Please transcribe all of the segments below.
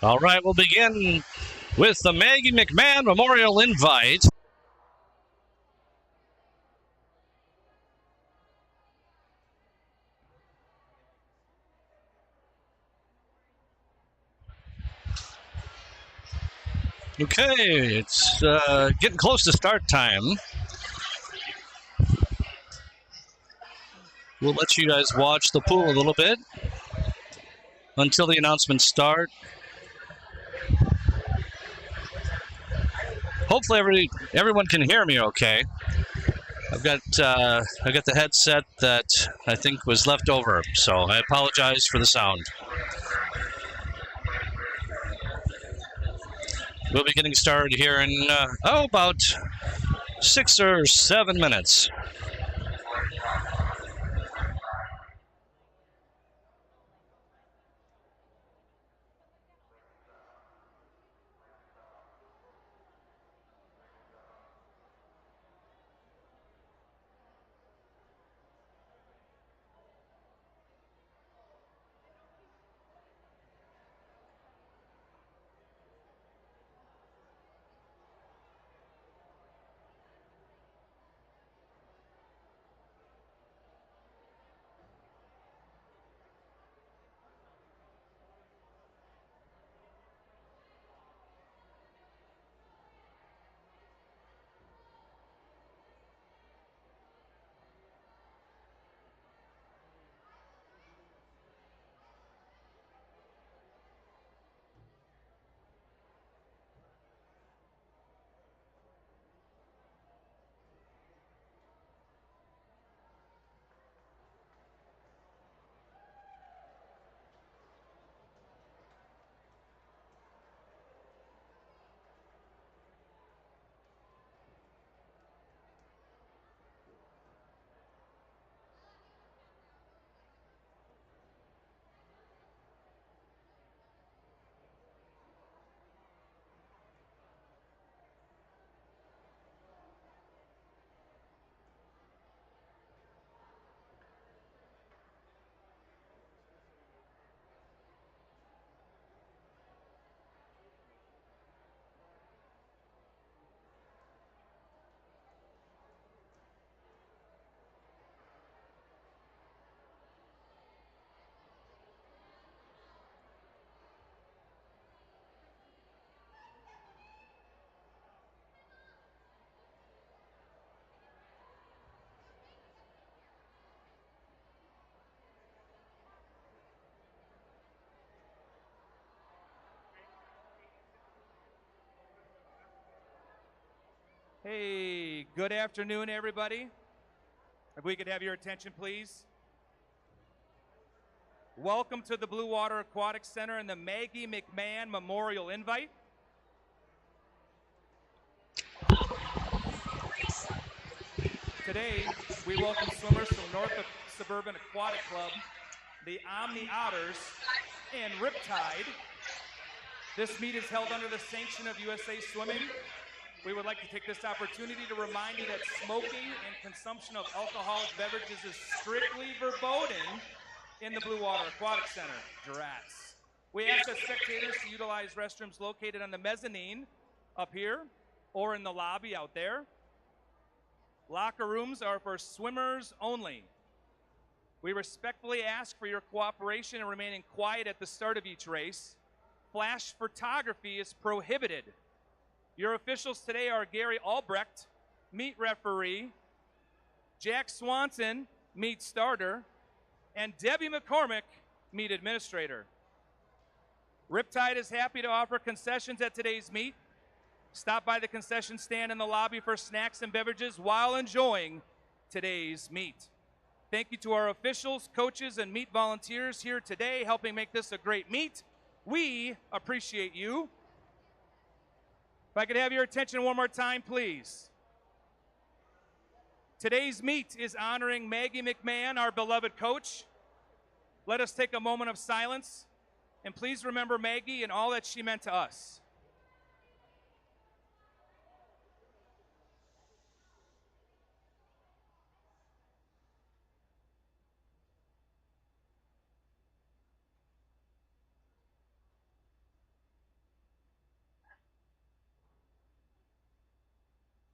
All right, we'll begin with the Maggie McMahon Memorial Invite. Okay, it's getting close to start time. We'll let you guys watch the pool a little bit until the announcements start. Hopefully everyone can hear me okay. I've got the headset that I think was left over, so I apologize for the sound. We'll be getting started here in about 6 or 7 minutes. Hey, good afternoon, everybody. If we could have your attention, please. Welcome to the Blue Water Aquatic Center and the Maggie McMahon Memorial Invite. Today, we welcome swimmers from Norfolk Suburban Aquatic Club, the Omni Otters, and Riptide. This meet is held under the sanction of USA Swimming. We would like to take this opportunity to remind you that smoking and consumption of alcoholic beverages is strictly verboten in the Blue Water Aquatic Center, Girats. We ask that spectators to utilize restrooms located on the mezzanine up here or in the lobby out there. Locker rooms are for swimmers only. We respectfully ask for your cooperation in remaining quiet at the start of each race. Flash photography is prohibited. Your officials today are Gary Albrecht, meet referee, Jack Swanson, meet starter, and Debbie McCormick, meet administrator. Riptide is happy to offer concessions at today's meet. Stop by the concession stand in the lobby for snacks and beverages while enjoying today's meet. Thank you to our officials, coaches, and meet volunteers here today helping make this a great meet. We appreciate you. If I could have your attention one more time, please. Today's meet is honoring Maggie McMahon, our beloved coach. Let us take a moment of silence, and please remember Maggie and all that she meant to us.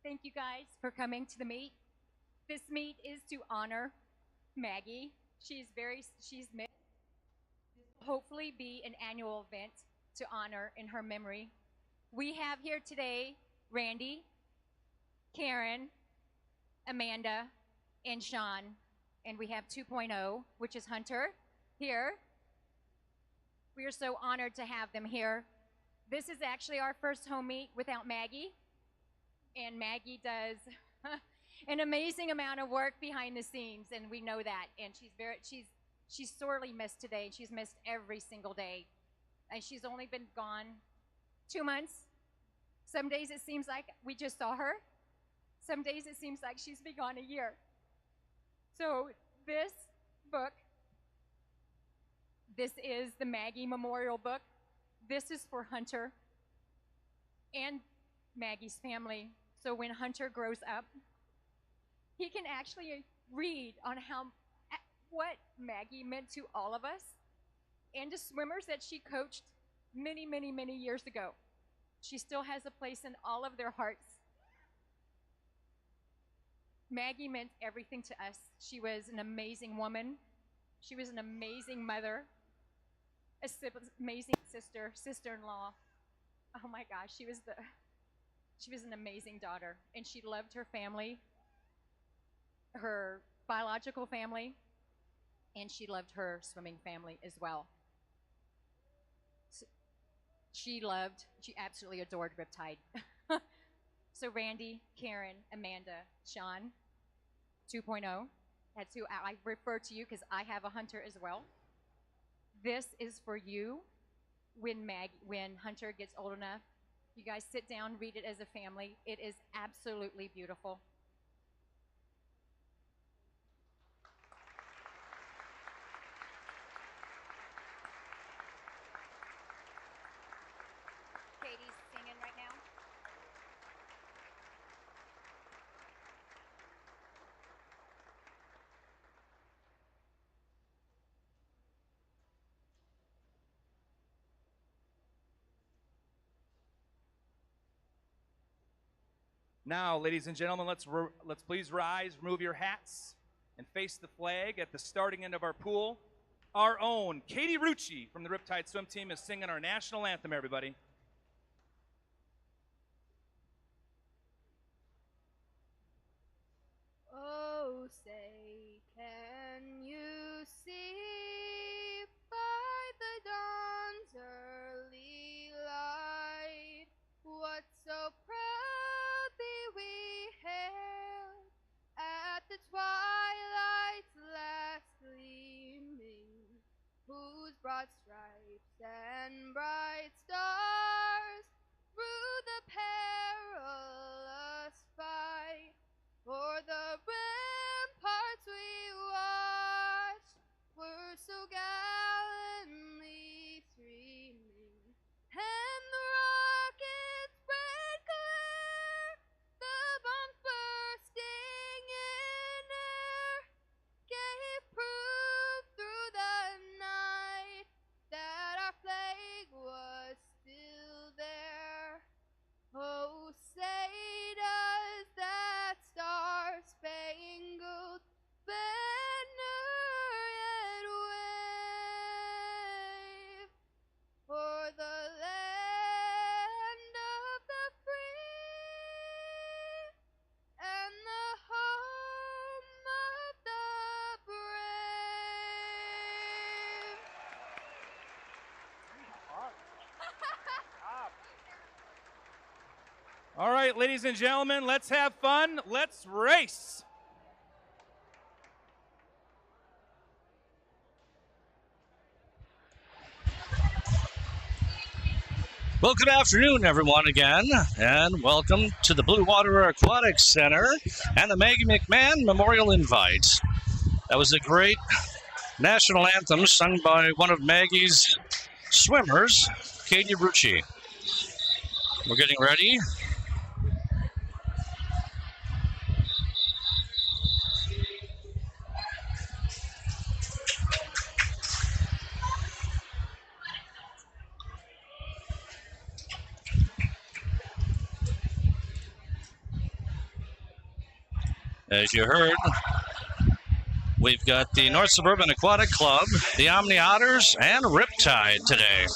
Thank you guys for coming to the meet. This meet is to honor Maggie. She's missed. This will hopefully be an annual event to honor in her memory. We have here today Randy, Karen, Amanda, and Sean. And we have 2.0, which is Hunter, here. We are so honored to have them here. This is actually our first home meet without Maggie. And Maggie does an amazing amount of work behind the scenes, and we know that. And she's sorely missed today. She's missed every single day. And she's only been gone 2 months. Some days it seems like we just saw her. Some days it seems like she's been gone a year. So this book, this is the Maggie Memorial Book. This is for Hunter and Maggie's family. So when Hunter grows up, he can actually read on what Maggie meant to all of us and to swimmers that she coached many, many, many years ago. She still has a place in all of their hearts. Maggie meant everything to us. She was an amazing woman. She was an amazing mother, amazing sister, sister-in-law. Oh my gosh, she was an amazing daughter, and she loved her family, her biological family, and she loved her swimming family as well. So she absolutely adored Riptide. So Randy, Karen, Amanda, Sean, 2.0. That's who I refer to you because I have a Hunter as well. This is for you when Hunter gets old enough. You guys sit down, read it as a family. It is absolutely beautiful. Katie's singing right now. Now, ladies and gentlemen, let's please rise, remove your hats, and face the flag at the starting end of our pool. Our own Katie Rucci from the Riptide Swim Team is singing our national anthem, everybody. Oh, say, can you see by the dawn's early light what so proudly we hailed at the twilight's last gleaming, whose broad stripes and bright stars through the perilous fight o'er the ramparts we watched were so gallantly streaming, and the rockets' red glare, the bombs bursting in air, gave proof through the night that our flag was still there. Oh, say does that star-spangled banner yet wave o'er the land of the free and the home of the brave? All right, ladies and gentlemen, let's have fun. Let's race. Well, good afternoon, everyone, again, and welcome to the Blue Water Aquatic Center and the Maggie McMahon Memorial Invite. That was a great national anthem sung by one of Maggie's swimmers, Katie Rucci. We're getting ready. As you heard, we've got the North Suburban Aquatic Club, the Omni Otters, and Riptide today.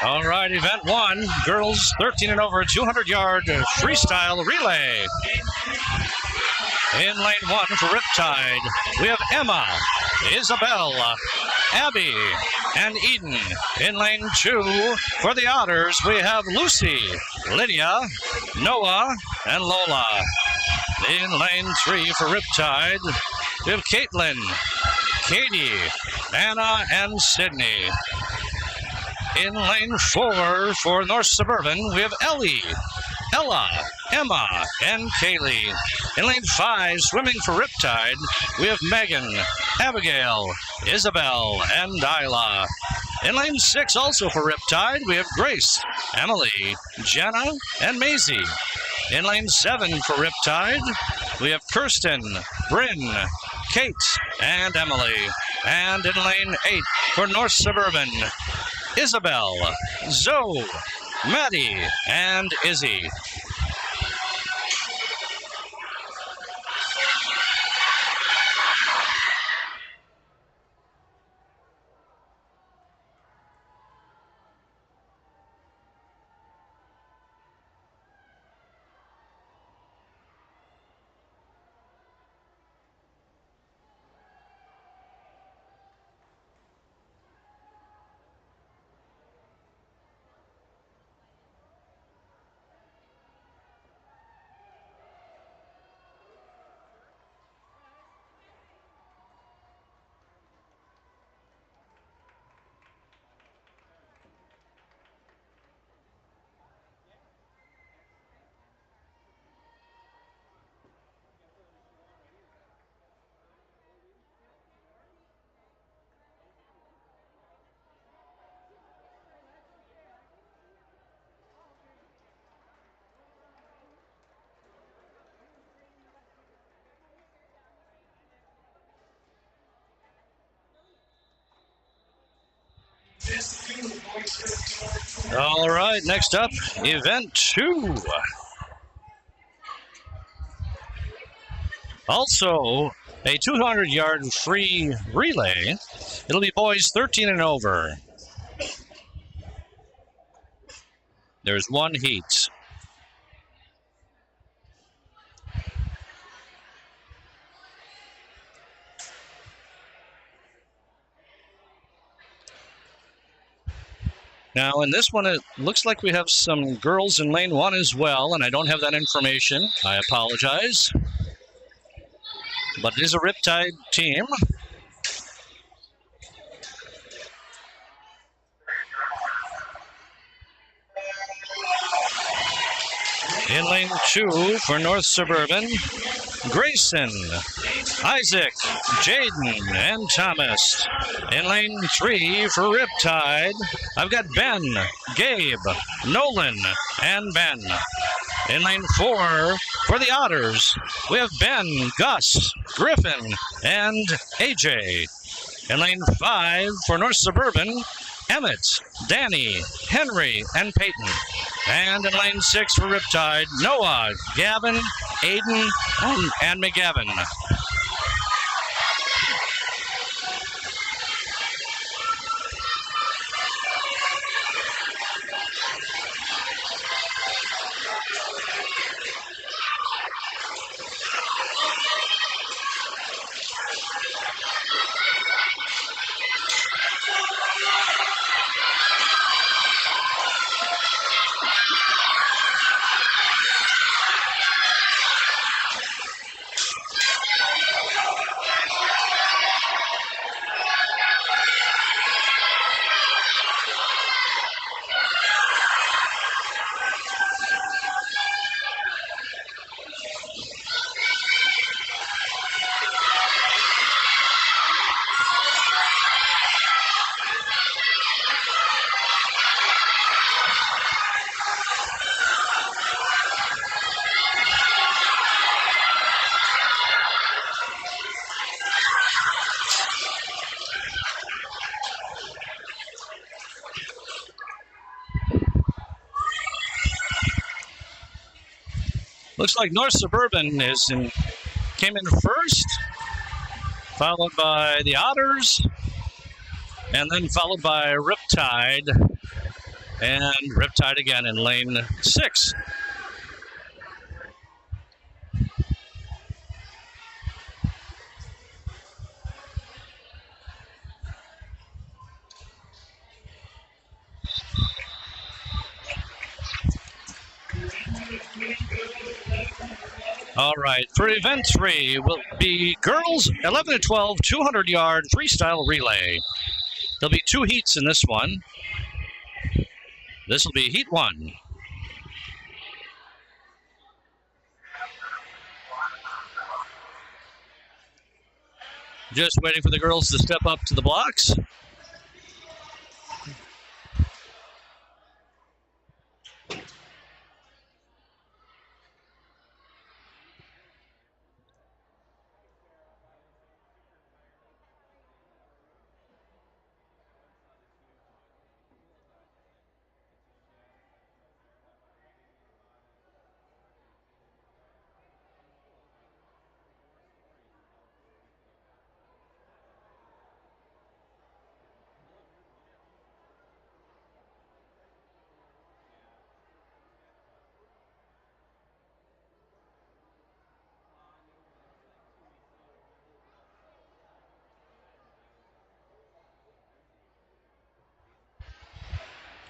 All right, event one, girls 13 and over, 200-yard freestyle relay. In lane one for Riptide, we have Emma, Isabel, Abby, and Eden. In lane two for the Otters, we have Lucy, Lydia, Noah, and Lola. In lane three for Riptide, we have Caitlin, Katie, Anna, and Sydney. In lane four for North Suburban, we have Ellie, Ella, Emma, and Kaylee. In lane five, swimming for Riptide, we have Megan, Abigail, Isabel, and Isla. In lane six, also for Riptide, we have Grace, Emily, Jenna, and Maisie. In lane seven for Riptide, we have Kirsten, Bryn, Kate, and Emily. And in lane eight for North Suburban, Isabel, Zoe, Maddie, and Izzy. All right, next up, event two. Also, a 200-yard free relay. It'll be boys 13 and over. There's one heat. Now, in this one, it looks like we have some girls in lane one as well, and I don't have that information. I apologize. But it is a Riptide team. In lane two for North Suburban, Grayson, Isaac, Jaden, and Thomas. In lane three for Riptide, I've got Ben, Gabe, Nolan, and Ben. In lane four for the Otters, we have Ben, Gus, Griffin, and AJ. In lane five for North Suburban, Emmett, Danny, Henry, and Peyton. And in lane six for Riptide, Noah, Gavin, Aiden, and McGavin. Looks like North Suburban came in first, followed by the Otters, and then followed by Riptide, and Riptide again in lane 6. All right, for event 3 will be girls 11 to 12, 200-yard freestyle relay. There'll be 2 heats in this one. This will be heat 1. Just waiting for the girls to step up to the blocks.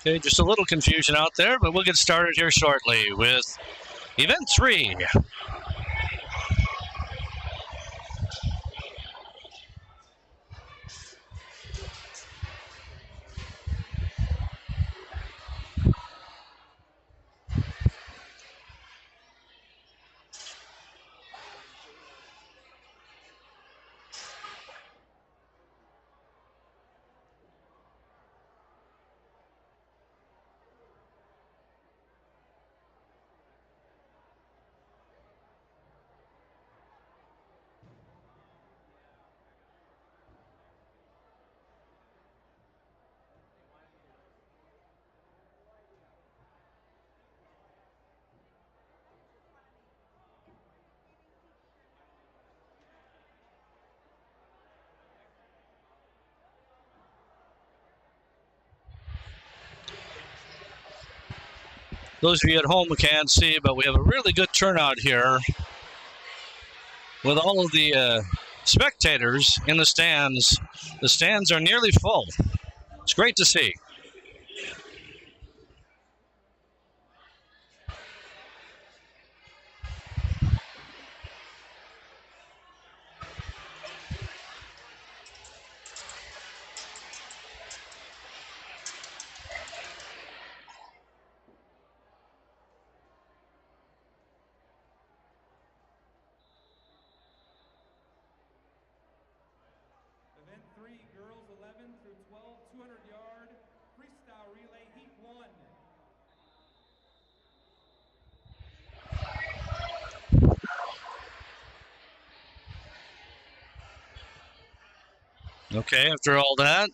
Okay, just a little confusion out there, but we'll get started here shortly with event 3. Those of you at home can't see, but we have a really good turnout here with all of the spectators in the stands. The stands are nearly full. It's great to see. Event 3, girls 11 through 12, 200-yard freestyle relay, heat 1. Okay, after all that,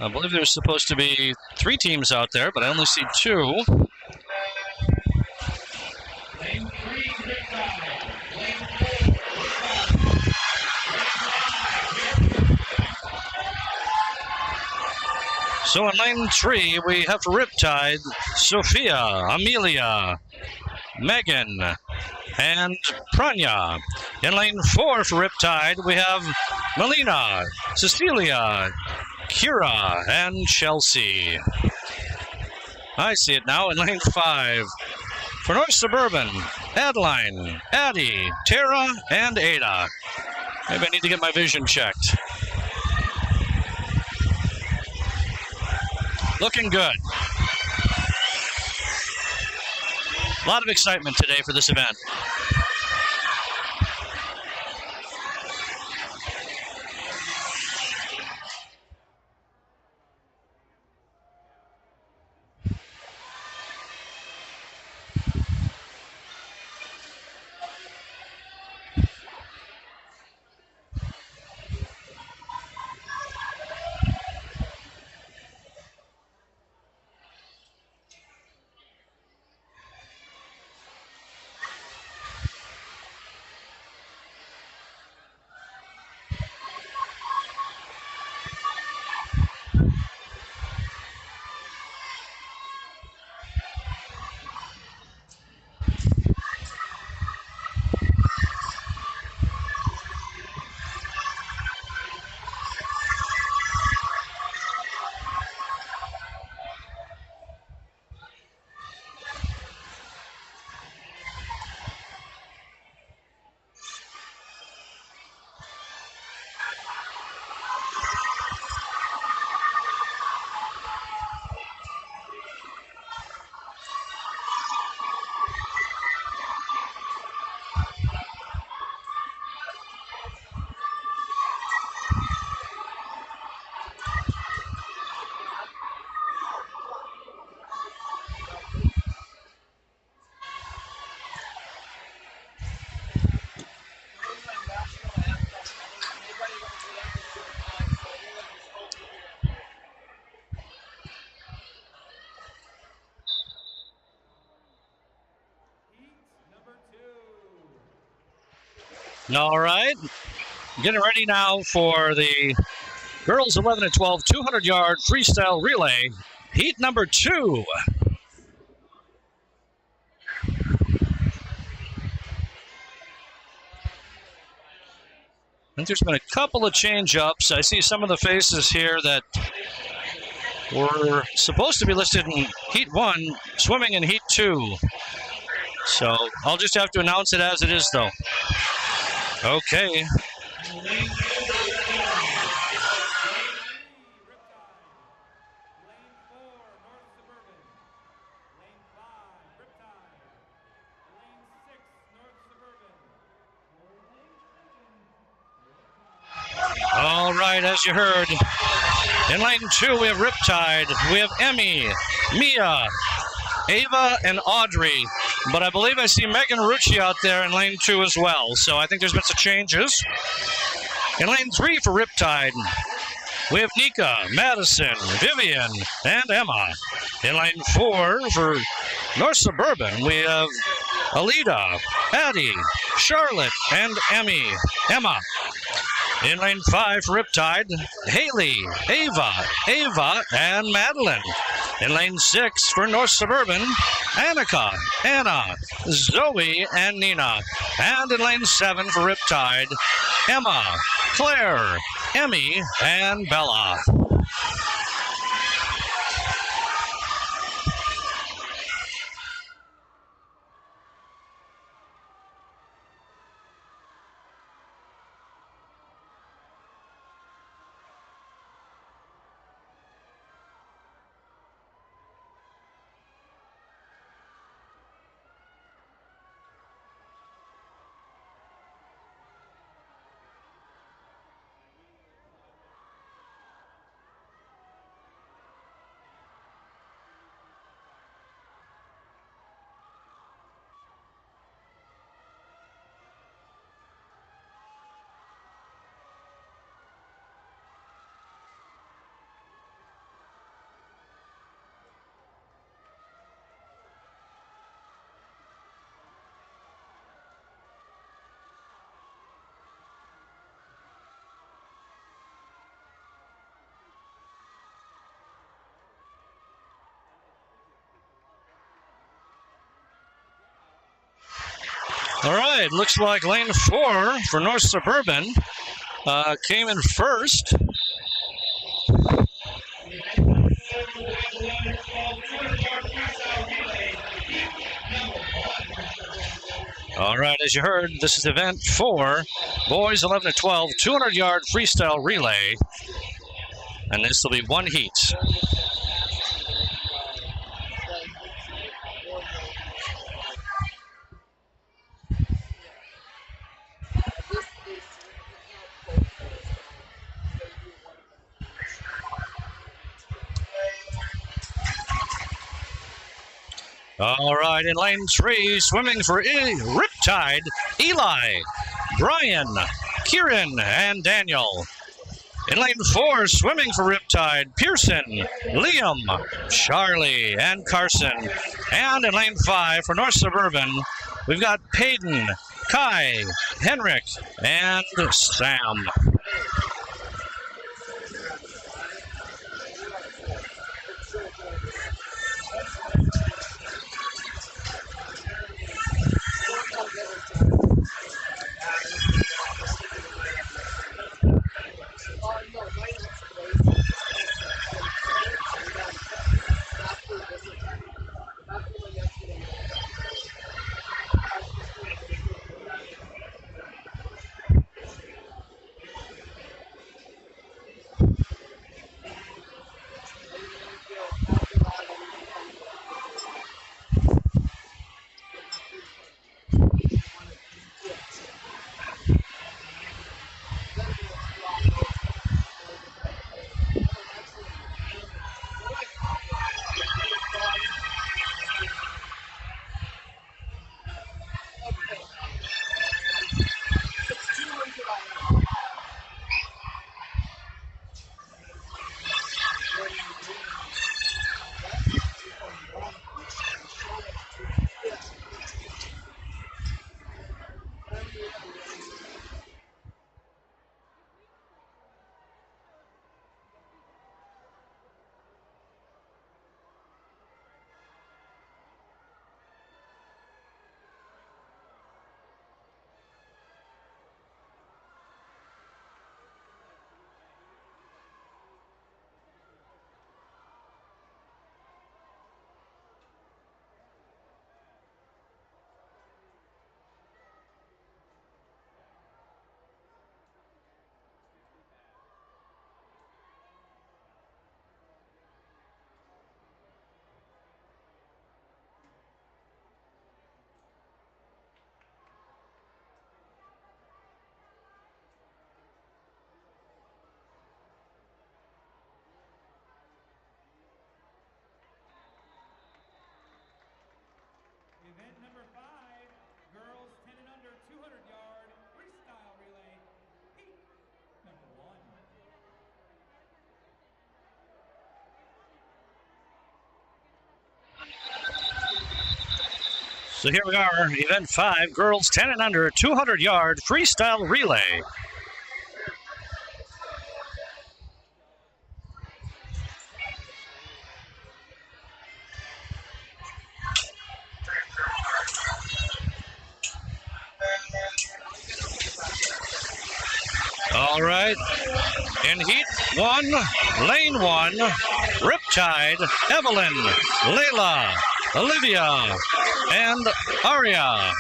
I believe there's supposed to be 3 teams out there, but I only see 2. So in lane 3, we have for Riptide, Sophia, Amelia, Megan, and Pranya. In lane 4 for Riptide, we have Melina, Cecilia, Kira, and Chelsea. I see it now in lane 5. For North Suburban, Adeline, Addie, Tara, and Ada. Maybe I need to get my vision checked. Looking good. A lot of excitement today for this event. All right. Getting ready now for the girls 11 and 12 200-yard freestyle relay, heat number 2. I think there's been a couple of change-ups. I see some of the faces here that were supposed to be listed in heat 1, swimming in heat 2. So I'll just have to announce it as it is, though. Okay. All right, as you heard, in lane 2 we have Riptide, we have Emmy, Mia, Ava, and Audrey. But I believe I see Megan Rucci out there in lane 2 as well. So I think there's been some changes. In lane 3 for Riptide, we have Nika, Madison, Vivian, and Emma. In lane 4 for North Suburban, we have Alita, Addie, Charlotte, and Emma. In lane 5 for Riptide, Haley, Ava, and Madeline. In lane 6 for North Suburban, Annika, Anna, Zoe, and Nina. And in lane 7 for Riptide, Emma, Claire, Emmy, and Bella. All right, looks like lane 4 for North Suburban came in first. All right, as you heard, this is event 4, boys 11 to 12, 200-yard freestyle relay, and this will be one heat. All right, in lane 3, swimming for Riptide, Eli, Brian, Kieran, and Daniel. In lane 4, swimming for Riptide, Pearson, Liam, Charlie, and Carson. And in lane 5 for North Suburban, we've got Peyton, Kai, Henrik, and Sam. So here we are, event 5, girls 10 and under, 200-yard freestyle relay. All right, in heat 1, lane 1, Riptide, Evelyn, Layla, Olivia, and Aria.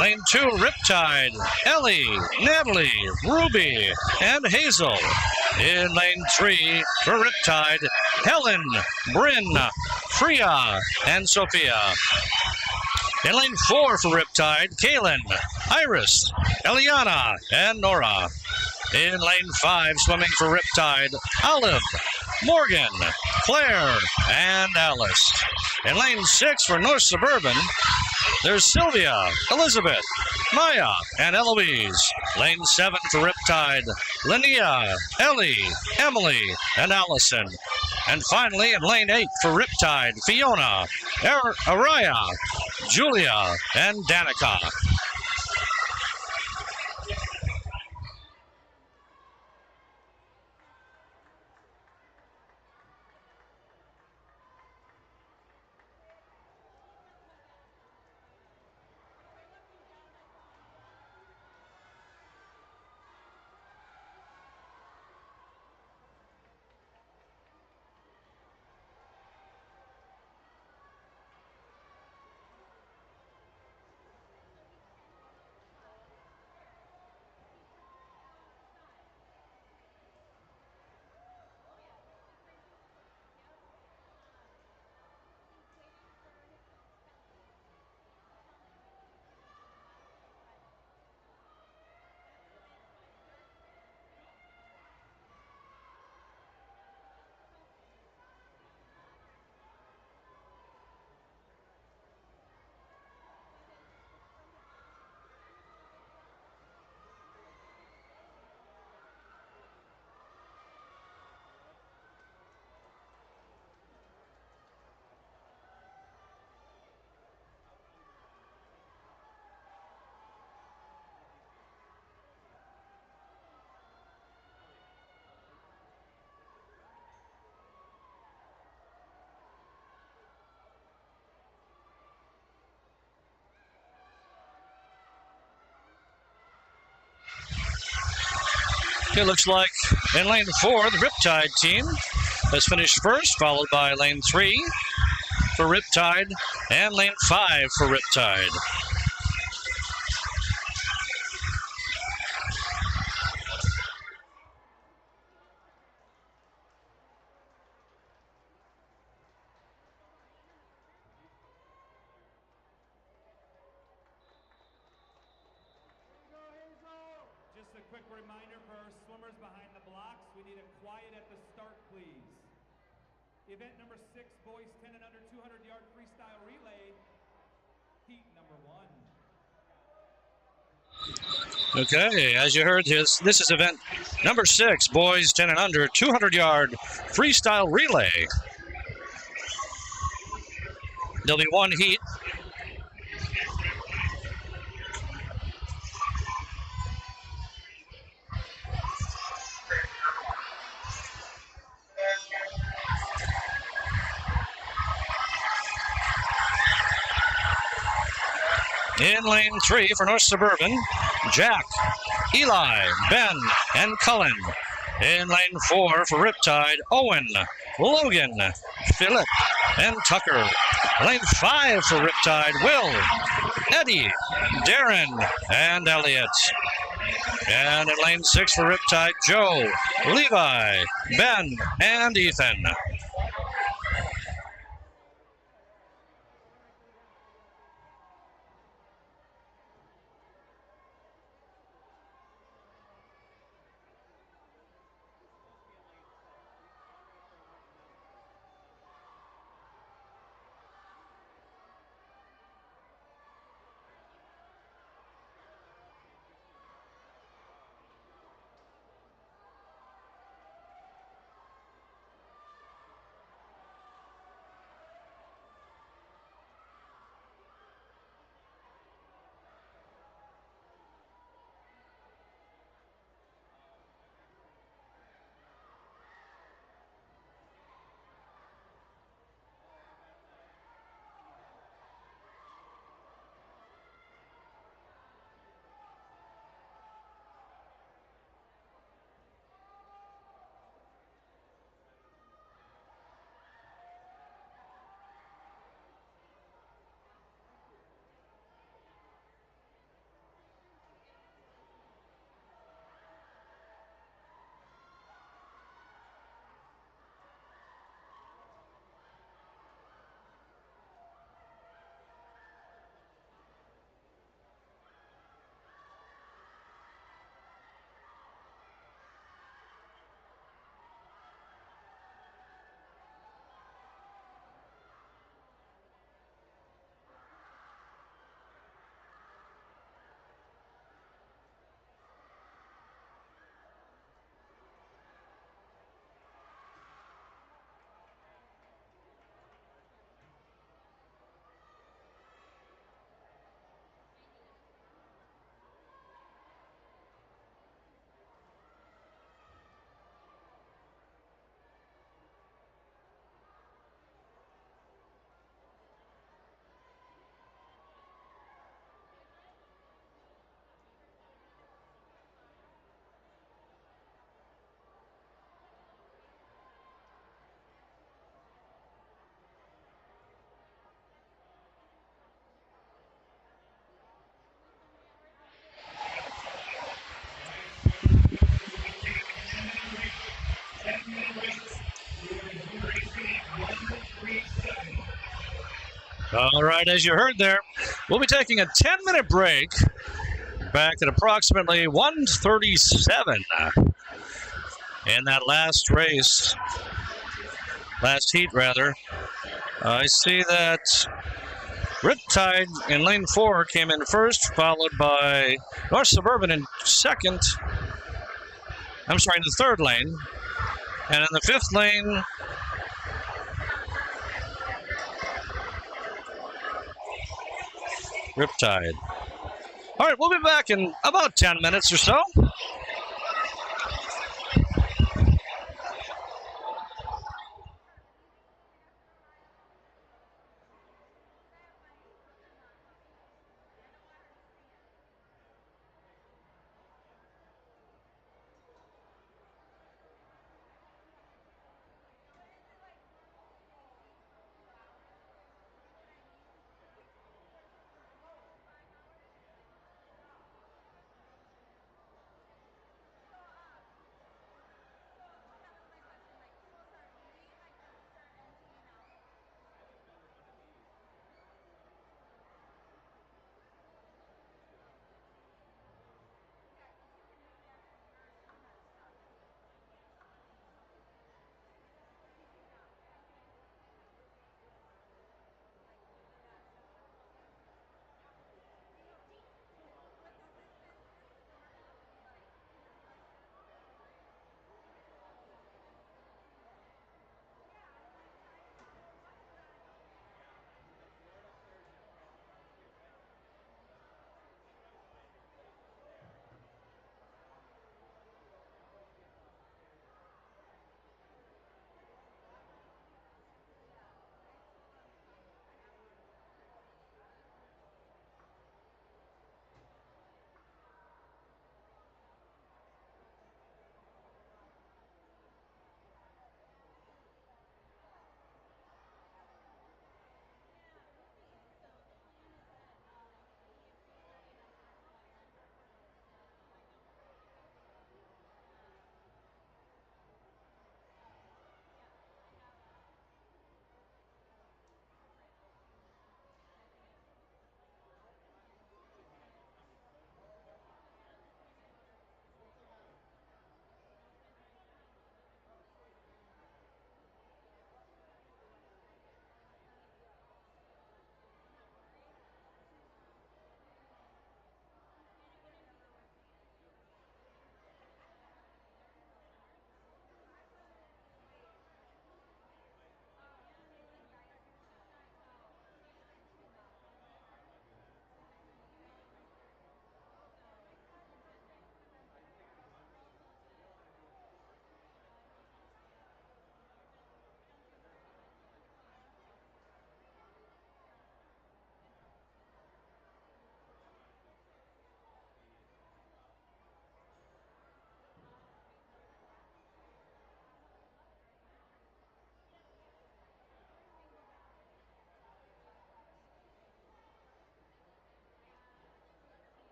Lane 2, Riptide, Ellie, Natalie, Ruby, and Hazel. In lane 3 for Riptide, Helen, Bryn, Freya, and Sophia. In lane 4 for Riptide, Kaylin, Iris, Eliana, and Nora. In lane 5, swimming for Riptide, Olive, Morgan, Claire, and Alice. In lane 6 for North Suburban, there's Sylvia, Elizabeth, Maya, and Eloise. Lane 7 for Riptide, Linnea, Ellie, Emily, and Allison. And finally, in lane 8 for Riptide, Fiona, Araya, Julia, and Danica. It looks like in lane 4, the Riptide team has finished first, followed by lane 3 for Riptide and lane 5 for Riptide. Just a quick reminder for our swimmers behind the blocks, we need a quiet at the start, please. Event number 6, boys 10 and under 200-yard freestyle relay, heat number 1. Okay, as you heard, this is event number 6, boys 10 and under, 200-yard freestyle relay. There'll be one heat. In lane 3 for North Suburban, Jack, Eli, Ben, and Cullen. In lane 4 for Riptide, Owen, Logan, Philip, and Tucker. Lane 5 for Riptide, Will, Eddie, Darren, and Elliot. And in lane 6 for Riptide, Joe, Levi, Ben, and Ethan. All right, as you heard there, we'll be taking a 10-minute break. Back at approximately 1:37 in that last race, last heat rather. I see that Riptide in lane 4 came in first, followed by North Suburban in second. I'm sorry, in the third lane. And in the fifth lane, Riptide. All right, we'll be back in about 10 minutes or so.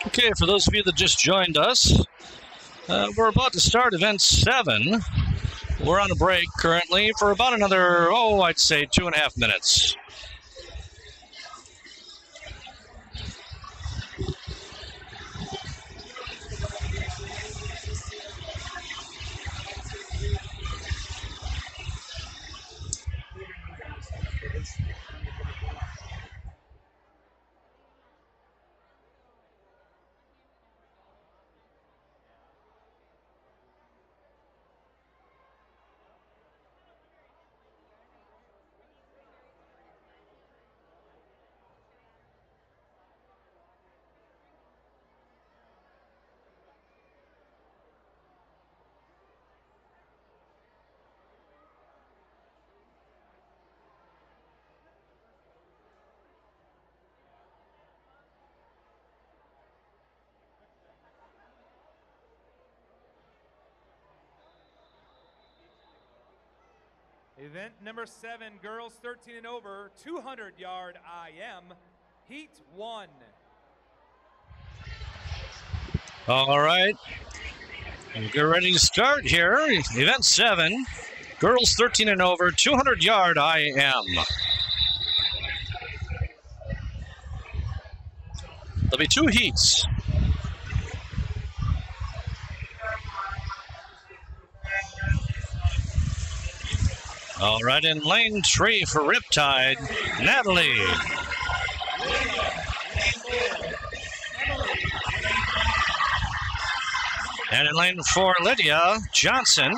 Okay, for those of you that just joined us, we're about to start event 7. We're on a break currently for about another, I'd say 2.5 minutes. Event number 7, girls 13 and over, 200-yard IM, Heat 1. All right, get ready to start here. Event 7, girls 13 and over, 200-yard IM. There'll be 2 heats. All right, in lane 3 for Riptide, Natalie. And in lane 4, Lydia Johnson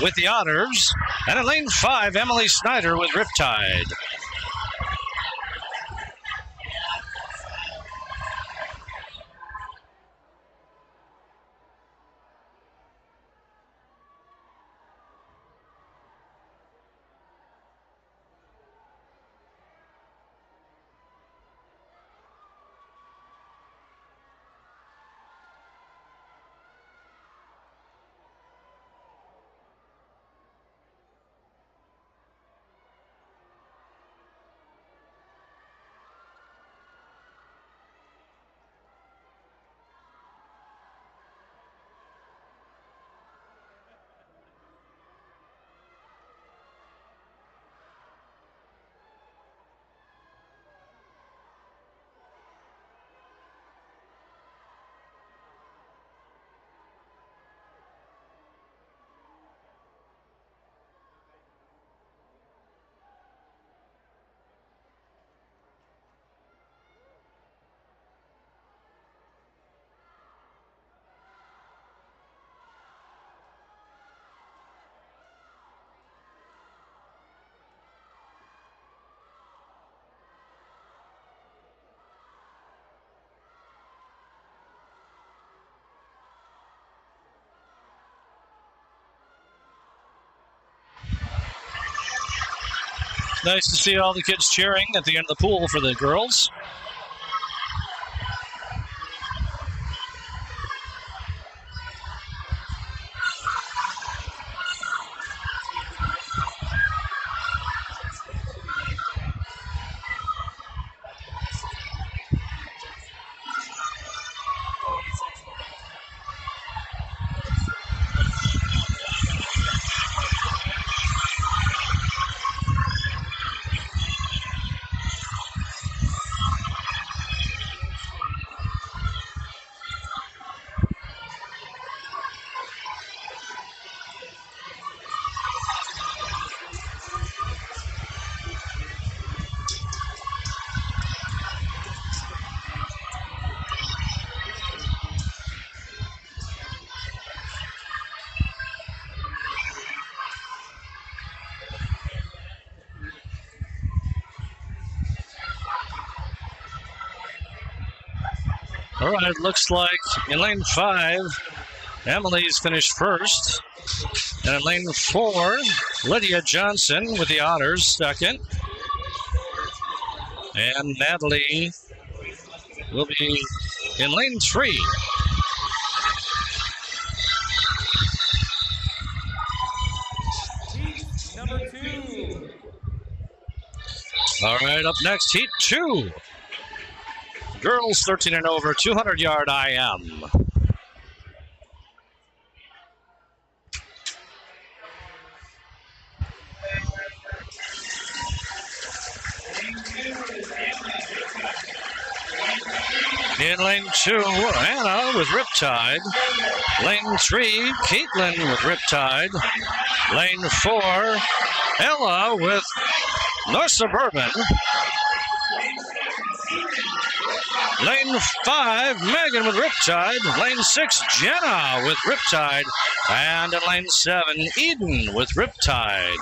with the Otters. And in lane 5, Emily Snyder with Riptide. Nice to see all the kids cheering at the end of the pool for the girls. All right, it looks like in lane 5, Emily's finished first. And in lane 4, Lydia Johnson with the Otters second. And Natalie will be in lane 3. Heat number 2. All right, up next, Heat 2. Girls 13 and over, 200-yard IM. In lane 2, Anna with Riptide. Lane 3, Caitlin with Riptide. Lane 4, Ella with North Suburban. Lane 5, Megan with Riptide. Lane 6, Jenna with Riptide. And in lane 7, Eden with Riptide.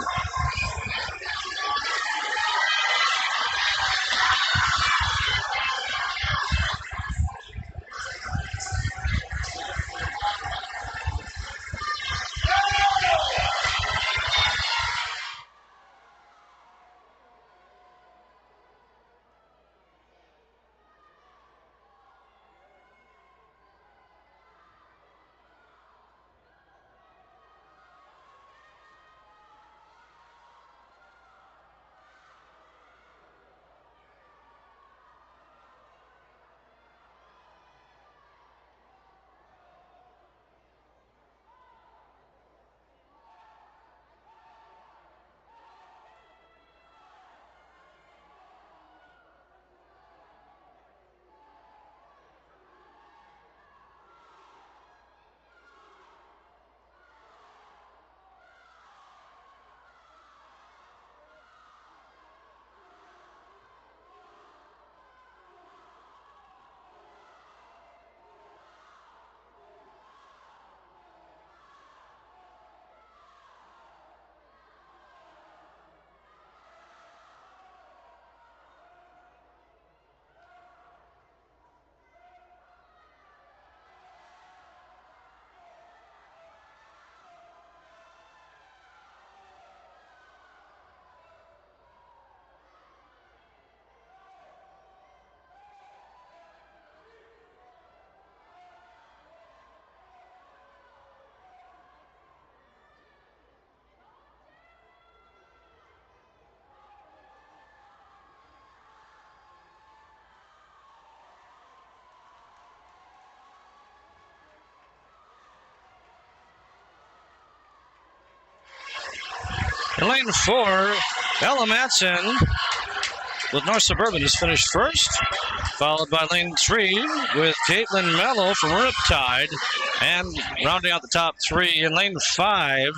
In lane 4, Ella Matson with North Suburban is finished first, followed by lane 3 with Caitlin Mello from Riptide, and rounding out the top 3 in lane 5,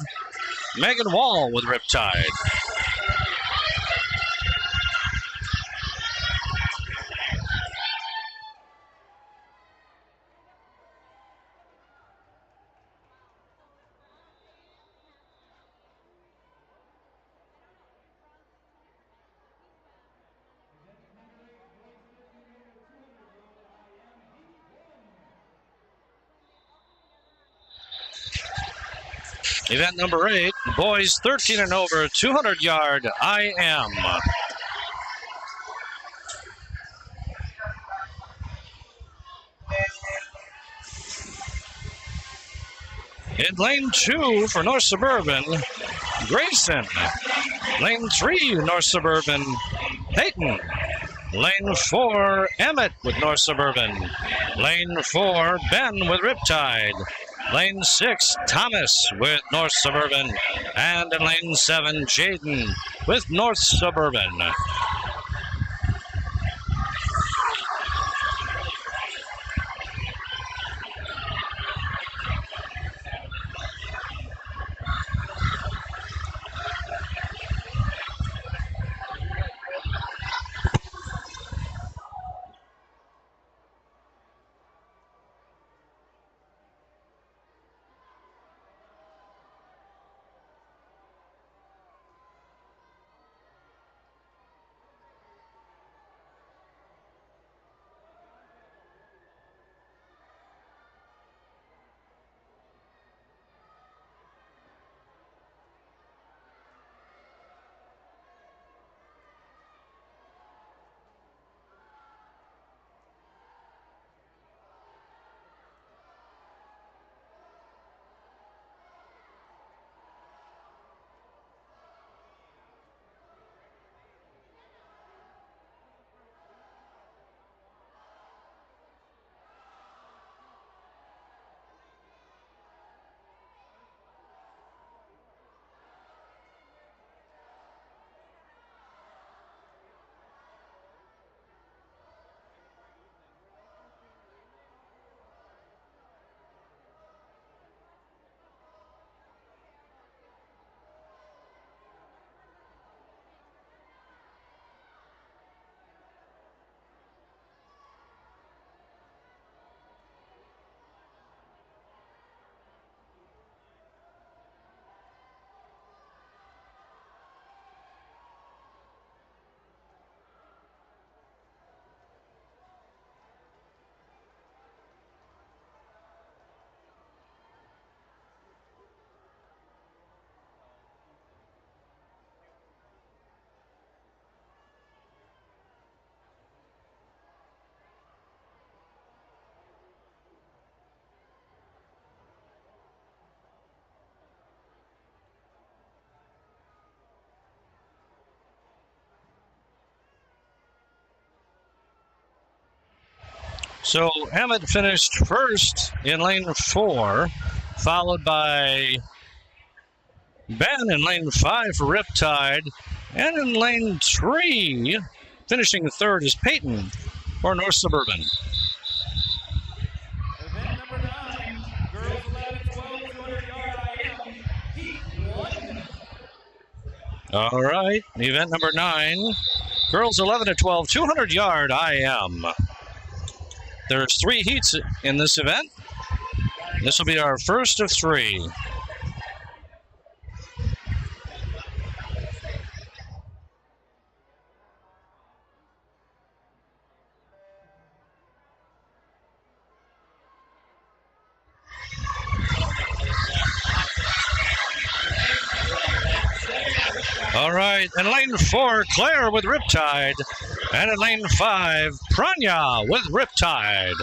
Megan Wall with Riptide. Event number 8, boys 13 and over, 200-yard IM. In lane 2 for North Suburban, Grayson. Lane 3, North Suburban, Peyton. Lane 4, Emmett with North Suburban. Lane 4, Ben with Riptide. Lane 6, Thomas with North Suburban. And in lane 7, Jaden with North Suburban. So Emmett finished first in lane 4, followed by Ben in lane 5 for Riptide. And in lane 3, finishing third, is Peyton for North Suburban. Event number 9, girls 11 and 12, 200-yard IM, heat 1. All right, event number 9, girls 11 to 12, 200-yard IM. There's 3 heats in this event. This will be our first of 3. All right, in lane 4, Claire with Riptide. And in lane 5, Pranya with Riptide.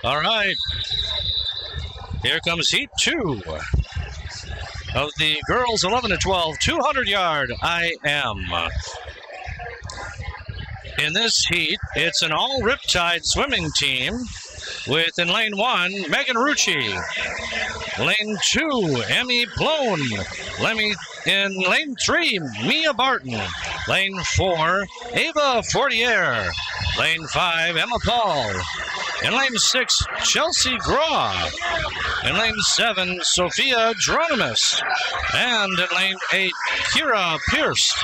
All right, here comes heat 2 of the girls 11 to 12, 200-yard IM. In this heat, it's an all Riptide swimming team with in lane 1, Megan Rucci. Lane 2, Emmy Plone. In lane 3, Mia Barton. Lane 4, Ava Fortier. Lane 5, Emma Paul. In lane 6, Chelsea Graw. In lane 7, Sophia Geronimus. And in lane 8, Kira Pierce.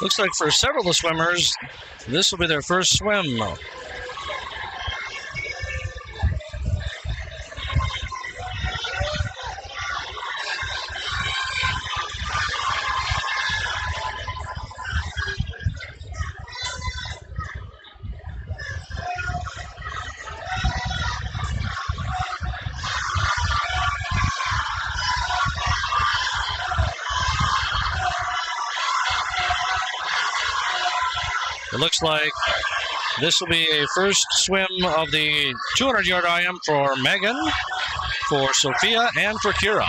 Looks like for several of the swimmers, this will be their first swim. It looks like this will be a first swim of the 200-yard IM for Megan, for Sophia, and for Kira.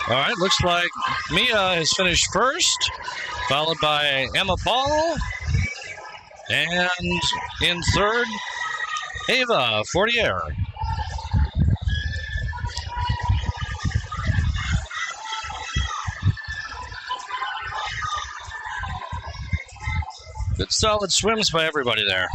All right, looks like Mia has finished first, followed by Emma Paul, and in third, Ava Fortier. Good solid swims by everybody there.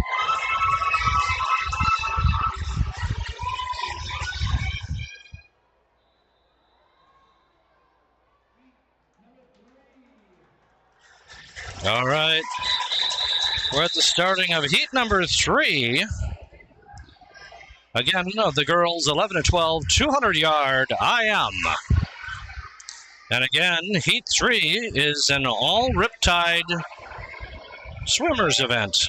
All right, we're at the starting of heat number 3. Again, of the girls 11 to 12, 200-yard IM. And again, heat 3 is an all Riptide swimmers event.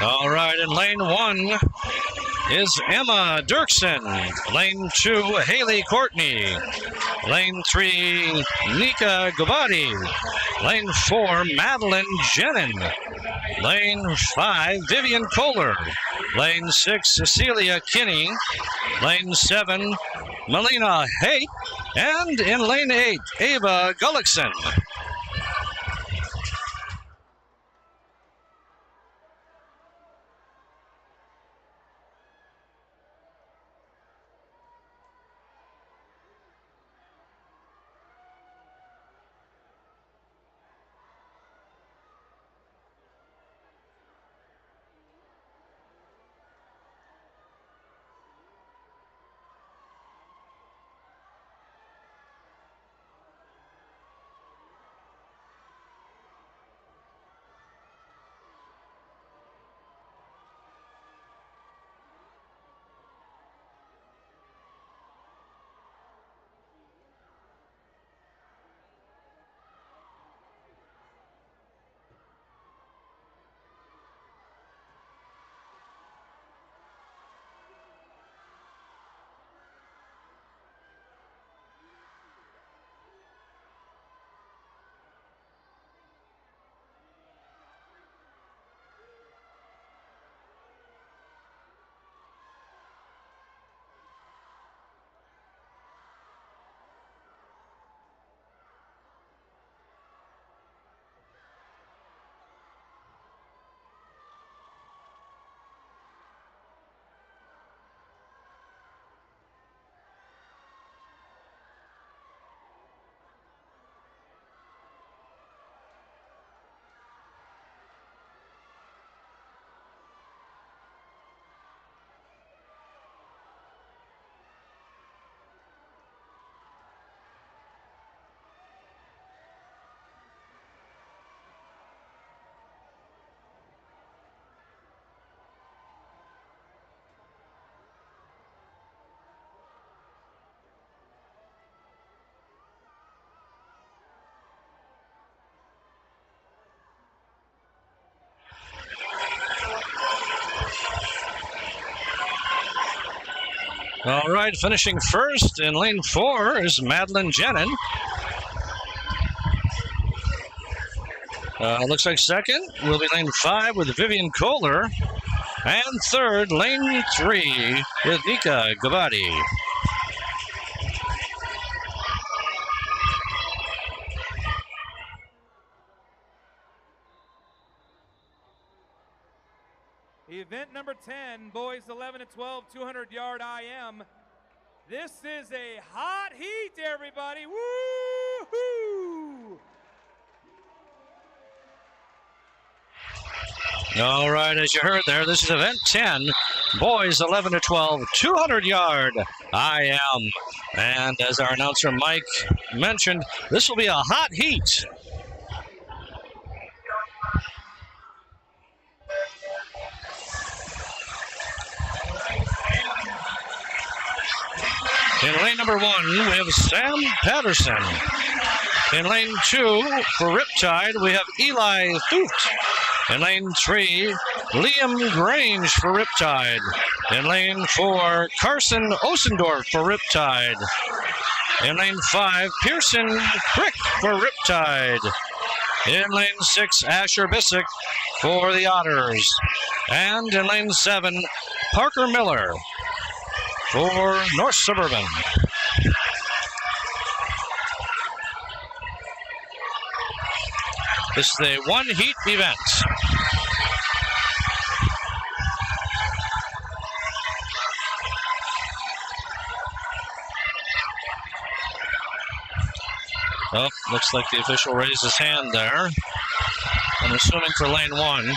All right, in lane 1 is Emma Dirksen. Lane 2, Haley Courtney. Lane 3, Nika Gabati. Lane 4, Madeline Jenin. Lane 5, Vivian Kohler. Lane 6, Cecilia Kinney. Lane 7, Melina Haight. And in lane 8, Ava Gullickson. All right, finishing first in lane 4 is Madeline Jenin. Looks like second will be lane 5 with Vivian Kohler. And third, lane 3 with Nika Gabati. Event number 10, boys 11 and 12, 200-yard IM. This is a hot heat, everybody. Woo-hoo! All right, as you heard there, this is event 10, boys 11 to 12, 200-yard IM. And as our announcer Mike mentioned, this will be a hot heat. In lane number 1, we have Sam Patterson. In lane 2, for Riptide, we have Eli Thoot. In lane 3, Liam Grange for Riptide. In lane 4, Carson Osendorf for Riptide. In lane 5, Pearson Crick for Riptide. In lane 6, Asher Bissick for the Otters. And in lane 7, Parker Miller for North Suburban. This is a one-heat event. Oh, looks like the official raised his hand there. I'm assuming for lane 1.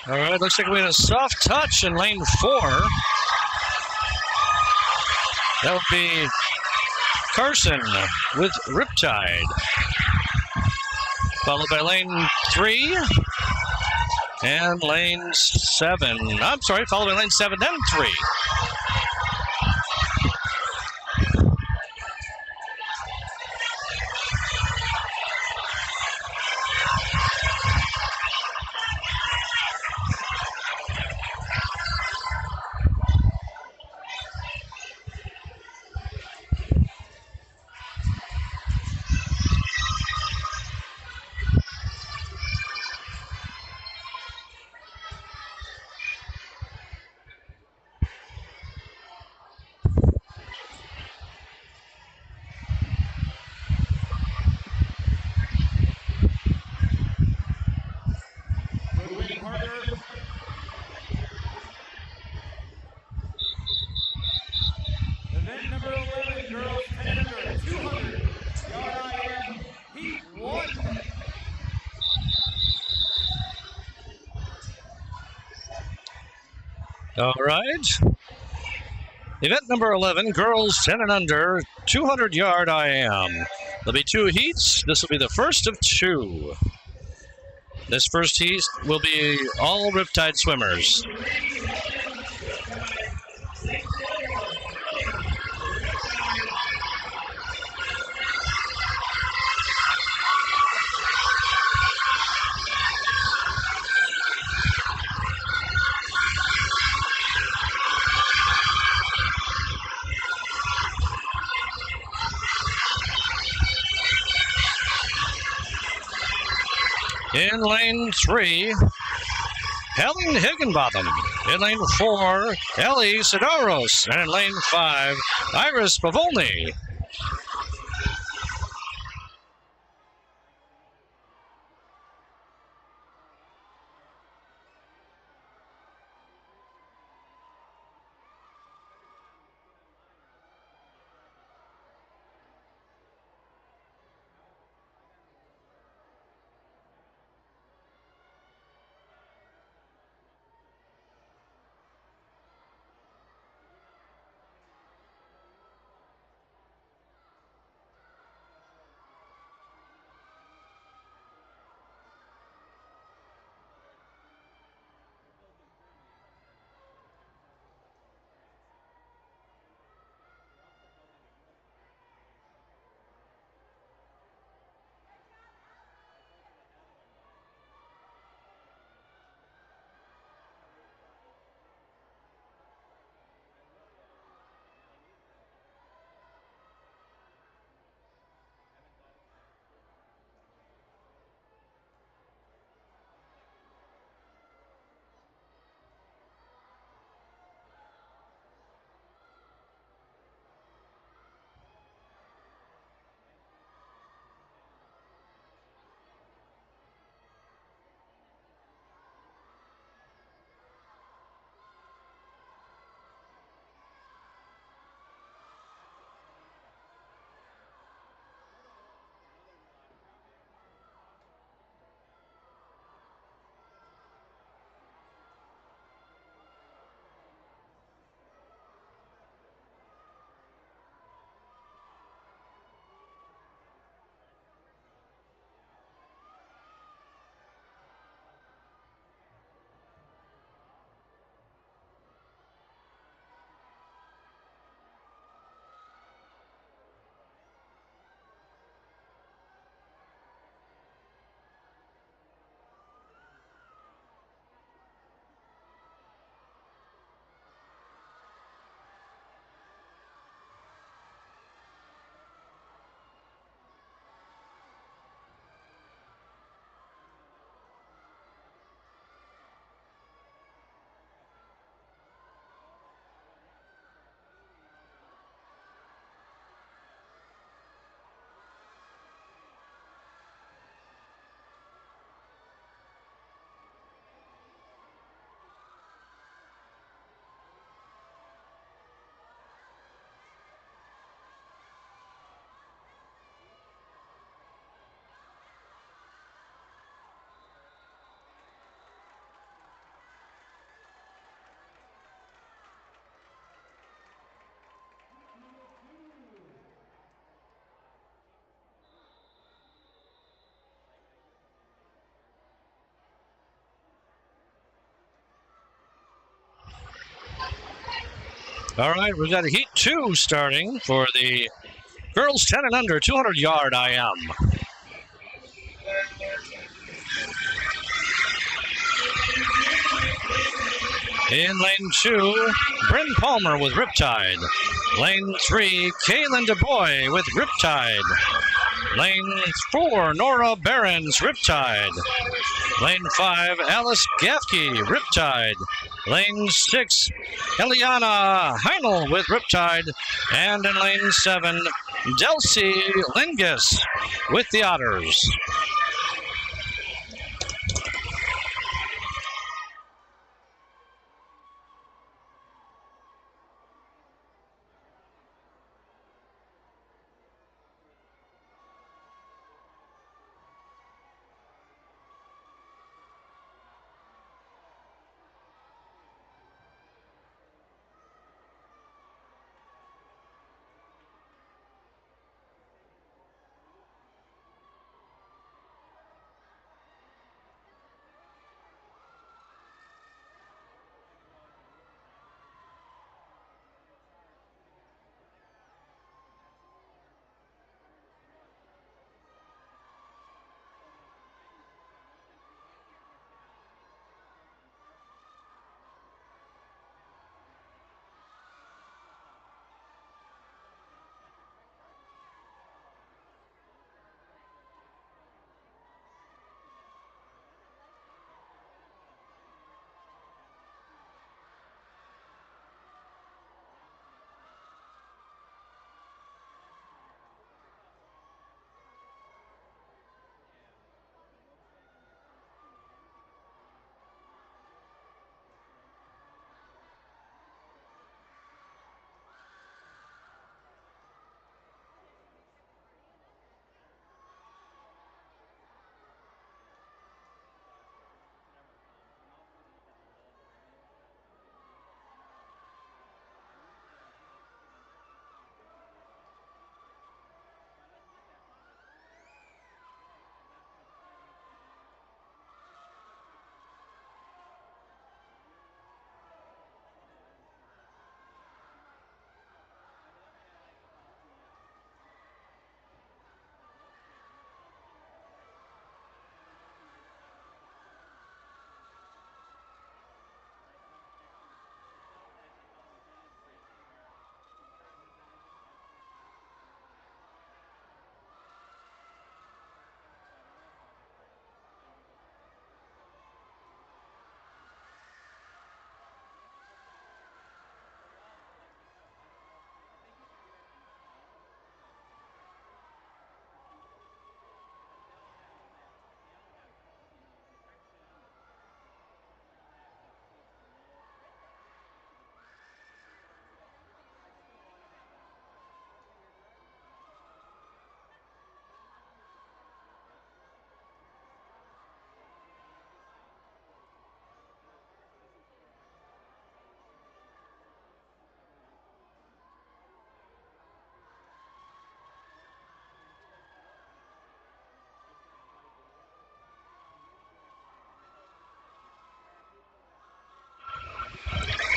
All right, looks like we had a soft touch in lane 4. That would be Carson with Riptide. Followed by lane 3 and lane 7. I'm sorry, followed by lane 7, then 3. Event number 11, girls 10 under, 200-yard IM, heat 1. All right. Event number 11, girls 10 and under, 200-yard IM. There'll be 2 heats. This will be the first of 2. This first heat will be all Riptide swimmers. In lane 3, Helen Higginbotham. In lane 4, Ellie Sidoros. And in lane 5, Iris Pavolny. All right, we've got heat 2 starting for the girls 10 and under, 200-yard IM. In lane 2, Bryn Palmer with Riptide. Lane 3, Kaylin DuBois with Riptide. Lane 4, Nora Behrens, Riptide. Lane 5, Alice Gaffke, Riptide. Lane 6, Eliana Heinel with Riptide. And in lane 7, Delcy Lingus with the Otters.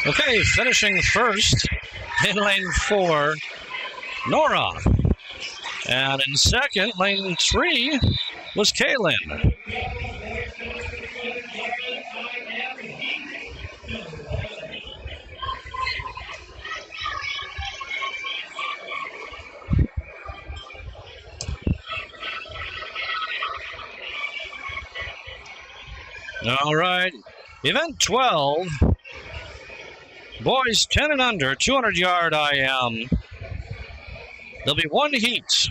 Okay, finishing first in lane 4, Nora. And in second, lane 3 was Kaylin. All right, event 12, boys 10 and under, 200-yard IM. There'll be one heat.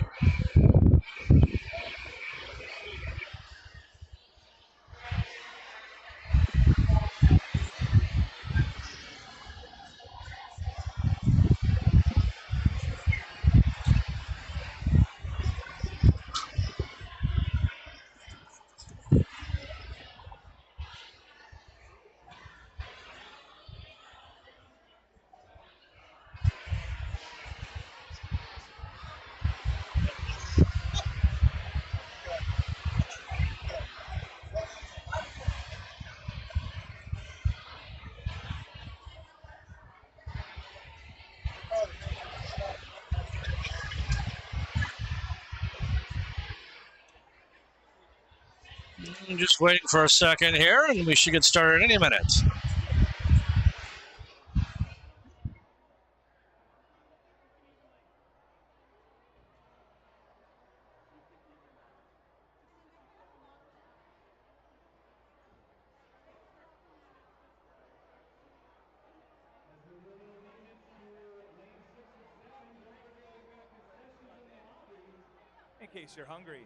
I'm just waiting for a second here, and we should get started any minute. In case you're hungry.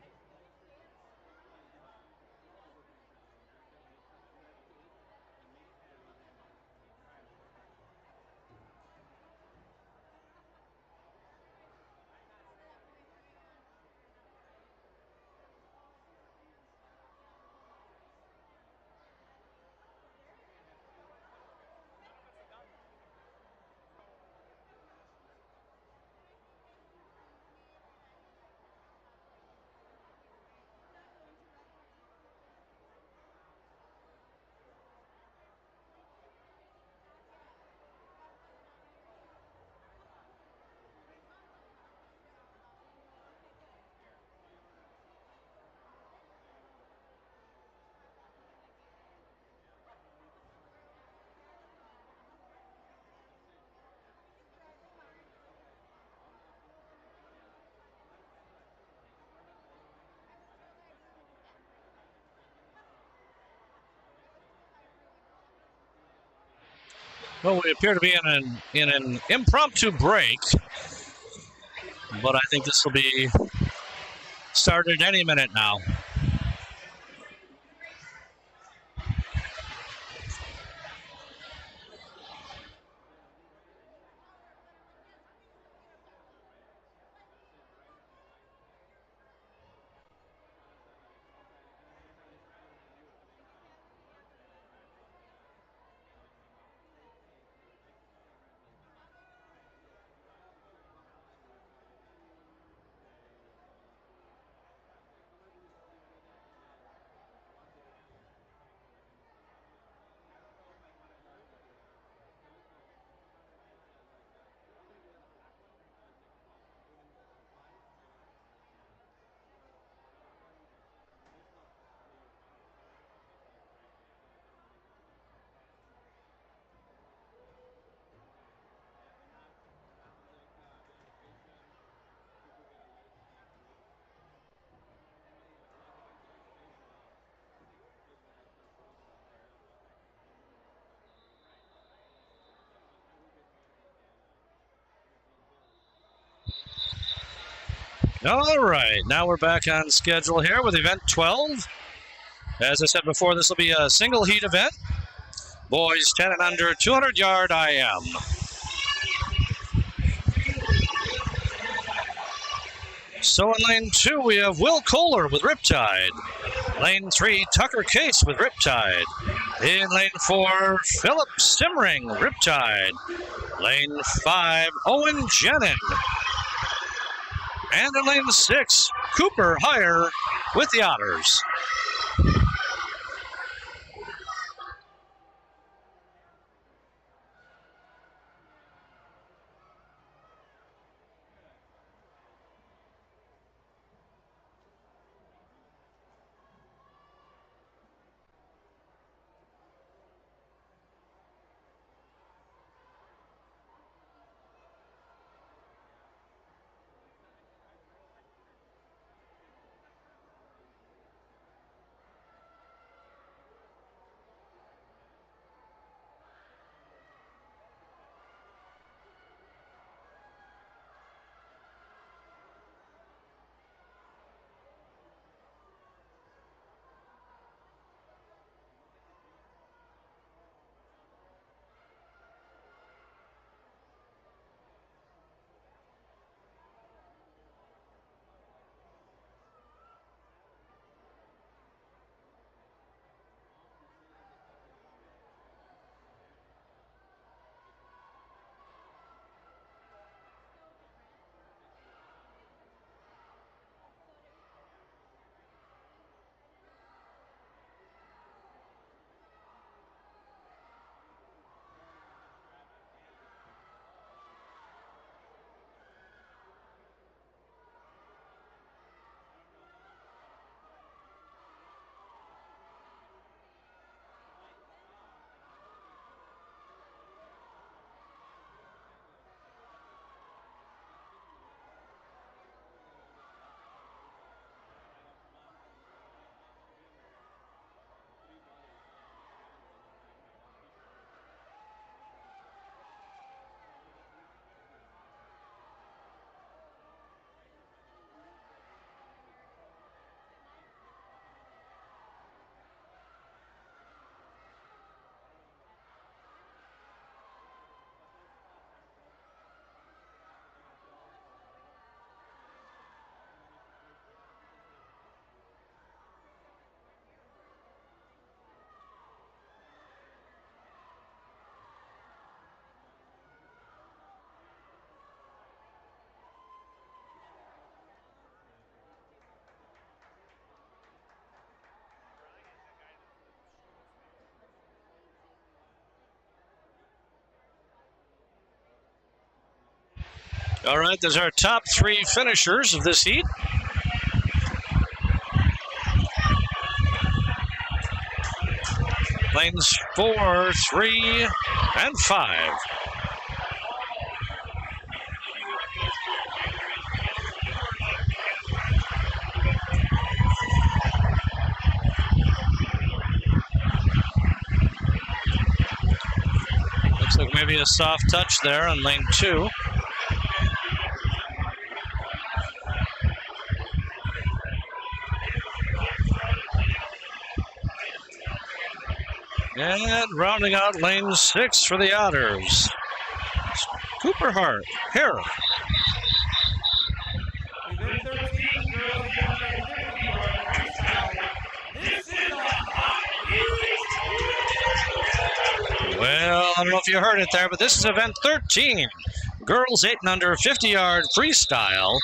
Well, we appear to be in an impromptu break, but I think this will be started any minute now. All right, now we're back on schedule here with event 12. As I said before, this will be a single heat event. Boys 10 and under, 200-yard IM. So in lane 2, we have Will Kohler with Riptide. Lane 3, Tucker Case with Riptide. In lane 4, Philip Simmering, Riptide. Lane 5, Owen Jenin. And in lane 6, Cooper Heyer with the Otters. All right, there's our top 3 finishers of this heat. Lanes 4, 3, and 5. Looks like maybe a soft touch there on lane 2. And rounding out lane 6 for the Otters. Cooper Hare. Event 13, girls 850 yard freestyle. This is a hot heat. Well, I don't know if you heard it there, but this is event 13. Girls 8 and under 50-yard freestyle.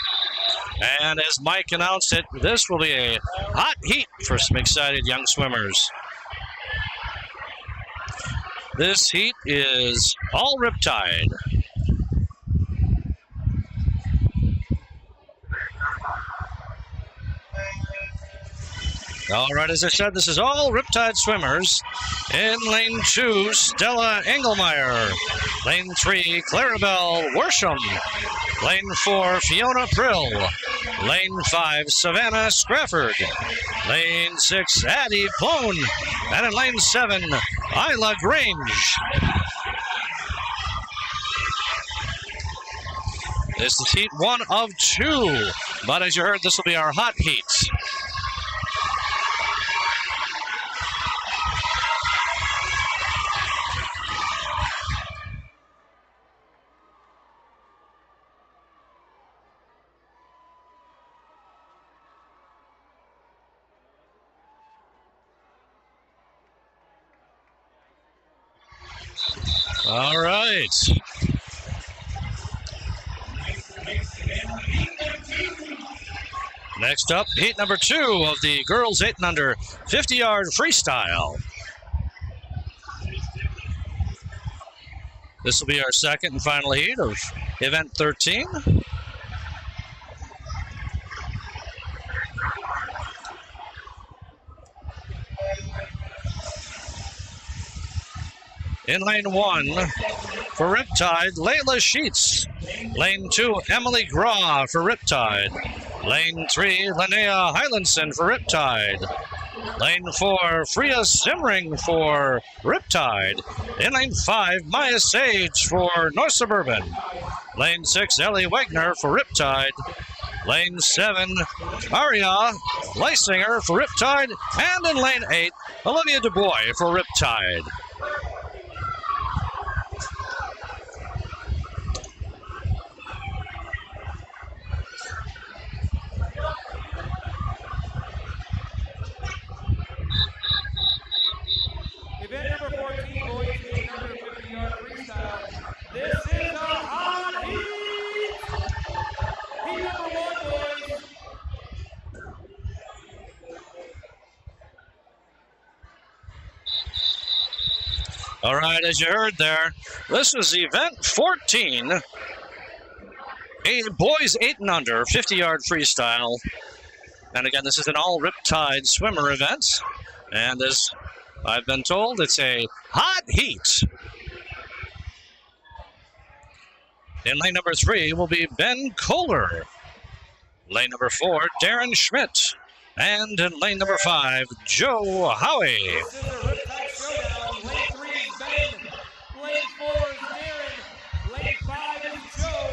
And as Mike announced it, this will be a hot heat for some excited young swimmers. This heat is all Riptide. All right, as I said, this is all Riptide swimmers. In lane 2, Stella Engelmeyer. Lane 3, Clarabelle Worsham. Lane 4, Fiona Prill. Lane 5, Savannah Scrafford. Lane 6, Addie Plone. And in lane 7, Isla Grange. This is heat 1 of 2. But as you heard, this will be our hot heat. All right. Next up, heat number 2 of the girls 8 and under 50-yard freestyle. This will be our second and final heat of event 13. In lane 1, for Riptide, Layla Sheets. Lane 2, Emily Graw for Riptide. Lane 3, Linnea Hylandson for Riptide. Lane 4, Freya Simring for Riptide. In lane 5, Maya Sage for North Suburban. Lane 6, Ellie Wagner for Riptide. Lane 7, Aria Leisinger for Riptide. And in lane 8, Olivia Dubois for Riptide. Event number 14, boys, heat number 50-yard freestyle. This is a hot heat. Heat number 1, boys. All right, as you heard there, this is event 14. Boys 8 and under, 50-yard freestyle. And again, this is an all Riptide swimmer event. And as I've been told, it's a hot heat. In lane number 3 will be Ben Kohler. Lane number 4, Darren Schmidt. And in lane number 5, Joe Howie. This is a Riptide showdown. Lane 3 is Ben. Lane 4 is Darren. Lane 5 is Joe.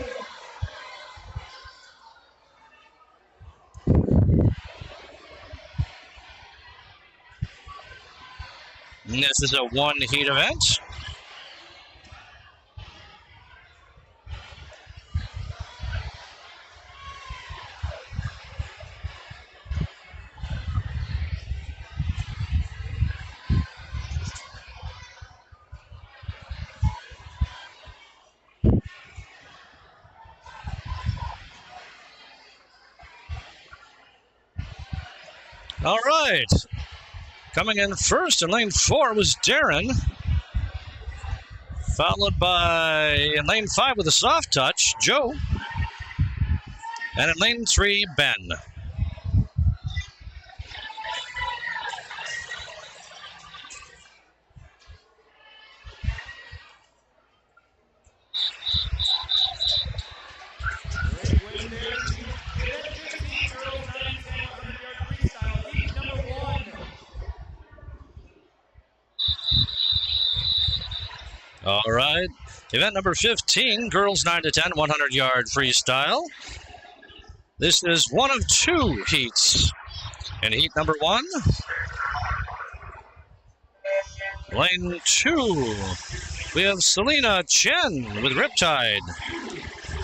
And this is a one-heat event. All right. Coming in first in lane 4 was Darren. Followed by, in lane 5 with a soft touch, Joe. And in lane 3, Ben. Great win there. Event 15, girls 9 and 10, 100-yard freestyle, heat number 1. All right. Event number 15, girls 9 to 10, 100-yard freestyle. This is one of 2 heats. In heat number 1, lane 2, we have Selena Chen with Riptide.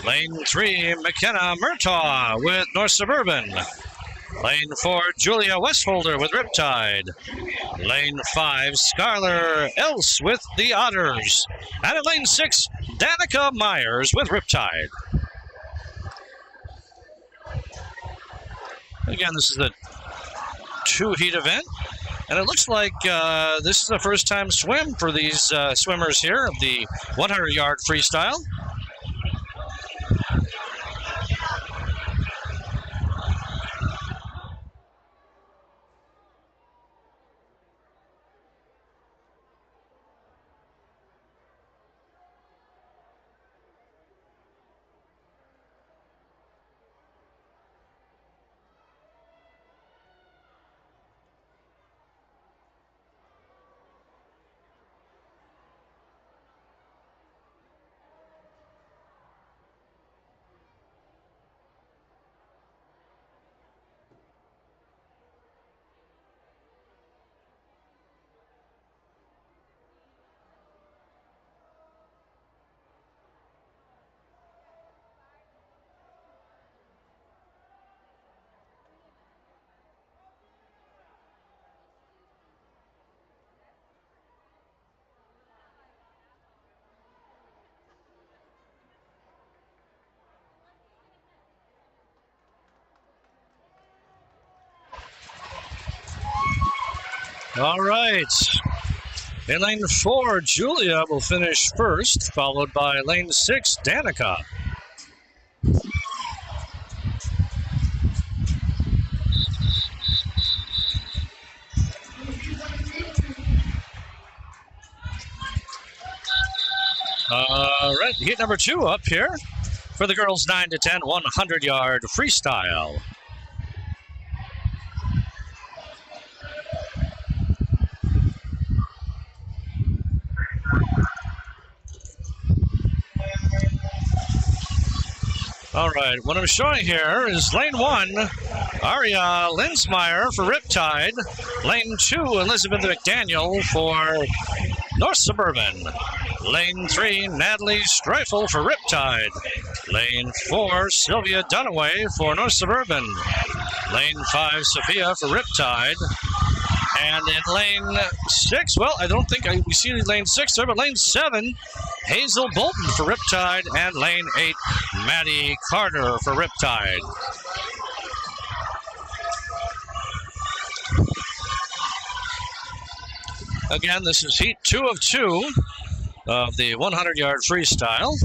Lane 3, McKenna Murtaugh with North Suburban. Lane 4, Julia Westholder with Riptide. Lane 5, Skylar Else with the Otters. And in lane 6, Danica Myers with Riptide. Again, this is a 2-heat event. And it looks like this is the first time swim for these swimmers here of the 100-yard freestyle. All right. In lane 4, Julia will finish first, followed by lane 6, Danica. All right, heat number 2 up here for the girls 9 to 10, 100-yard freestyle. All right, what I'm showing here is lane 1, Aria Linsmeyer for Riptide. Lane 2, Elizabeth McDaniel for North Suburban. Lane 3, Natalie Streifel for Riptide. Lane 4, Sylvia Dunaway for North Suburban. Lane 5, Sophia for Riptide. And in lane 6, well, I don't think we see lane 6 there, but lane 7, Hazel Bolton for Riptide. And lane 8, Maddie Carter for Riptide. Again, this is heat 2 of 2 of the 100-yard freestyle.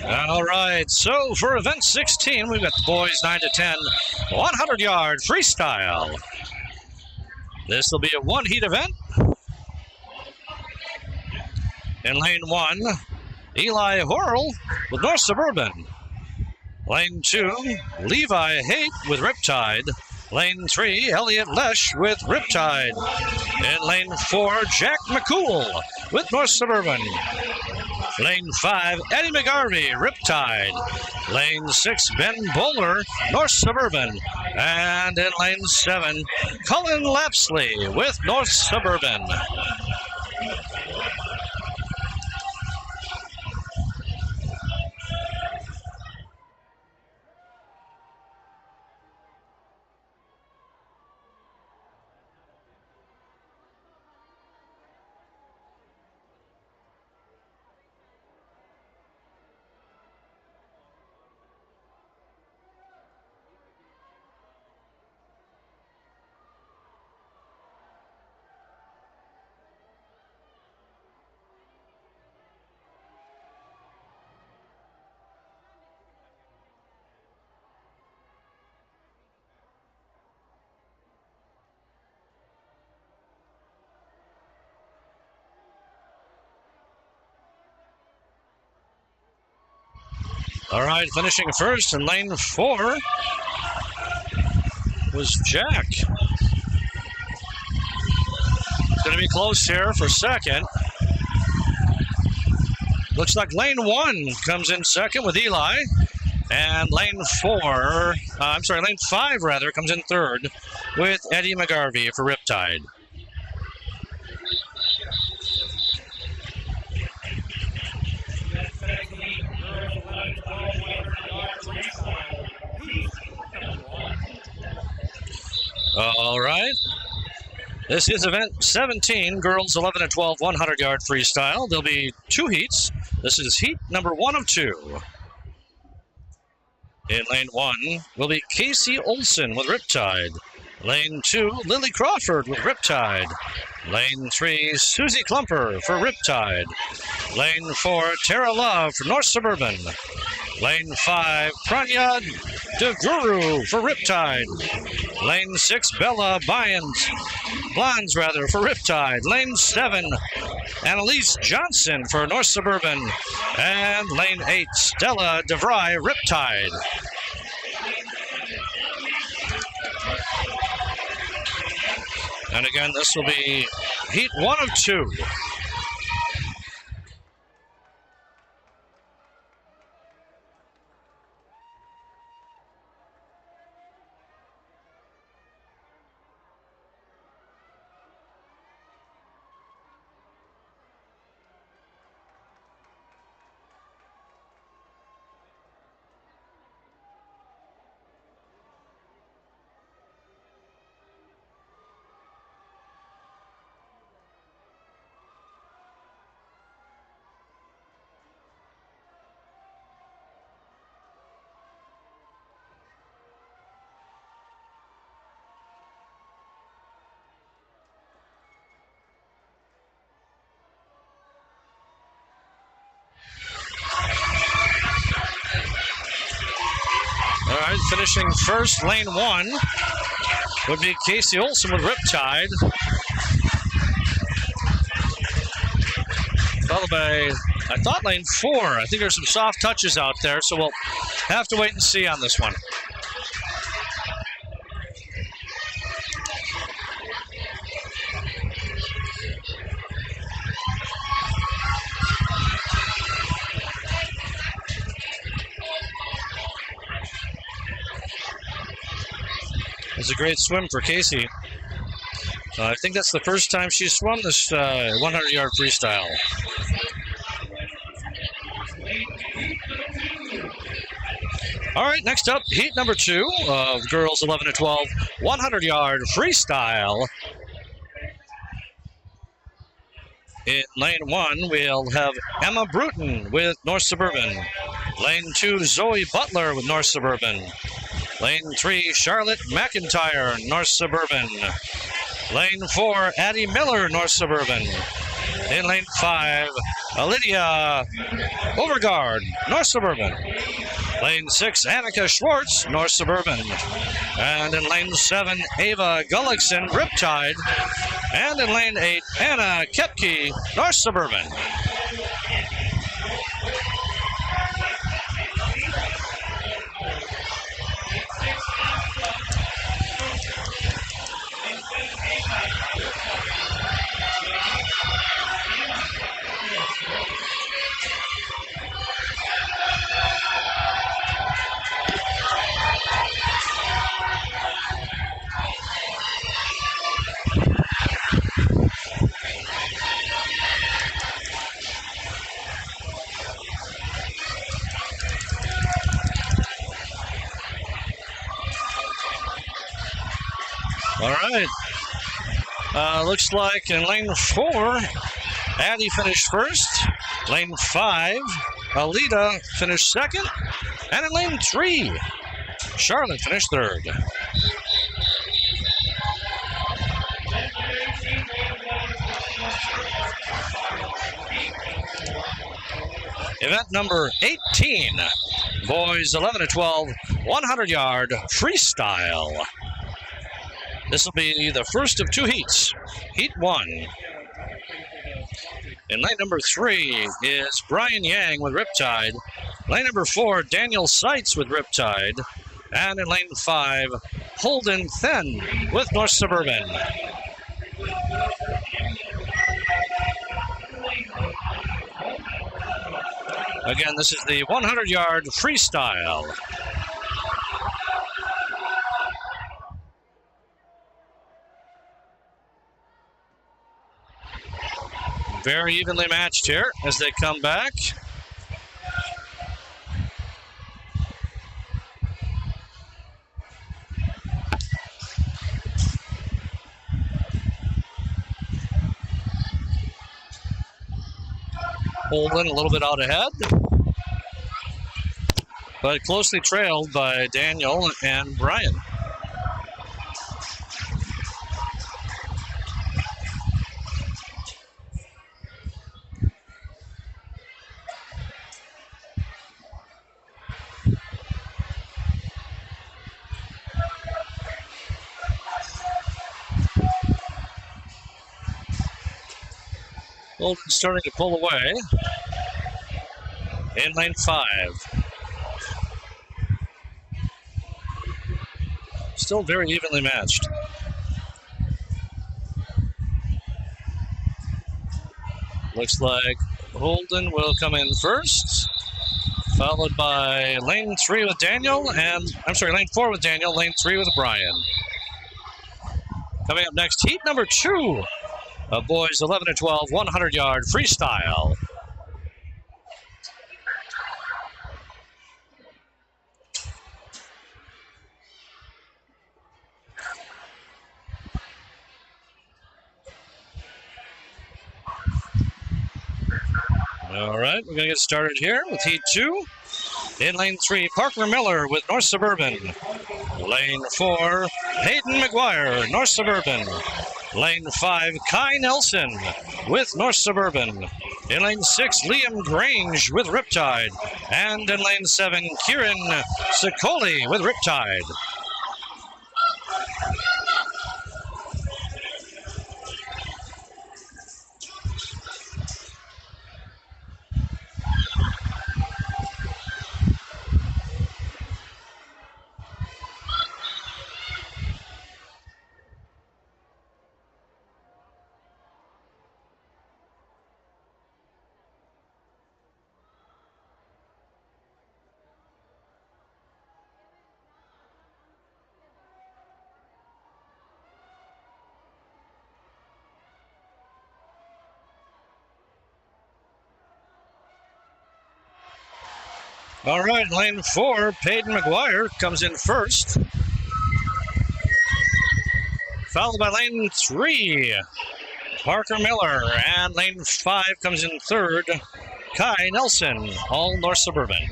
All right, so for event 16, we've got the boys 9 to 10, 100-yard freestyle. This will be a 1-heat event. In lane 1, Eli Horrell with North Suburban. Lane 2, Levi Haight with Riptide. Lane 3, Elliot Lesh with Riptide. In lane 4, Jack McCool with North Suburban. Lane 5, Eddie McGarvey, Riptide. Lane 6, Ben Bowler, North Suburban. And in lane 7, Cullen Lapsley with North Suburban. All right, finishing first in lane 4 was Jack. It's going to be close here for second. Looks like lane 1 comes in second with Eli. And lane 5 comes in third with Eddie McGarvey for Riptide. All right. This is event 17, girls 11 and 12, 100-yard freestyle. There'll be 2 heats. This is heat number 1 of 2. In lane 1 will be Casey Olson with Riptide. Lane 2, Lily Crawford with Riptide. Lane 3, Susie Klumper for Riptide. Lane 4, Tara Love for North Suburban. Lane 5, Pranya DeGuru for Riptide. Lane 6, Bella Blondes for Riptide. Lane 7, Annalise Johnson for North Suburban. And lane 8, Stella DeVry, Riptide. And again, this will be heat 1 of 2. All right, finishing first, lane 1 would be Casey Olson with Riptide. Followed by, I thought lane 4. I think there's some soft touches out there, so we'll have to wait and see on this one. It's a great swim for Casey. I think that's the first time she's swum this 100-yard freestyle. All right, next up, heat number 2 of girls 11 to 12, 100-yard freestyle. In lane 1, we'll have Emma Bruton with North Suburban. Lane 2, Zoe Butler with North Suburban. Lane 3, Charlotte McIntyre, North Suburban. Lane 4, Addie Miller, North Suburban. In lane 5, Lydia Overgaard, North Suburban. Lane 6, Annika Schwartz, North Suburban. And in lane 7, Ava Gullickson, Riptide. And in lane 8, Anna Kepke, North Suburban. right. Looks like in lane 4, Addie finished first. Lane 5, Alita finished second. And in lane 3, Charlotte finished third. Event number 18, boys 11 to 12, 100-yard freestyle. This will be the first of 2 heats. Heat 1. In lane number 3 is Brian Yang with Riptide. Lane number 4, Daniel Seitz with Riptide. And in lane 5, Holden Then with North Suburban. Again, this is the 100-yard freestyle. Very evenly matched here as they come back. Holden a little bit out ahead, but closely trailed by Daniel and Brian. Holden starting to pull away in lane 5. Still very evenly matched. Looks like Holden will come in first, followed by lane 3 with Daniel, and lane 4 with Daniel, lane 3 with Brian. Coming up next, heat number 2 of boys 11 to 12, 100-yard freestyle. All right, we're going to get started here with heat 2. In lane 3, Parker Miller with North Suburban. Lane 4, Hayden McGuire, North Suburban. Lane 5, Kai Nelson with North Suburban. In lane 6, Liam Grange with Riptide. And in lane 7, Kieran Sicoli with Riptide. All right, lane 4, Peyton McGuire comes in first. Followed by lane 3, Parker Miller. And lane 5 comes in third, Kai Nelson, all North Suburban.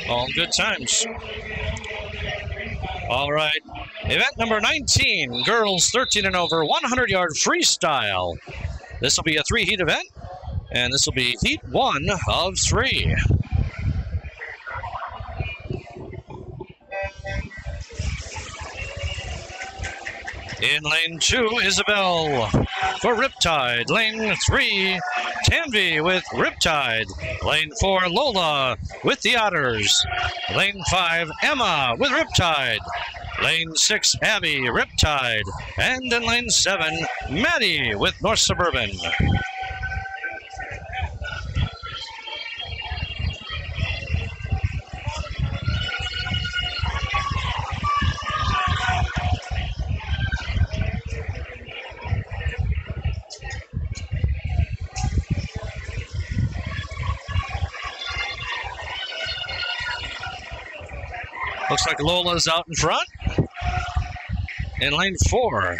All good times. All right, event number 19, girls 13 and over, 100-yard freestyle. This will be a 3-heat event, and this will be heat 1 of 3. In lane 2, Isabel for Riptide. Lane 3, Tanvi with Riptide. Lane 4, Lola with the Otters. Lane 5, Emma with Riptide. Lane 6, Abby, Riptide. And in lane 7, Maddie with North Suburban. Looks like Lola's out in front. In lane 4.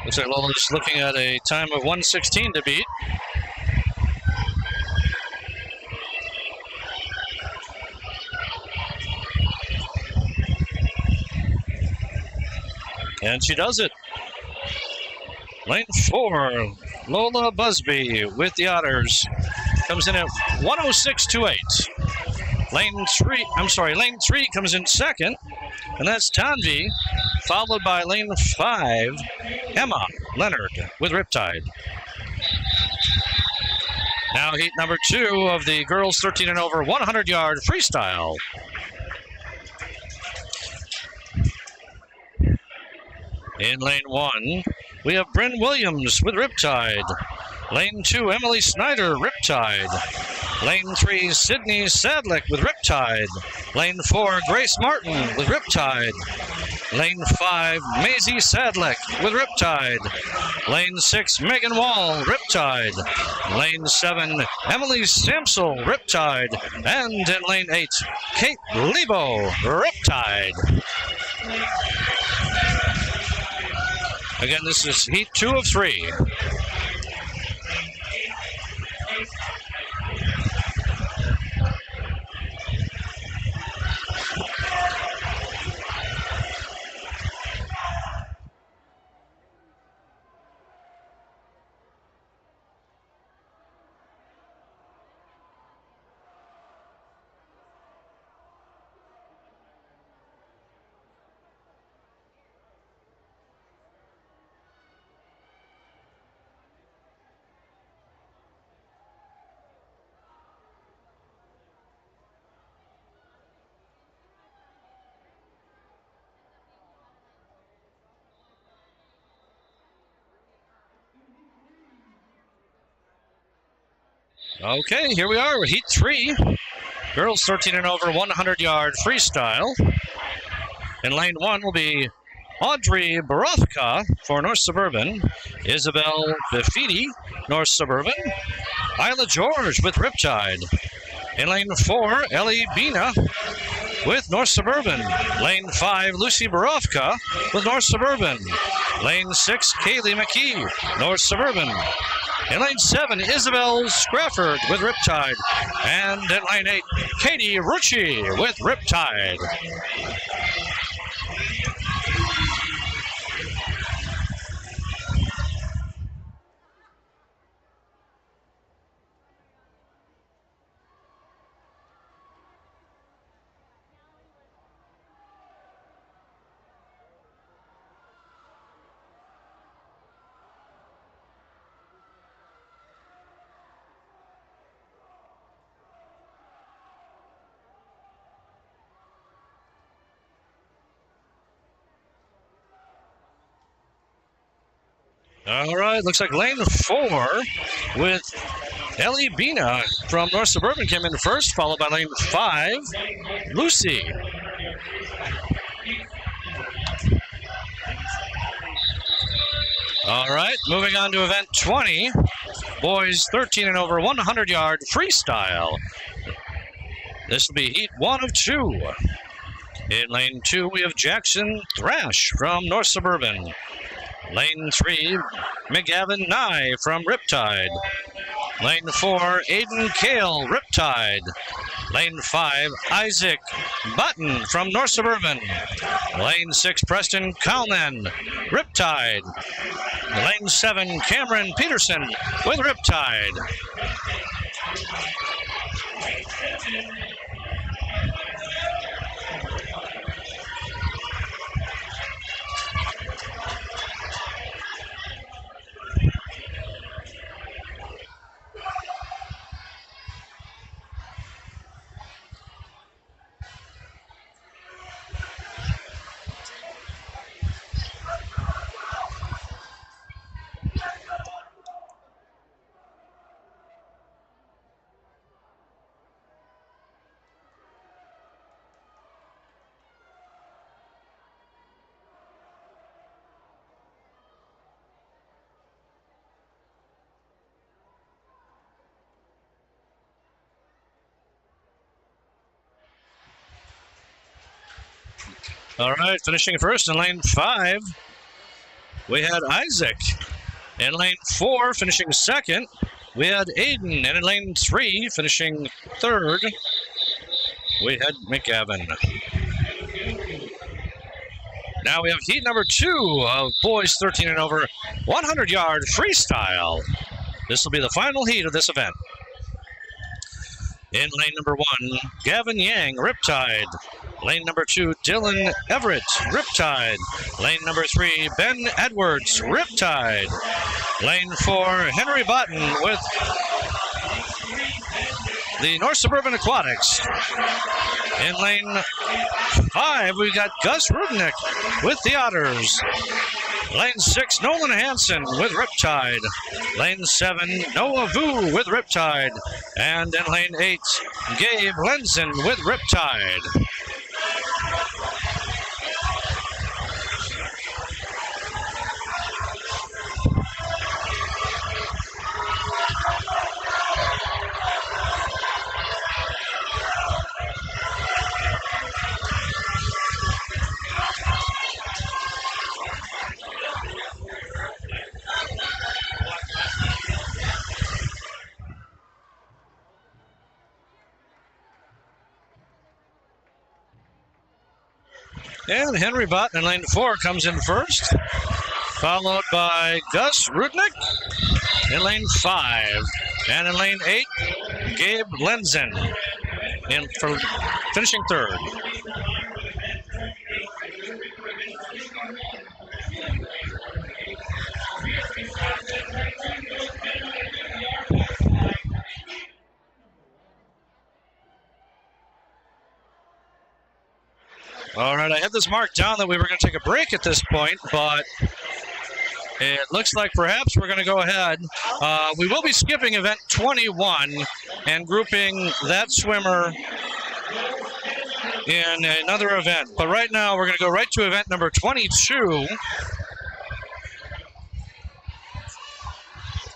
Looks like Lola's looking at a time of 1:16 to beat. And she does it. Lane 4, Lola Busby with the Otters comes in at 1:06.28. Lane 3 comes in second, and that's Tanvi, followed by lane 5, Emma Leonard with Riptide. Now heat number 2 of the girls 13 and over 100-yard freestyle. In lane 1, we have Bryn Williams with Riptide. Lane 2, Emily Snyder, Riptide. Lane 3, Sydney Sadlick with Riptide. Lane 4, Grace Martin with Riptide. Lane 5, Maisie Sadlick with Riptide. Lane 6, Megan Wall, Riptide. Lane 7, Emily Samsel, Riptide. And in lane 8, Kate Lebo, Riptide. Again, this is heat 2 of 3. Okay, here we are with heat 3. Girls 13 and over 100-yard freestyle. In lane 1 will be Audrey Borofka for North Suburban. Isabel Befidi, North Suburban. Isla George with Riptide. In lane 4, Ellie Bina with North Suburban. Lane 5, Lucy Borofka with North Suburban. Lane 6, Kaylee McKee, North Suburban. In lane 7, Isabel Scrafford with Riptide. And in lane 8, Katie Rucci with Riptide. All right, looks like lane 4 with Ellie Bina from North Suburban came in first, followed by lane 5, Lucy. All right, moving on to event 20, boys 13 and over 100-yard freestyle. This will be heat 1 of 2. In lane 2, we have Jackson Thrash from North Suburban. Lane 3, McGavin Nye from Riptide. Lane 4, Aiden Kale, Riptide. Lane 5, Isaac Button from North Suburban. Lane 6, Preston Kalnan, Riptide. Lane 7, Cameron Peterson with Riptide. All right, finishing first in lane 5, we had Isaac. In lane 4, finishing second, we had Aiden. And in lane 3, finishing third, we had McGavin. Now we have heat number 2 of boys 13 and over, 100-yard freestyle. This will be the final heat of this event. In lane number 1, Gavin Yang, Riptide. Lane number 2, Dylan Everett, Riptide. Lane number 3, Ben Edwards, Riptide. Lane 4, Henry Button with the North Suburban Aquatics. In lane 5, we got Gus Rudnick with the Otters. Lane 6, Nolan Hansen with Riptide. Lane 7, Noah Vu with Riptide. And in lane 8, Gabe Lenzen with Riptide. And Henry Bott in lane 4 comes in first, followed by Gus Rudnick in lane 5. And in lane 8, Gabe Lenzen for finishing third. All right, I had this marked down that we were going to take a break at this point, but it looks like perhaps we're going to go ahead. We will be skipping event 21 and grouping that swimmer in another event. But right now, we're going to go right to event number 22.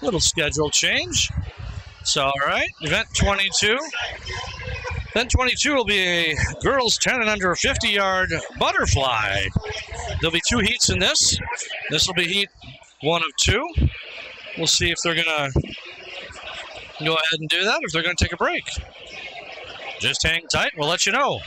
Little schedule change. So, all right, event 22. Event 22 will be a girls 10 and under 50-yard butterfly. There'll be 2 heats in this. This will be heat 1 of 2. We'll see if they're going to go ahead and do that, or if they're going to take a break. Just hang tight. We'll let you know.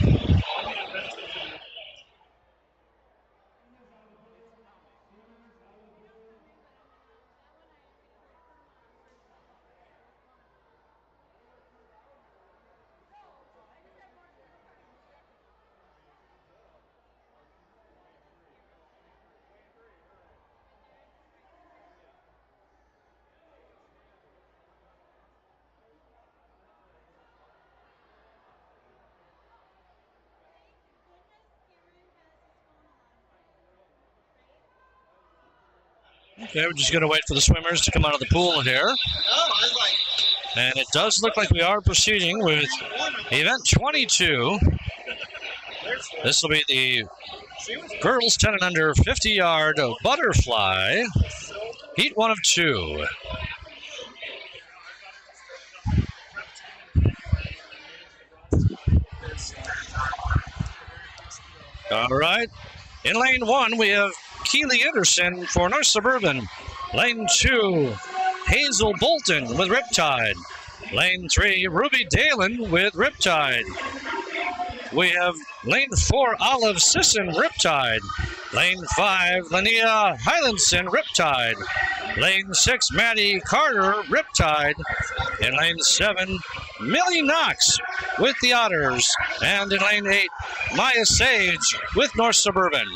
Okay, we're just going to wait for the swimmers to come out of the pool here. And it does look like we are proceeding with event 22. This will be the girls 10 and under 50-yard butterfly, heat 1 of 2. All right. In lane 1, we have Keely Anderson for North Suburban. Lane 2, Hazel Bolton with Riptide. Lane 3, Ruby Dalen with Riptide. We have lane 4, Olive Sisson, Riptide. Lane 5, Linnea Hylandson, Riptide. Lane 6, Maddie Carter, Riptide. In lane 7, Millie Knox with the Otters. And in lane 8, Maya Sage with North Suburban.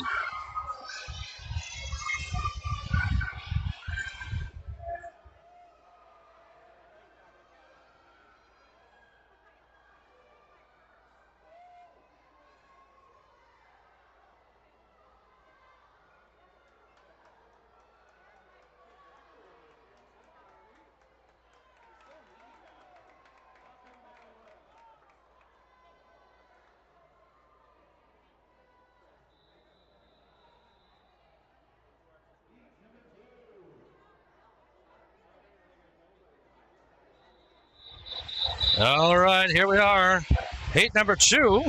All right, here we are. Heat number 2.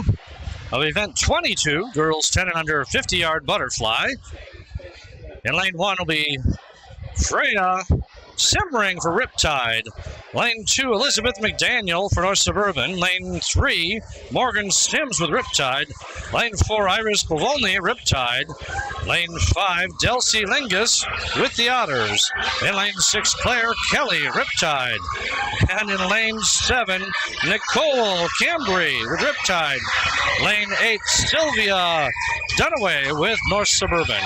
of event 22, girls 10 and under 50-yard butterfly. In lane 1 will be Freya Simmering for Riptide. Lane 2, Elizabeth McDaniel for North Suburban. Lane 3, Morgan Sims with Riptide. Lane 4, Iris Pavoni, Riptide. Lane 5, Delcy Lingus with the Otters. In lane 6, Claire Kelly, Riptide. And in lane 7, Nicole Cambry with Riptide. Lane 8, Sylvia Dunaway with North Suburban.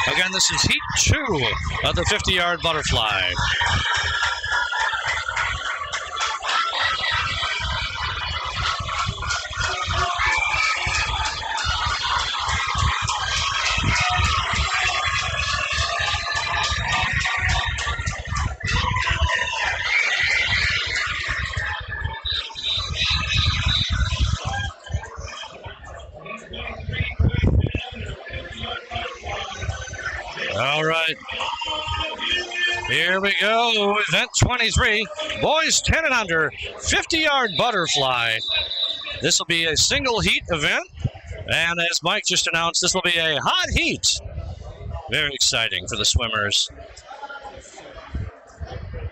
Again, this is heat 2 of the 50-yard butterfly. All right. Here we go. Event 23. Boys 10 and under. 50-yard butterfly. This will be a single heat event. And as Mike just announced, this will be a hot heat. Very exciting for the swimmers.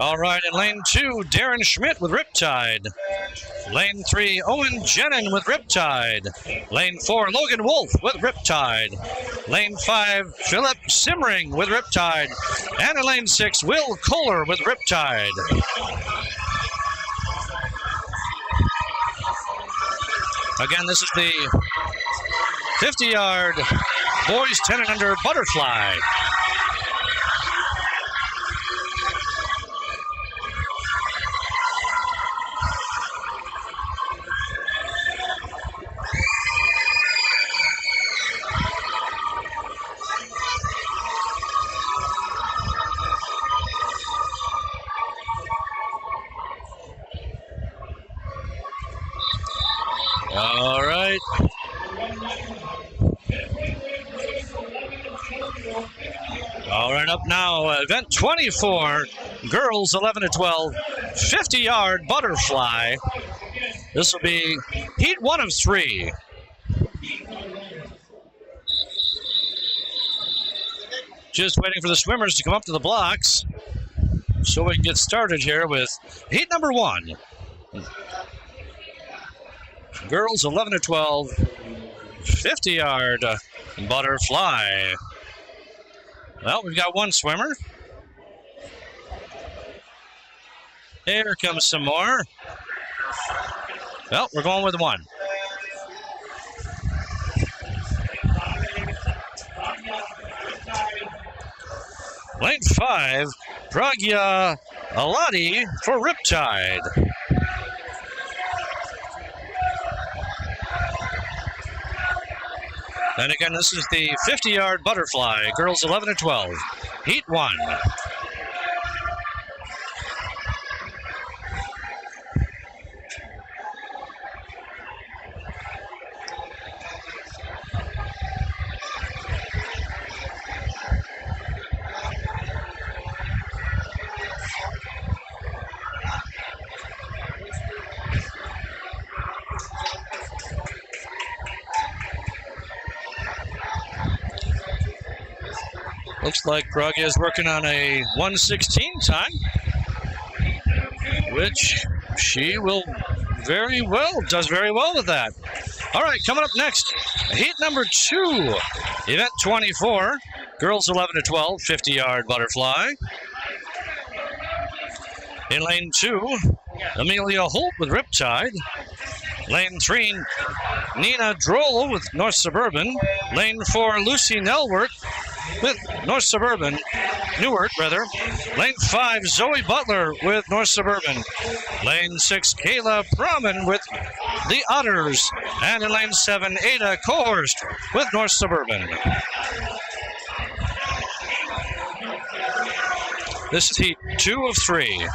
All right, in lane 2, Darren Schmidt with Riptide. Lane 3, Owen Jenin with Riptide. Lane 4, Logan Wolf with Riptide. Lane 5, Philip Simmering with Riptide. And in lane 6, Will Kohler with Riptide. Again, this is the 50-yard boys 10 and under butterfly. All right. All right, up now, event 24, girls 11 to 12, 50-yard butterfly. This will be heat 1 of 3. Just waiting for the swimmers to come up to the blocks so we can get started here with heat number 1. Girls 11 to 12, 50-yard butterfly. Well, we've got one swimmer. Here comes some more. Well, we're going with one. Lane 5, Pragya Alati for Riptide. And again, this is the 50-yard butterfly, girls 11 to 12, heat 1. Looks like Pragya is working on a 1:16 time, which she will does very well with that. All right, coming up next, heat number 2, event 24, girls 11 to 12, 50-yard butterfly. In lane 2, Amelia Holt with Riptide. Lane 3, Nina Droll with North Suburban. Lane 4, Lucy Nelworth with North Suburban, Newark rather. Lane 5, Zoe Butler with North Suburban. Lane 6, Kayla Brahman with the Otters. And in lane 7, Ada Kohorst with North Suburban. This is heat 2 of 3.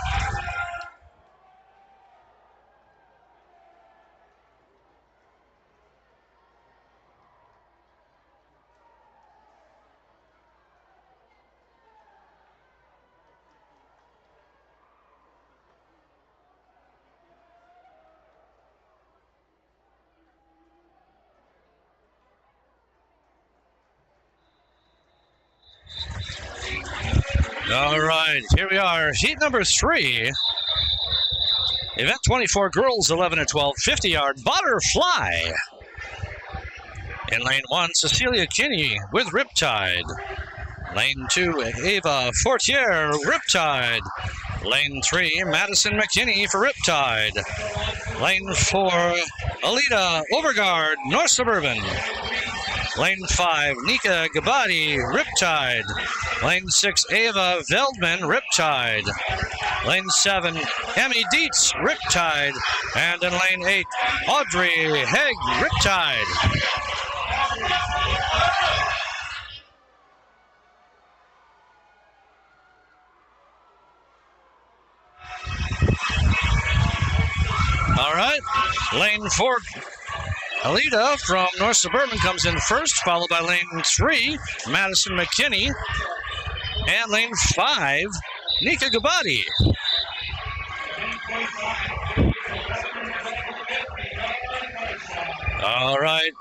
All right, here we are. Heat number 3. Event 24, girls 11 and 12, 50-yard butterfly. In lane 1, Cecilia Kinney with Riptide. Lane 2, Ava Fortier, Riptide. Lane 3, Madison McKinney for Riptide. Lane 4, Alita Overgaard, North Suburban. Lane 5, Nika Gabati, Riptide. Lane 6, Ava Veldman, Riptide. Lane 7, Emmy Dietz, Riptide. And in lane 8, Audrey Haig, Riptide. All right, lane 4, Alita from North Suburban comes in first, followed by lane 3, Madison McKinney, and lane 5, Nika Gabati. All right,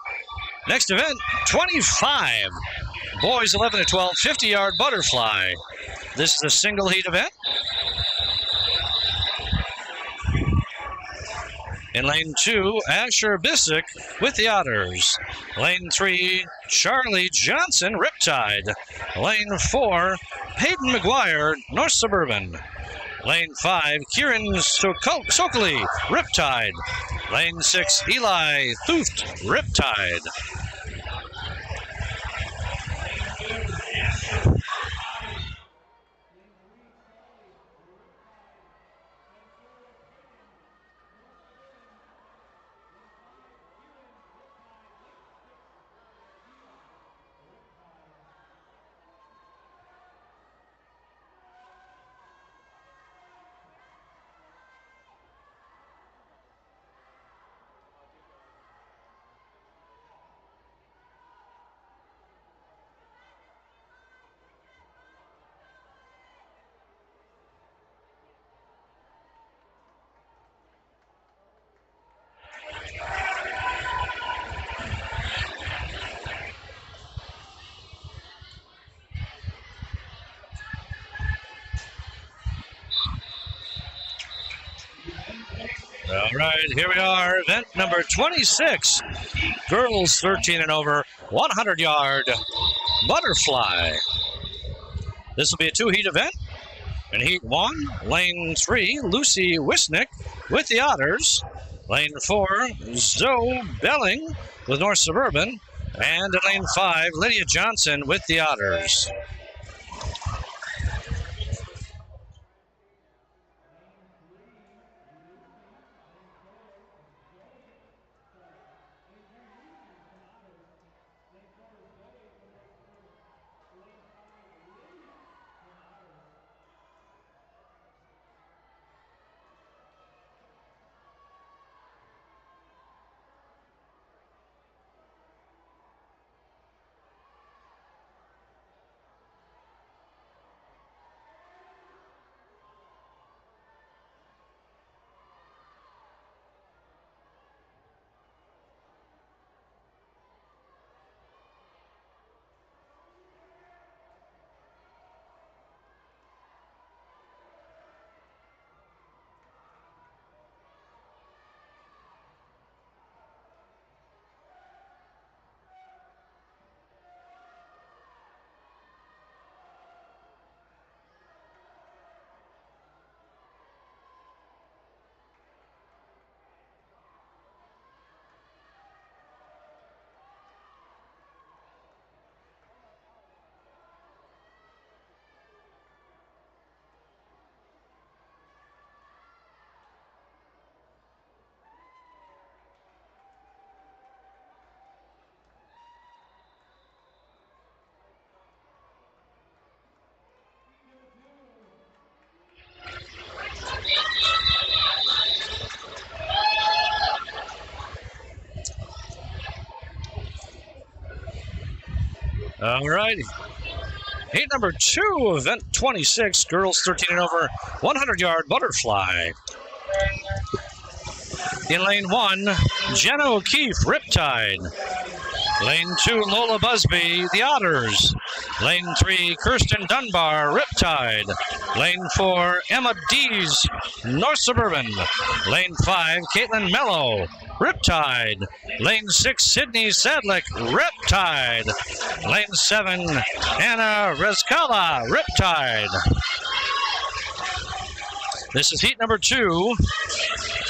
next event, 25, boys 11 to 12, 50-yard butterfly. This is a single heat event. In lane 2, Asher Bissick with the Otters. Lane 3, Charlie Johnson, Riptide. Lane 4, Hayden McGuire, North Suburban. Lane 5, Kieran Sokoli, Riptide. Lane 6, Eli Thuft, Riptide. All right, here we are, event number 26, girls 13 and over, 100-yard butterfly. This will be a 2-heat event. In heat 1, lane 3, Lucy Wisnick with the Otters. Lane 4, Zoe Belling with North Suburban. And in lane 5, Lydia Johnson with the Otters. All righty. Heat number 2, event 26, girls 13 and over, 100-yard butterfly. In lane 1, Jenna O'Keefe, Riptide. Lane 2, Lola Busby, the Otters. Lane 3, Kirsten Dunbar, Riptide. Lane 4, Emma Dees, North Suburban. Lane 5, Caitlin Mello, Riptide. Lane 6, Sydney Sadlick, Riptide. Lane 7, Anna Rezkala, Riptide. This is heat number 2,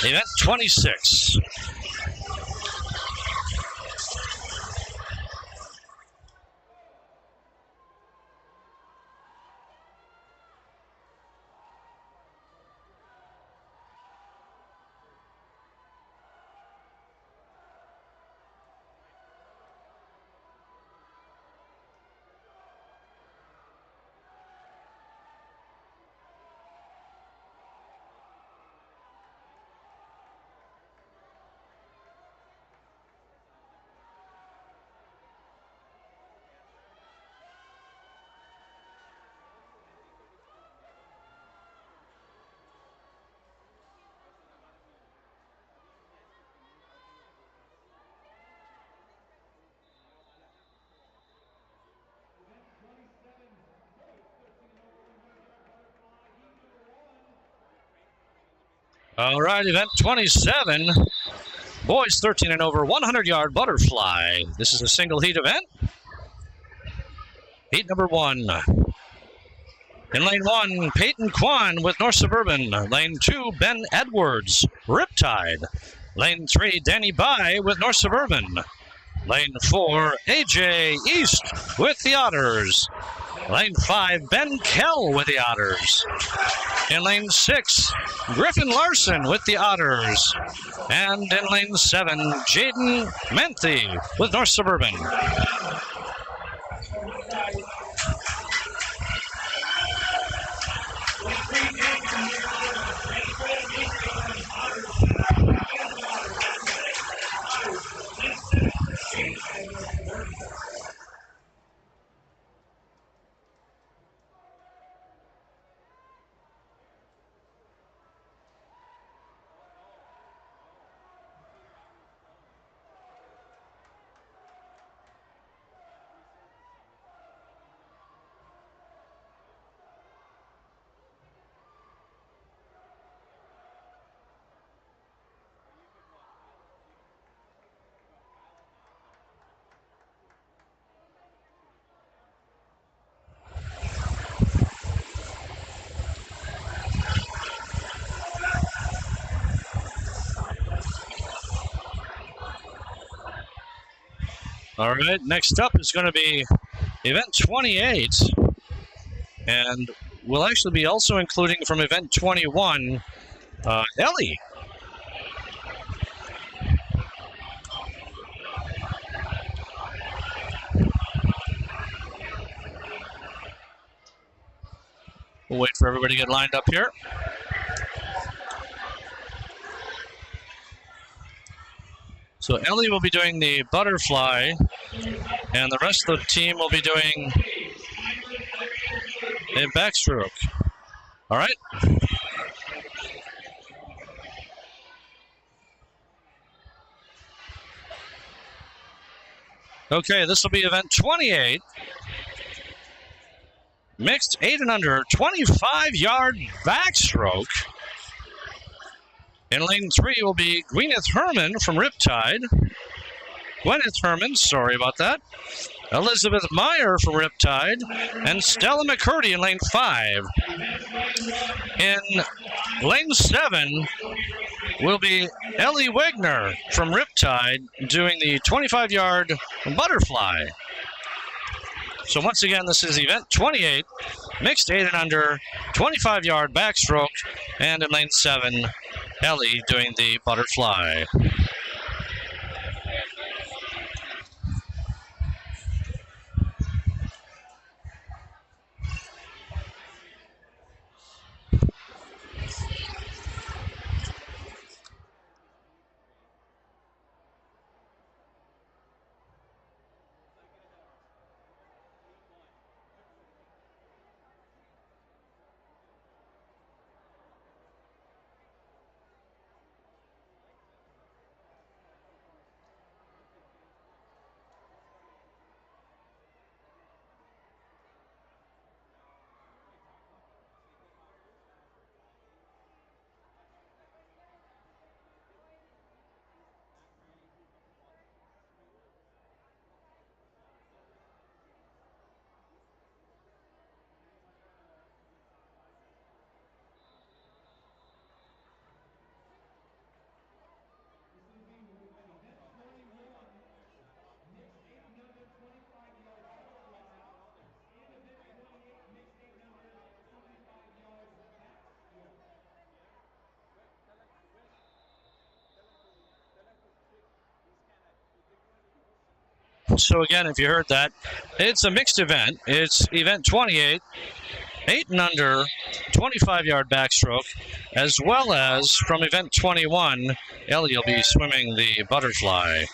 event 26. All right, event 27, boys 13 and over, 100-yard butterfly. This is a single heat event. Heat number 1. In lane 1, Peyton Kwan with North Suburban. Lane 2, Ben Edwards, Riptide. Lane 3, Danny Bai with North Suburban. Lane 4, AJ East with the Otters. Lane 5, Ben Kell with the Otters. In lane 6, Griffin Larson with the Otters. And in lane 7, Jaden Menthe with North Suburban. All right, next up is going to be event 28. And we'll actually be also including from event 21, Ellie. We'll wait for everybody to get lined up here. So Ellie will be doing the butterfly, and the rest of the team will be doing a backstroke. All right. Okay, this will be event 28. Mixed 8 and under, 25-yard backstroke. In lane 3 will be Gwyneth Herman from Riptide. Gwyneth Herman, sorry about that. Elizabeth Meyer from Riptide. And Stella McCurdy in lane 5. In lane 7 will be Ellie Wegner from Riptide doing the 25-yard butterfly. So once again, this is event 28, mixed 8 and under, 25-yard backstroke, and in lane 7, Ellie doing the butterfly. So again, if you heard that, it's a mixed event. It's event 28, 8 and under, 25-yard backstroke, as well as from event 21, Ellie will be swimming the butterfly.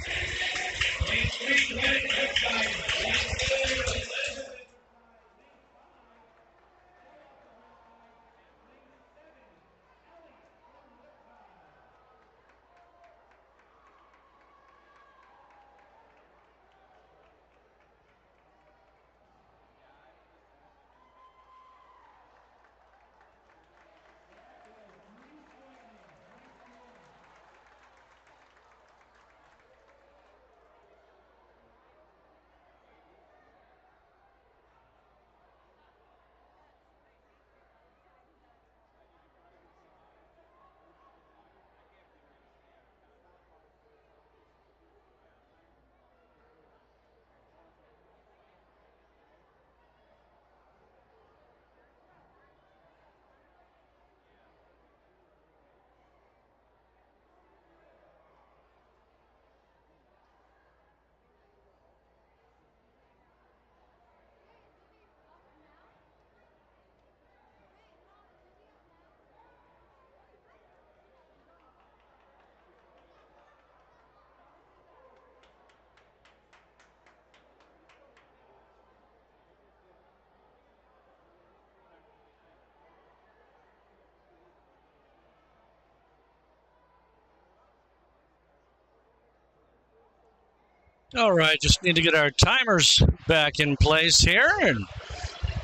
All right, just need to get our timers back in place here and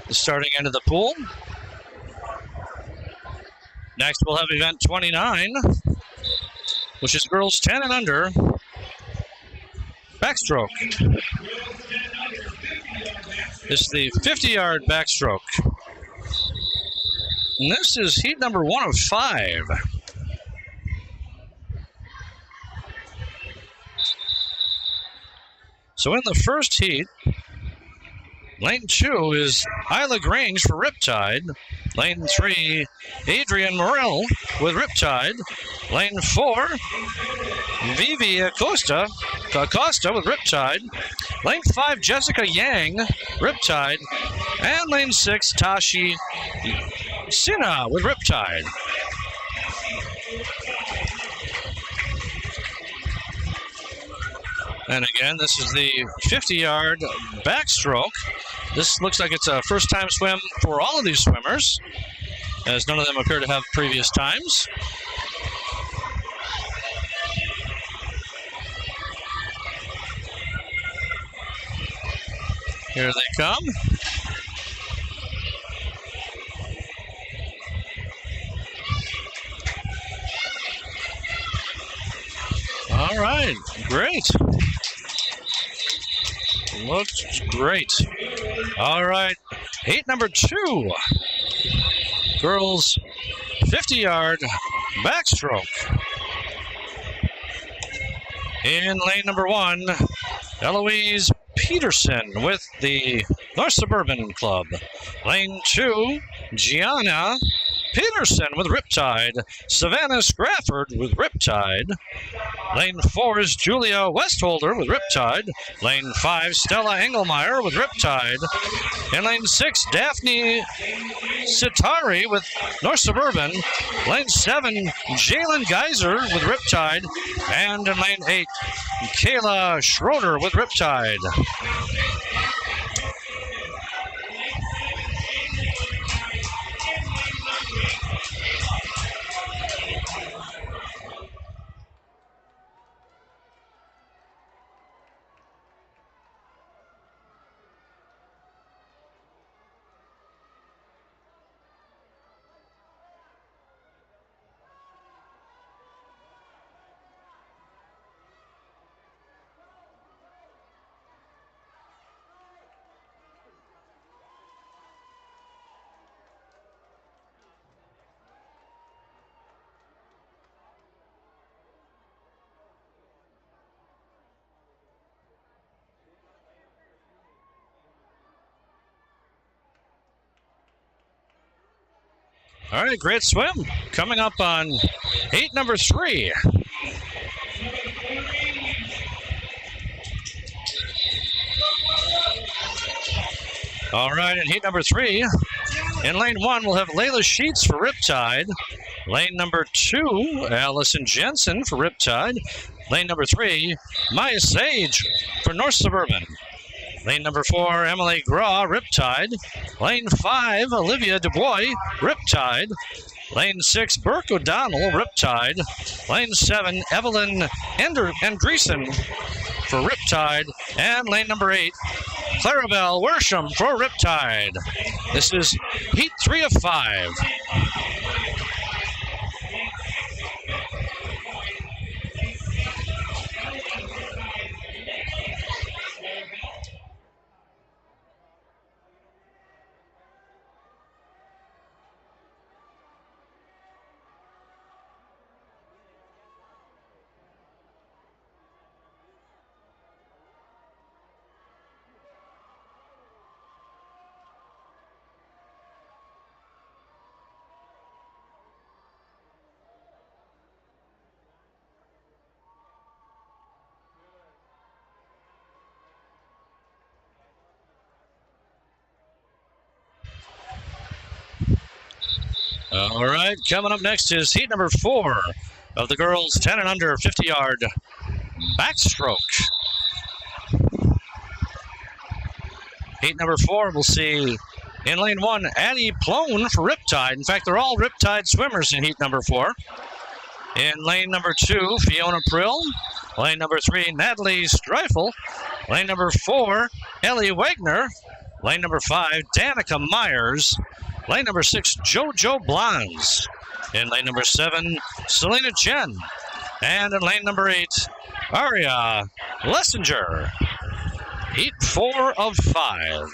the starting end of the pool. Next, we'll have event 29, which is girls 10 and under, backstroke. This is the 50-yard backstroke. And this is heat number 1 of 5. So in the first heat, lane 2 is Isla Grange for Riptide. Lane 3, Adrian Morel with Riptide. Lane 4, Vivi Acosta with Riptide. Lane 5, Jessica Yang, Riptide. And lane 6, Tashi Sina with Riptide. And again, this is the 50-yard backstroke. This looks like it's a first-time swim for all of these swimmers, as none of them appear to have previous times. Here they come. All right, great. Looks great. All right, heat number 2. Girls 50-yard backstroke. In lane number 1, Eloise Peterson with the North Suburban Club. Lane 2, Gianna Peterson with Riptide. Savannah Scrafford with Riptide. Lane 4 is Julia Westholder with Riptide. Lane 5, Stella Engelmeyer with Riptide. In lane 6, Daphne Sitari with North Suburban. Lane 7, Jalen Geyser with Riptide. And in lane 8, Kayla Schroeder with Riptide. All right, great swim. Coming up on heat number 3. All right, in heat number 3, in lane 1, we'll have Layla Sheets for Riptide. Lane number 2, Allison Jensen for Riptide. Lane number 3, Maya Sage for North Suburban. Lane number 4, Emily Graw, Riptide. Lane 5, Olivia Dubois, Riptide. Lane 6, Burke O'Donnell, Riptide. Lane 7, Evelyn Andreessen for Riptide. And lane number 8, Clarabelle Worsham for Riptide. This is heat 3 of 5. All right, coming up next is heat number 4 of the girls 10 and under 50-yard backstroke. Heat number 4, we'll see in lane 1, Addie Plone for Riptide. In fact, they're all Riptide swimmers in heat number 4. In lane number 2, Fiona Prill. Lane number 3, Natalie Streifel. Lane number 4, Ellie Wagner. Lane number 5, Danica Myers. Lane number 6, JoJo Blondes. In lane number 7, Selena Chen. And in lane number 8, Aria Lessinger. Heat 4 of 5.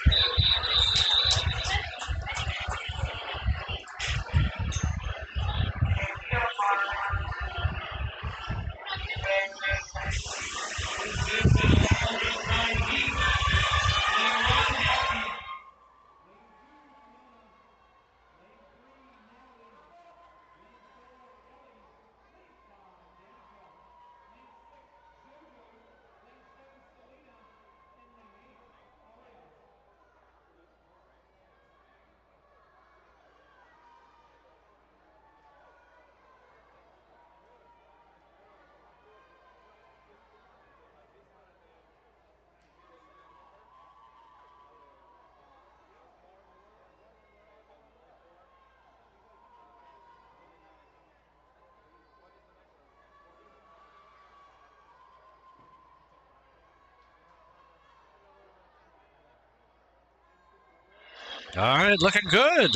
All right, looking good.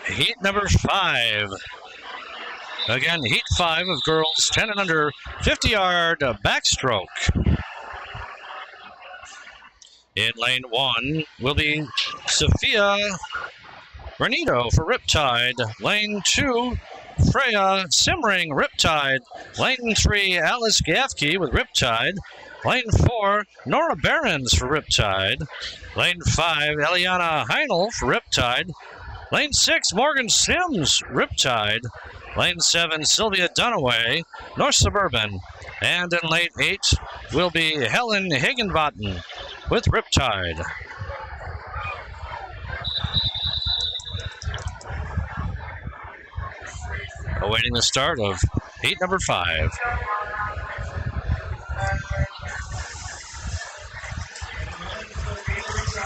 Heat number 5. Again, heat 5 of girls 10 and under 50-yard backstroke. In lane 1 will be Sophia Renito for Riptide. Lane 2, Freya Simring, Riptide. Lane 3, Alice Gafke with Riptide. Lane 4, Nora Behrens for Riptide. Lane 5, Eliana Heinel for Riptide. Lane 6, Morgan Sims, Riptide. Lane 7, Sylvia Dunaway, North Suburban. And in lane 8 will be Helen Higginbotham with Riptide. Awaiting the start of heat number 5.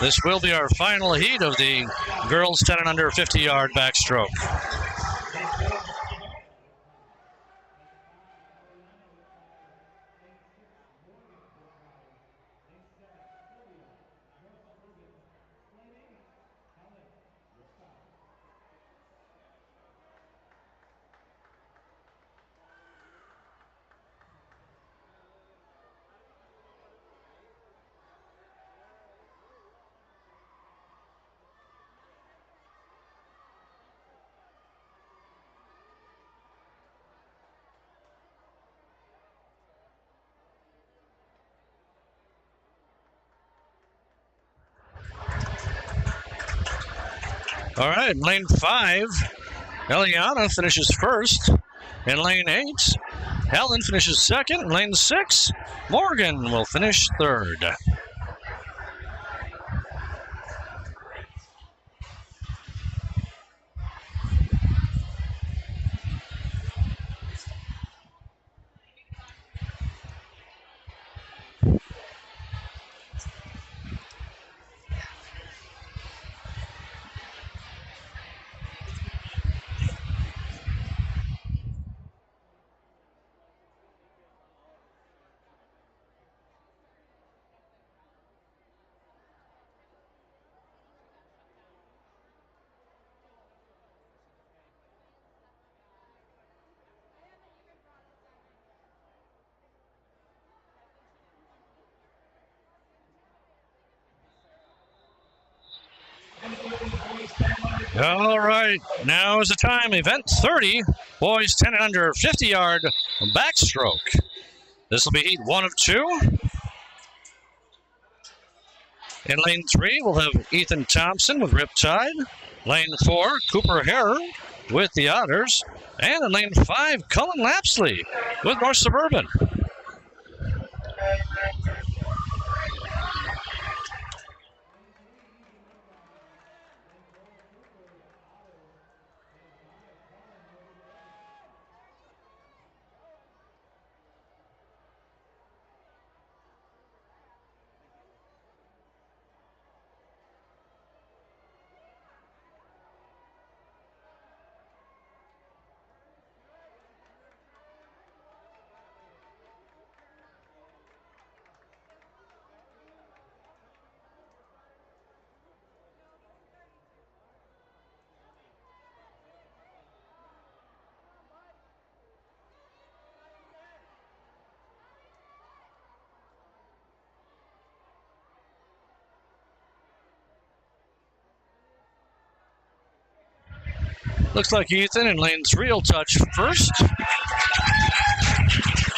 This will be our final heat of the girls 10 and under 50-yard backstroke. All right, lane 5, Eliana finishes first. In lane 8, Helen finishes second. In lane 6, Morgan will finish third. All right, now is the time. Event 30, boys 10 and under, 50-yard backstroke. This will be heat 1 of 2. In lane 3, we'll have Ethan Thompson with Riptide. Lane 4, Cooper Harrer with the Otters. And in lane 5, Cullen Lapsley with North Suburban. Looks like Ethan in lane 3 will touch first. Oh,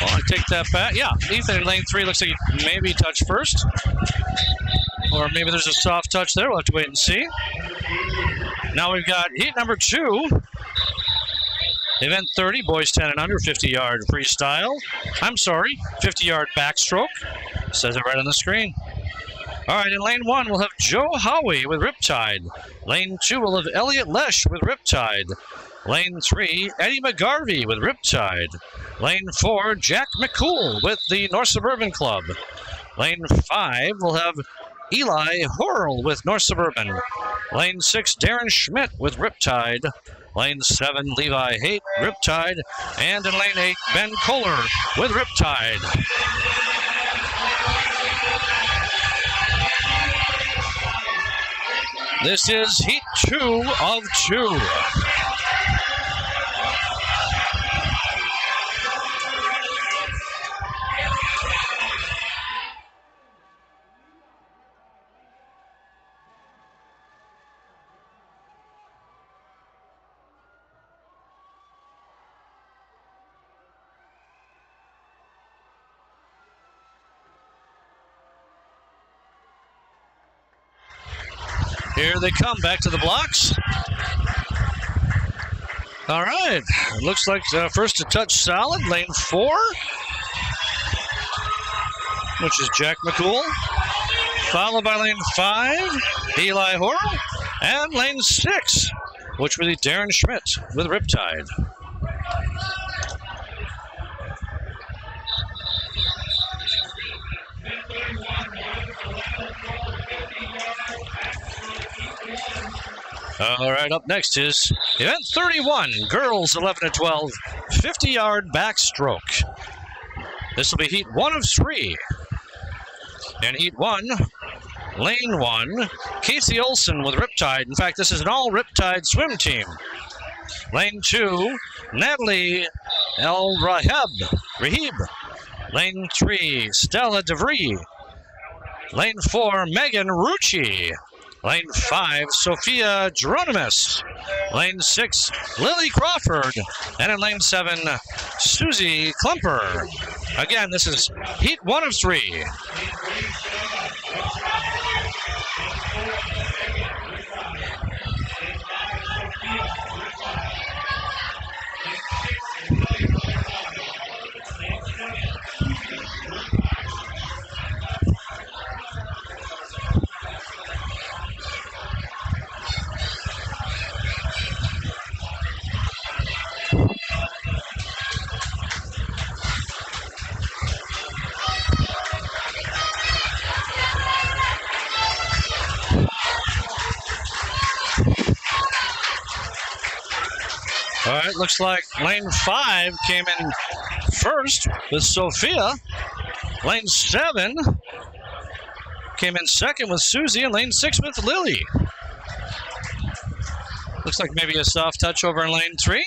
I take that back. Yeah, Ethan in lane 3 looks like he maybe touch first. Or maybe there's a soft touch there. We'll have to wait and see. Now we've got heat number 2. Event 30, boys 10 and under, 50-yard freestyle. I'm sorry, 50-yard backstroke. Says it right on the screen. All right, in lane 1, we'll have Joe Howie with Riptide. Lane 2, we'll have Elliot Lesh with Riptide. Lane 3, Eddie McGarvey with Riptide. Lane 4, Jack McCool with the North Suburban Club. Lane 5, we'll have Eli Horrell with North Suburban. Lane 6, Darren Schmidt with Riptide. Lane 7, Levi Haight, Riptide. And in lane 8, Ben Kohler with Riptide. This is heat 2 of 2. Here they come back to the blocks. All right, it looks like first to touch solid, lane 4, which is Jack McCool, followed by lane 5, Eli Horrell, and lane 6, which will be Darren Schmidt with Riptide. All right, up next is event 31, girls 11 to 12, 50-yard backstroke. This will be heat 1 of 3. In heat 1, lane 1, Casey Olson with Riptide. In fact, this is an all Riptide swim team. Lane 2, Natalie Rahib. Lane 3, Stella DeVries. Lane 4, Megan Rucci. Lane 5, Sophia Geronimus. Lane 6, Lily Crawford. And in lane 7, Susie Klumper. Again, this is heat 1 of 3. All right, looks like lane 5 came in first with Sophia. Lane 7 came in second with Susie, and lane 6 with Lily. Looks like maybe a soft touch over in lane 3.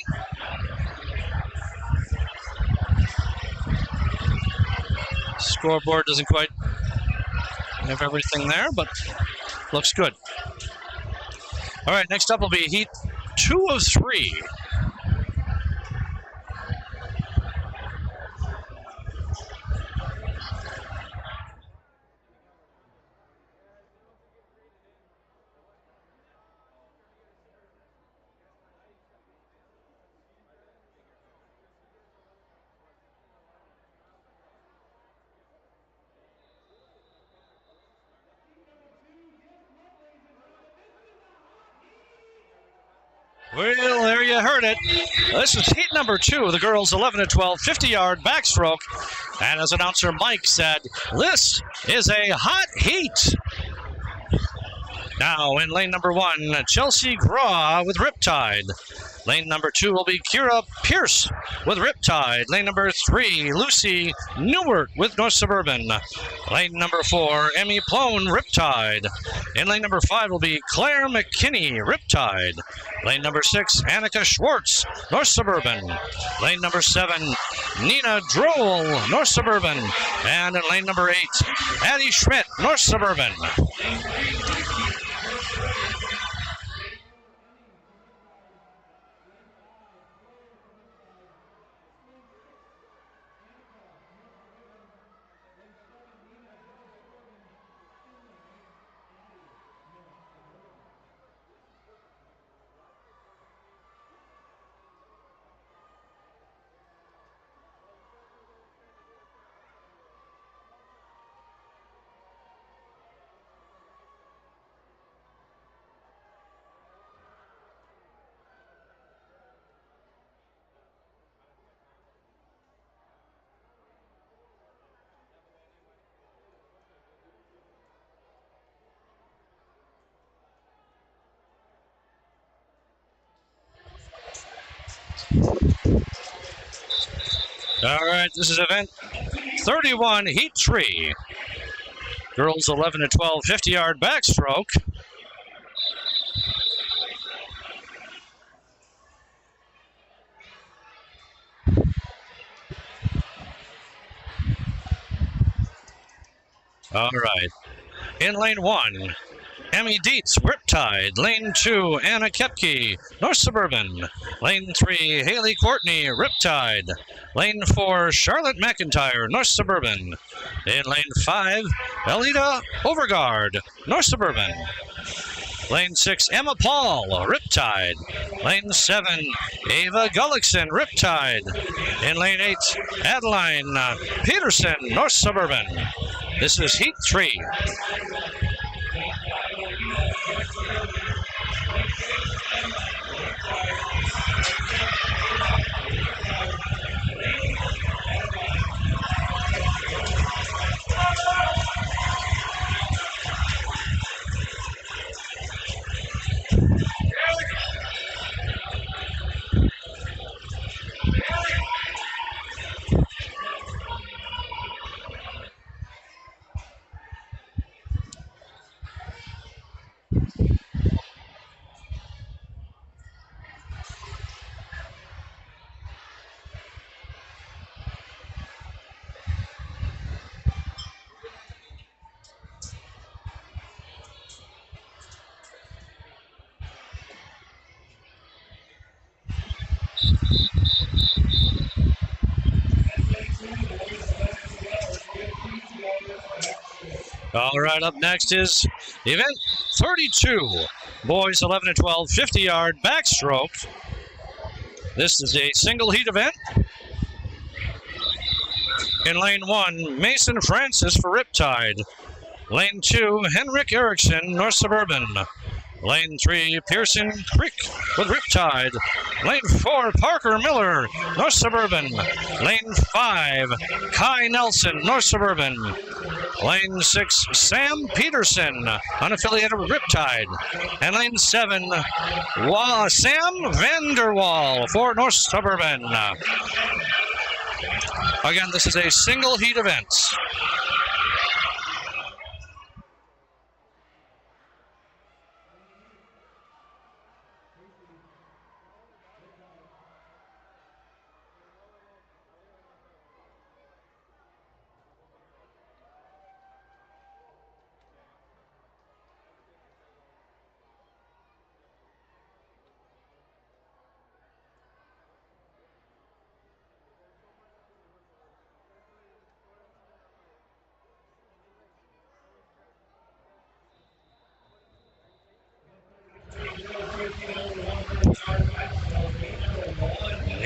Scoreboard doesn't quite have everything there, but looks good. All right, next up will be heat 2 of 3. Well, there you heard it. This is heat number 2. The girls 11 to 12, 50-yard backstroke. And as announcer Mike said, this is a hot heat. Now in lane number 1, Chelsea Graw with Riptide. Lane number 2 will be Kira Pierce with Riptide. Lane number 3, Lucy Newert with North Suburban. Lane number 4, Emmy Plone, Riptide. In lane number 5 will be Claire McKinney, Riptide. Lane number 6, Annika Schwartz, North Suburban. Lane number 7, Nina Droll, North Suburban. And in lane number 8, Addie Schmidt, North Suburban. All right, this is event 31, heat 3. Girls 11 to 12, 50-yard backstroke. All right. In lane 1, Emmy Dietz, Riptide. Lane 2, Anna Kepke, North Suburban. Lane 3, Haley Courtney, Riptide. Lane 4, Charlotte McIntyre, North Suburban. In lane 5, Elita Overgaard, North Suburban. Lane 6, Emma Paul, Riptide. Lane 7, Ava Gullickson, Riptide. In lane 8, Adeline Peterson, North Suburban. This is heat 3. All right, up next is event 32. Boys 11 to 12, 50-yard backstroke. This is a single heat event. In lane 1, Mason Francis for Riptide. Lane 2, Henrik Erickson, North Suburban. Lane 3, Pearson Creek with Riptide. Lane 4, Parker Miller, North Suburban. Lane 5, Kai Nelson, North Suburban. Lane 6, Sam Peterson, unaffiliated with Riptide. And lane 7, Sam Vanderwall for North Suburban. Again, this is a single heat event.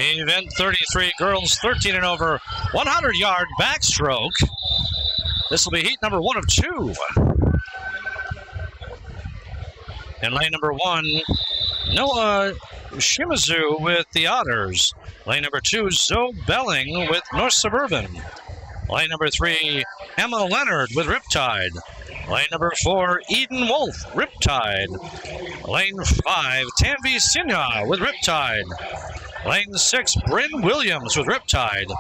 Event 33, girls 13 and over, 100-yard backstroke. This will be heat number 1 of 2. In lane number 1, Noah Shimizu with the Otters. Lane number 2, Zoe Belling with North Suburban. Lane number 3, Emma Leonard with Riptide. Lane number 4, Eden Wolf, Riptide. Lane 5, Tanvi Sinha with Riptide. Lane 6, Bryn Williams with Riptide.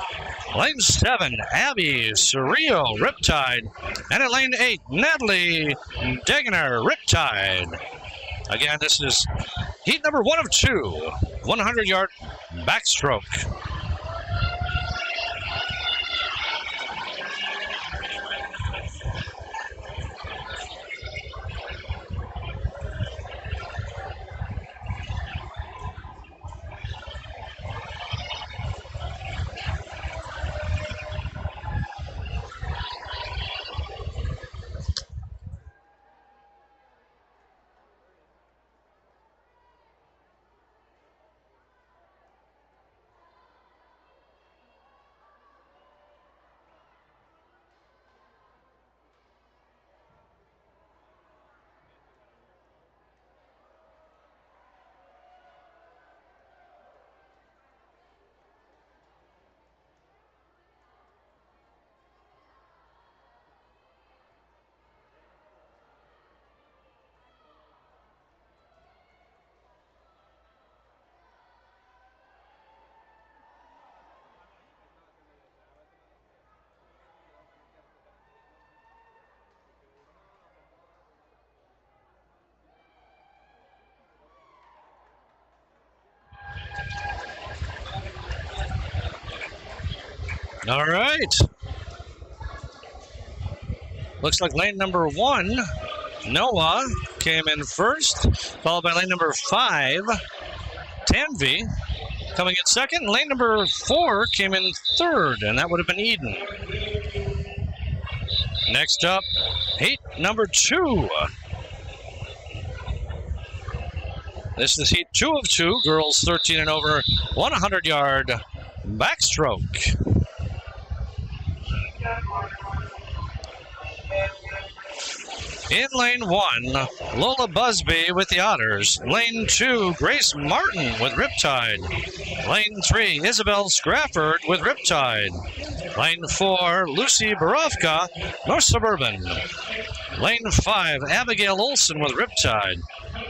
Lane 7, Abby Cerrillo, Riptide. And in lane 8, Natalie Degener, Riptide. Again, this is heat number 1 of 2, 100-yard backstroke. All right. Looks like lane number 1, Noah, came in first, followed by lane number 5, Tanvi, coming in second. Lane number 4 came in third, and that would have been Eden. Next up, heat number 2. This is heat 2 of 2, girls 13 and over, 100-yard backstroke. In lane 1, Lola Busby with the Otters. Lane 2, Grace Martin with Riptide. Lane 3, Isabel Scrafford with Riptide. Lane 4, Lucy Borofka, North Suburban. Lane 5, Abigail Olson with Riptide.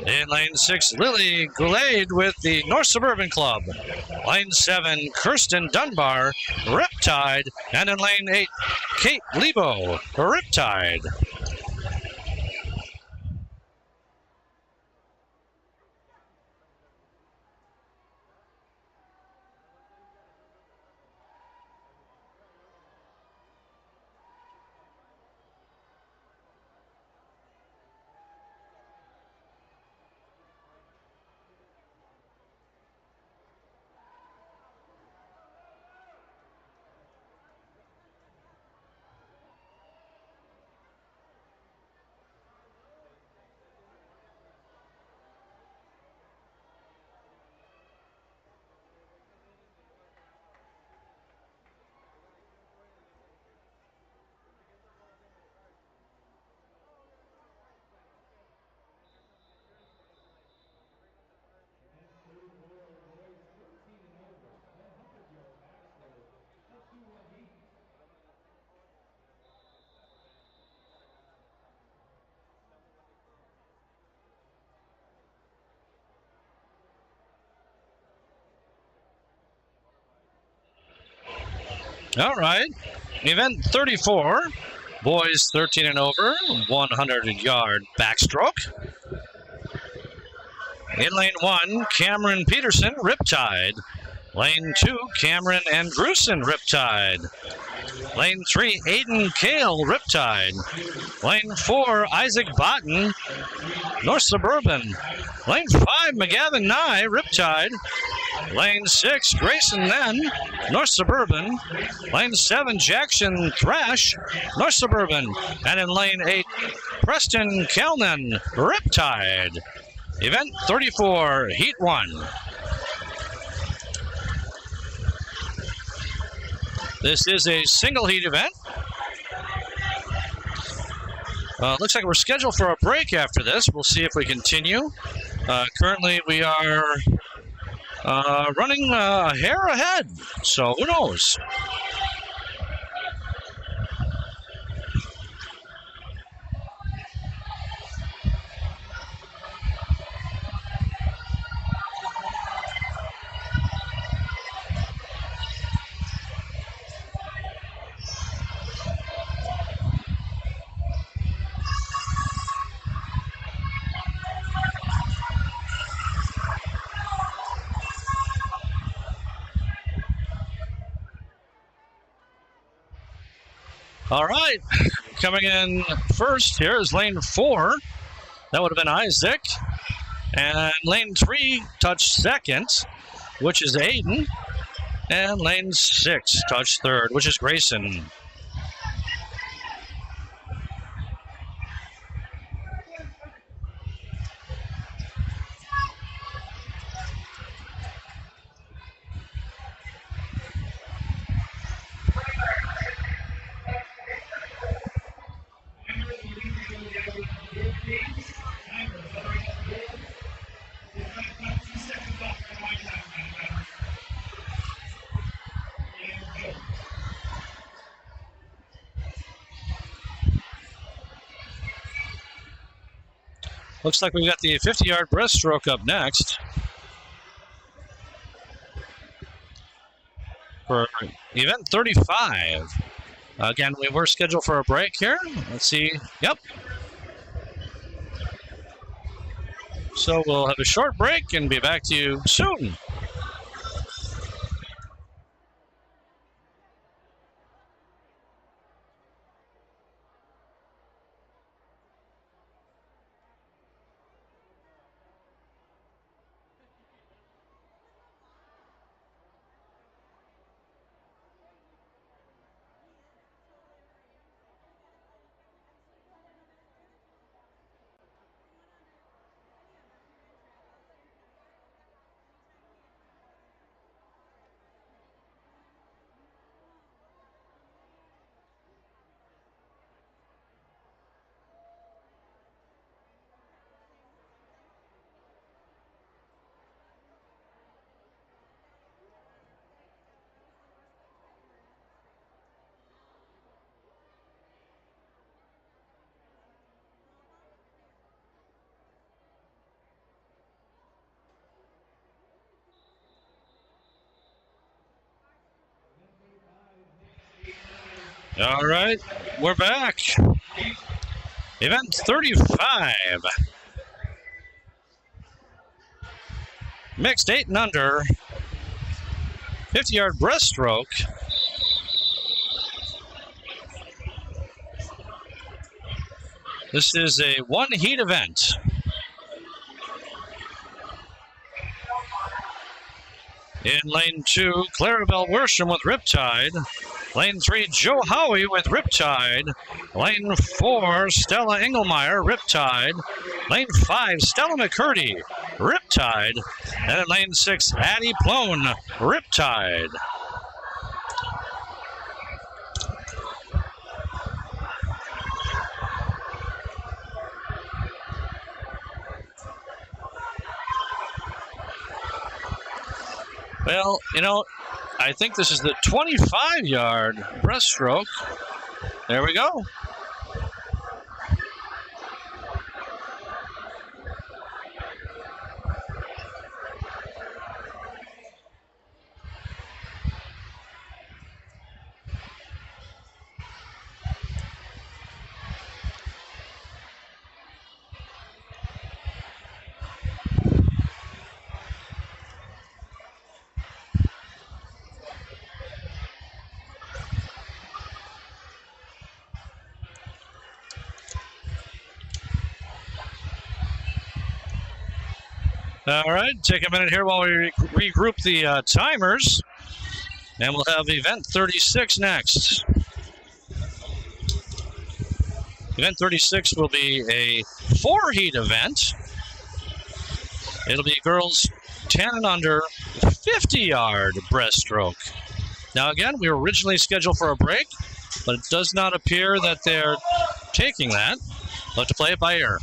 In lane 6, Lily Goulet with the North Suburban Club. Lane 7, Kirsten Dunbar, Riptide. And in lane 8, Kate Lebo, Riptide. All right, event 34, boys 13 and over, 100-yard backstroke. In lane 1, Cameron Peterson, Riptide. Lane 2, Cameron Andrewson, Riptide. Lane 3, Aiden Kale, Riptide. Lane 4, Isaac Botten, North Suburban. Lane 5, McGavin Nye, Riptide. Lane 6, Grayson Nen, North Suburban. Lane 7, Jackson Thrash, North Suburban. And in lane 8, Preston Kelnan, Riptide. Event 34, Heat 1. This is a single heat event. Looks like we're scheduled for a break after this. We'll see if we continue. Currently, we are running a hair ahead, so who knows? All right, coming in first here is lane 4. That would have been Isaac. And lane 3 touched second, which is Aiden. And lane 6 touched third, which is Grayson. Looks like we've got the 50-yard breaststroke up next for event 35. Again, we were scheduled for a break here. Let's see. Yep. So we'll have a short break and be back to you soon. All right, we're back. Event 35. Mixed 8 and under. 50-yard breaststroke. This is a one-heat event. In lane 2, Clarabelle Worsham with Riptide. Lane 3, Joe Howie with Riptide. Lane 4, Stella Engelmeyer, Riptide. Lane 5, Stella McCurdy, Riptide. And in lane 6, Addie Plone, Riptide. Well, you know, I think this is the 25-yard breaststroke. There we go. All right, take a minute here while we regroup the timers, and we'll have event 36 next. Event 36 will be a 4-heat event. It'll be girls 10 and under, 50-yard breaststroke. Now again, we were originally scheduled for a break, but it does not appear that they're taking that. We'll have to play it by ear.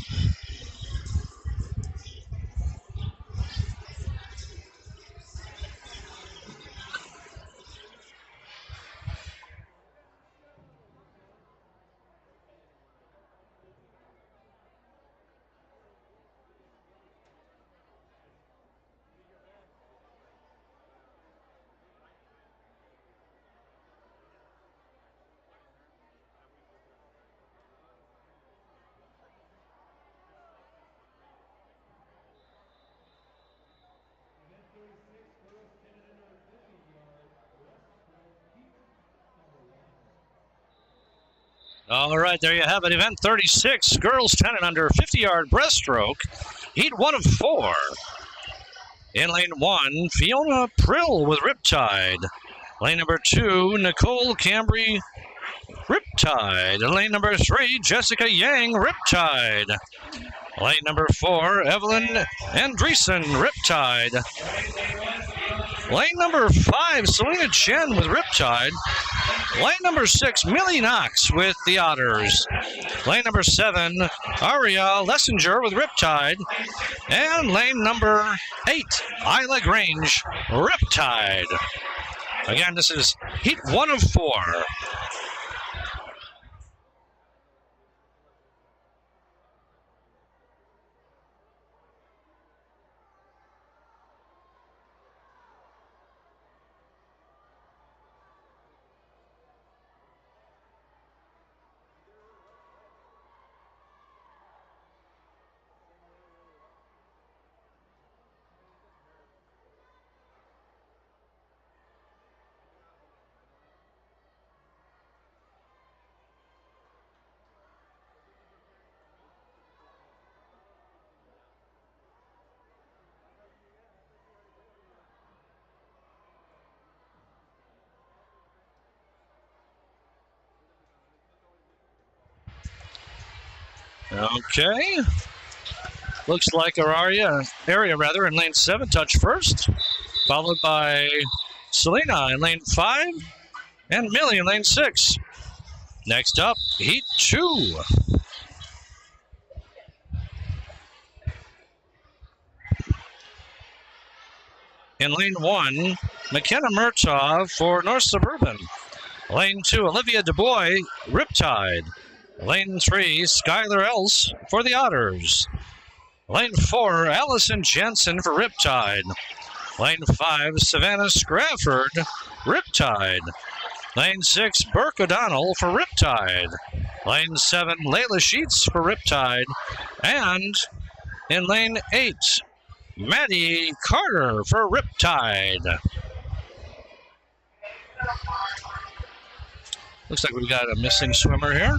All right, there you have it. Event 36, girls 10 and under, 50-yard breaststroke. Heat 1 of 4. In lane 1, Fiona Prill with Riptide. Lane number 2, Nicole Cambry, Riptide. Lane number 3, Jessica Yang, Riptide. Lane number 4, Evelyn Andreessen, Riptide. Lane number 5, Selena Chen with Riptide. Lane number 6, Millie Knox with the Otters. Lane number 7, Aria Lessinger with Riptide. And lane number 8, Isla Grange, Riptide. Again, this is Heat 1 of 4. Okay. Looks like our area in lane 7 touch first, followed by Selena in lane 5 and Millie in lane 6. Next up, Heat 2. In lane 1, McKenna Murtaugh for North Suburban. Lane 2, Olivia DuBois, Riptide. Lane 3, Skylar Else for the Otters. Lane 4, Allison Jensen for Riptide. Lane 5, Savannah Scrafford, Riptide. Lane 6, Burke O'Donnell for Riptide. Lane 7, Layla Sheets for Riptide. And in lane 8, Maddie Carter for Riptide. Looks like we've got a missing swimmer here.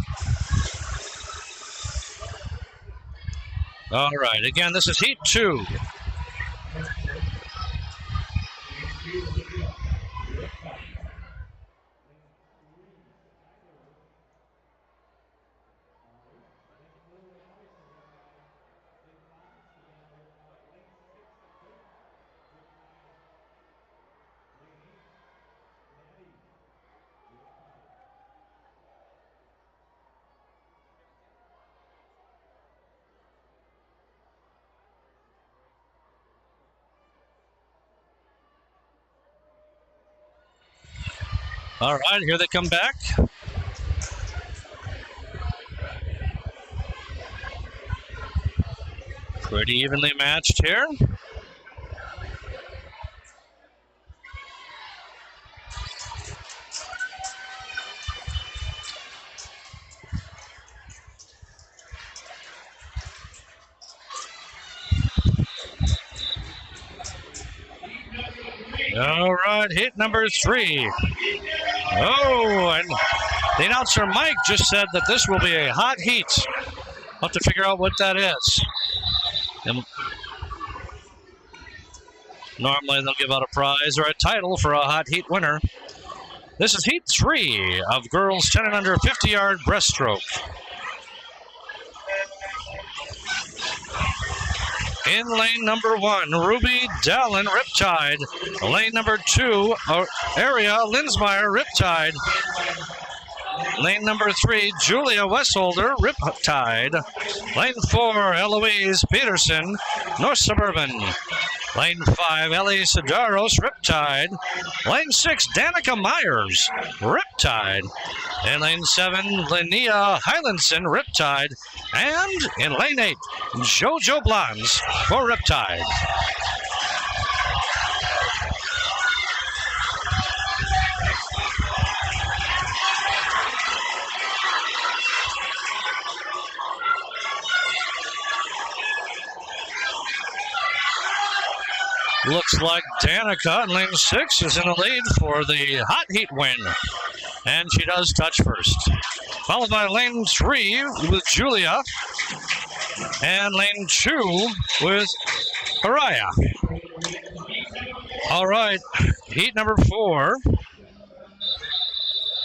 All right, again, this is Heat 2. All right, here they come back. Pretty evenly matched here. All right, hit number 3. Oh, and the announcer Mike just said that this will be a hot heat. We'll have to figure out what that is. And normally they'll give out a prize or a title for a hot heat winner. This is Heat 3 of girls 10 and under 50-yard breaststroke. In lane number 1, Ruby Dallin, Riptide. Lane number 2, Aria Linsmeyer, Riptide. Lane number 3, Julia Westholder, Riptide. Lane 4, Eloise Peterson, North Suburban. Lane 5, Ellie Sedaros, Riptide. Lane 6, Danica Myers, Riptide. In lane 7, Linnea Hylandson, Riptide. And in lane 8, JoJo Blondes for Riptide. Looks like Danica in lane 6 is in the lead for the hot heat win. And she does touch first. Followed by lane 3 with Julia. And lane 2 with Araya. All right, heat number 4.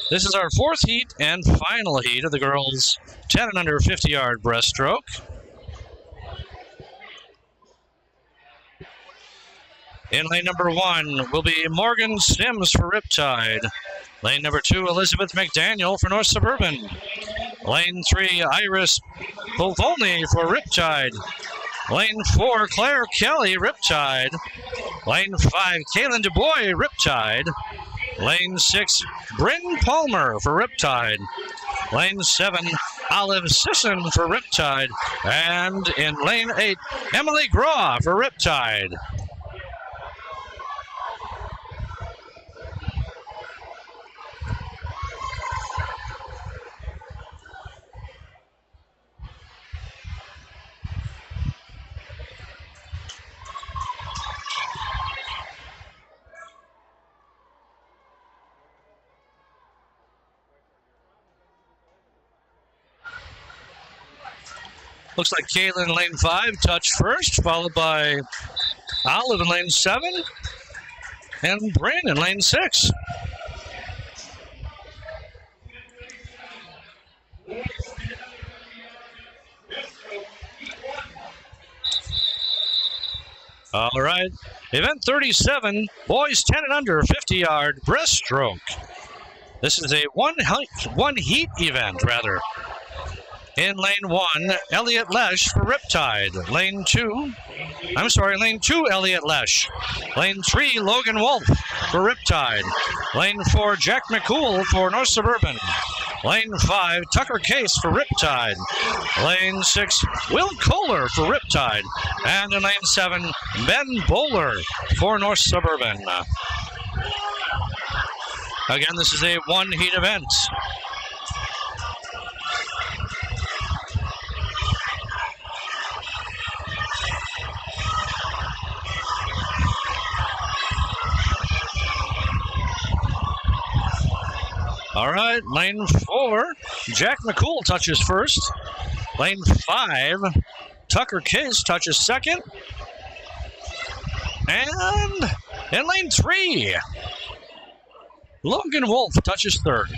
This is our 4th heat and final heat of the girls' 10 and under 50-yard breaststroke. In lane number 1 will be Morgan Sims for Riptide. Lane number 2, Elizabeth McDaniel for North Suburban. Lane 3, Iris Polvolny for Riptide. Lane 4, Claire Kelly, Riptide. Lane 5, Kaylin DuBois, Riptide. Lane 6, Bryn Palmer for Riptide. Lane 7, Olive Sisson for Riptide. And in lane 8, Emily Graw for Riptide. Looks like Kaylin in lane 5 touched first, followed by Olive in lane 7, and Bryn in lane 6. All right, event 37, boys 10 and under 50-yard breaststroke. This is a one heat event, rather. In lane 1, Elliot Lesh for Riptide. Lane 2, Elliot Lesh. Lane 3, Logan Wolf for Riptide. Lane 4, Jack McCool for North Suburban. Lane 5, Tucker Case for Riptide. Lane 6, Will Kohler for Riptide. And in lane 7, Ben Bowler for North Suburban. Again, this is a one heat event. All right, lane 4, Jack McCool touches first. Lane 5, Tucker Case touches second. And in lane 3, Logan Wolf touches third.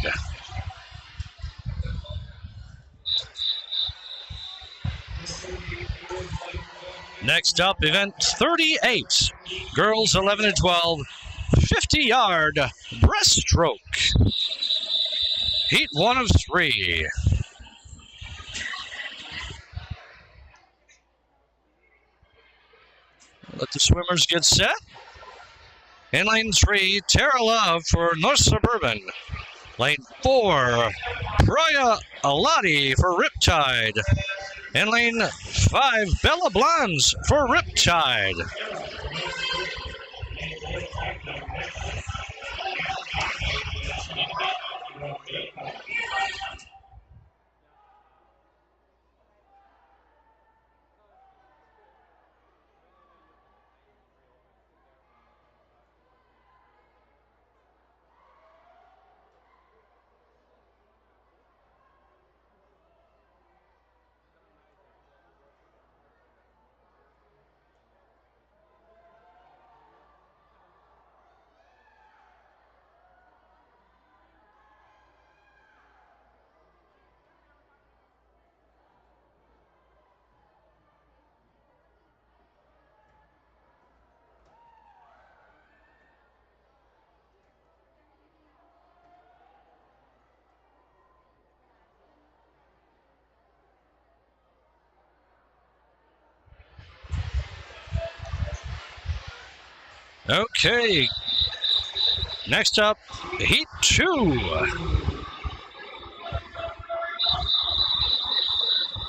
Next up, event 38, girls 11 and 12, 50-yard breaststroke. Heat 1 of 3. Let the swimmers get set. In lane 3, Tara Love for North Suburban. Lane 4, Priya Alati for Riptide. In lane 5, Bella Blondes for Riptide. Okay. Next up, Heat 2.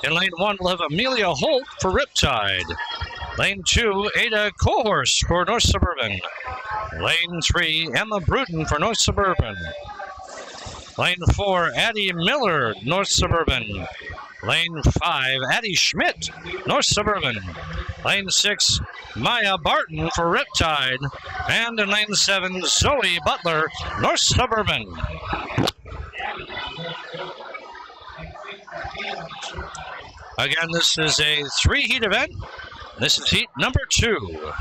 In lane 1, we'll have Amelia Holt for Riptide. Lane 2, Ada Cohorse for North Suburban. Lane 3, Emma Bruton for North Suburban. Lane 4, Addie Miller, North Suburban. Lane 5, Addie Schmidt, North Suburban. Lane 6, Maya Barton for Riptide. And in lane 7, Zoe Butler, North Suburban. Again, this is a 3-heat event. This is heat number 2.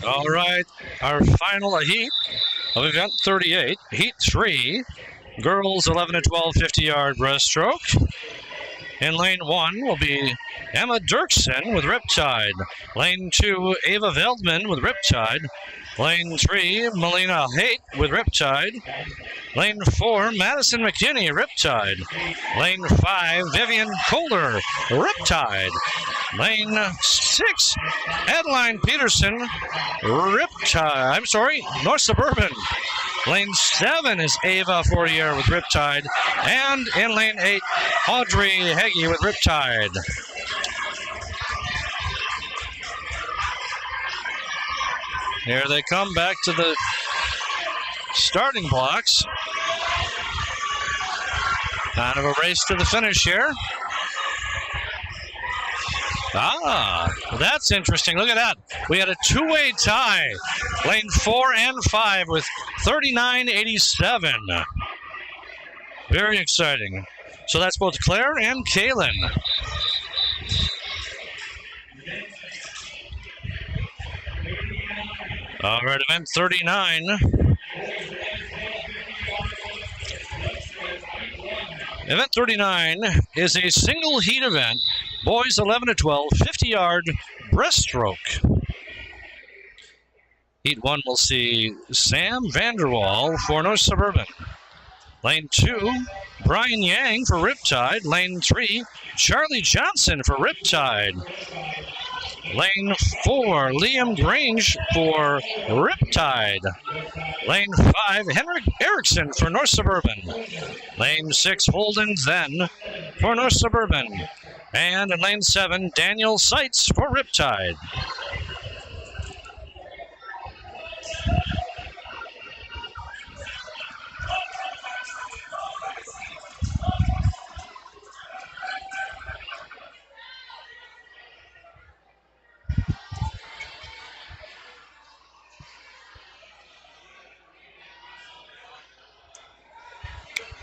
All right, our final heat of event 38, heat 3, girls 11 to 12 50-yard breaststroke. In lane 1 will be Emma Dirksen with Riptide. Lane 2, Ava Veldman with Riptide. Lane 3, Melina Haight with Riptide. Lane 4, Madison McKinney, Riptide. Lane 5, Vivian Kohler, Riptide. Lane 6, Adeline Peterson, North Suburban. Lane 7 is Ava Fortier with Riptide. And in lane 8, Audrey Heggie with Riptide. Here they come back to the starting blocks. Kind of a race to the finish here. That's interesting. Look at that. We had a two-way tie. Lane 4 and 5 with 39.87. Very exciting. So that's both Claire and Kaylin. All right, event 39. Event 39 is a single heat event. Boys 11 to 12, 50-yard breaststroke. Heat 1 will see Sam Vanderwall for North Suburban. Lane 2, Brian Yang for Riptide. Lane 3, Charlie Johnson for Riptide. Lane 4, Liam Grange for Riptide. Lane 5, Henrik Erickson for North Suburban. Lane 6, Holden Zen for North Suburban. And in lane 7, Daniel Seitz for Riptide.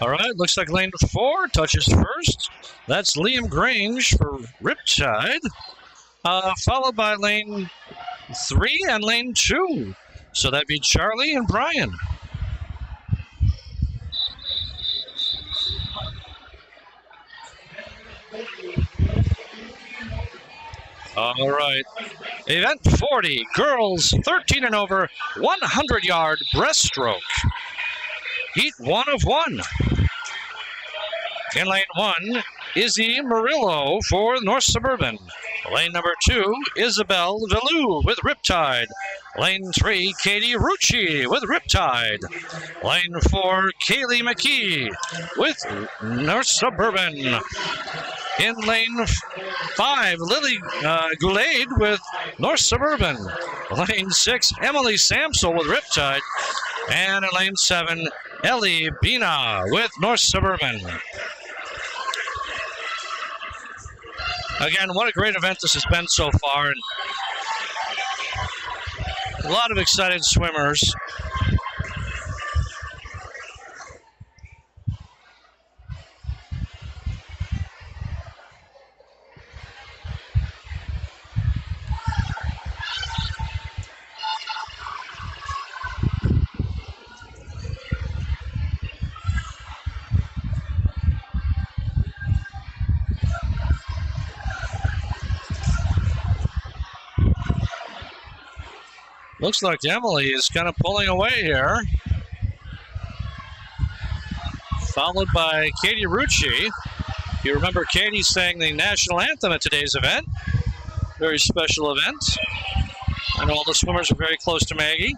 All right, looks like lane 4 touches first. That's Liam Grange for Riptide, followed by lane 3 and lane 2. So that'd be Charlie and Brian. All right, event 40, girls 13 and over, 100-yard breaststroke. Heat 1 of 1. In lane 1, Izzy Murillo for North Suburban. Lane number 2, Isabel Velou with Riptide. Lane 3, Katie Rucci with Riptide. Lane 4, Kaylee McKee with North Suburban. In lane 5, Lily Goulet with North Suburban. Lane 6, Emily Samsel with Riptide. And in lane 7, Ellie Bina with North Suburban. Again, what a great event this has been so far. And a lot of excited swimmers. Looks like Emily is kind of pulling away here. Followed by Katie Rucci. You remember Katie sang the national anthem at today's event. Very special event. I know all the swimmers are very close to Maggie.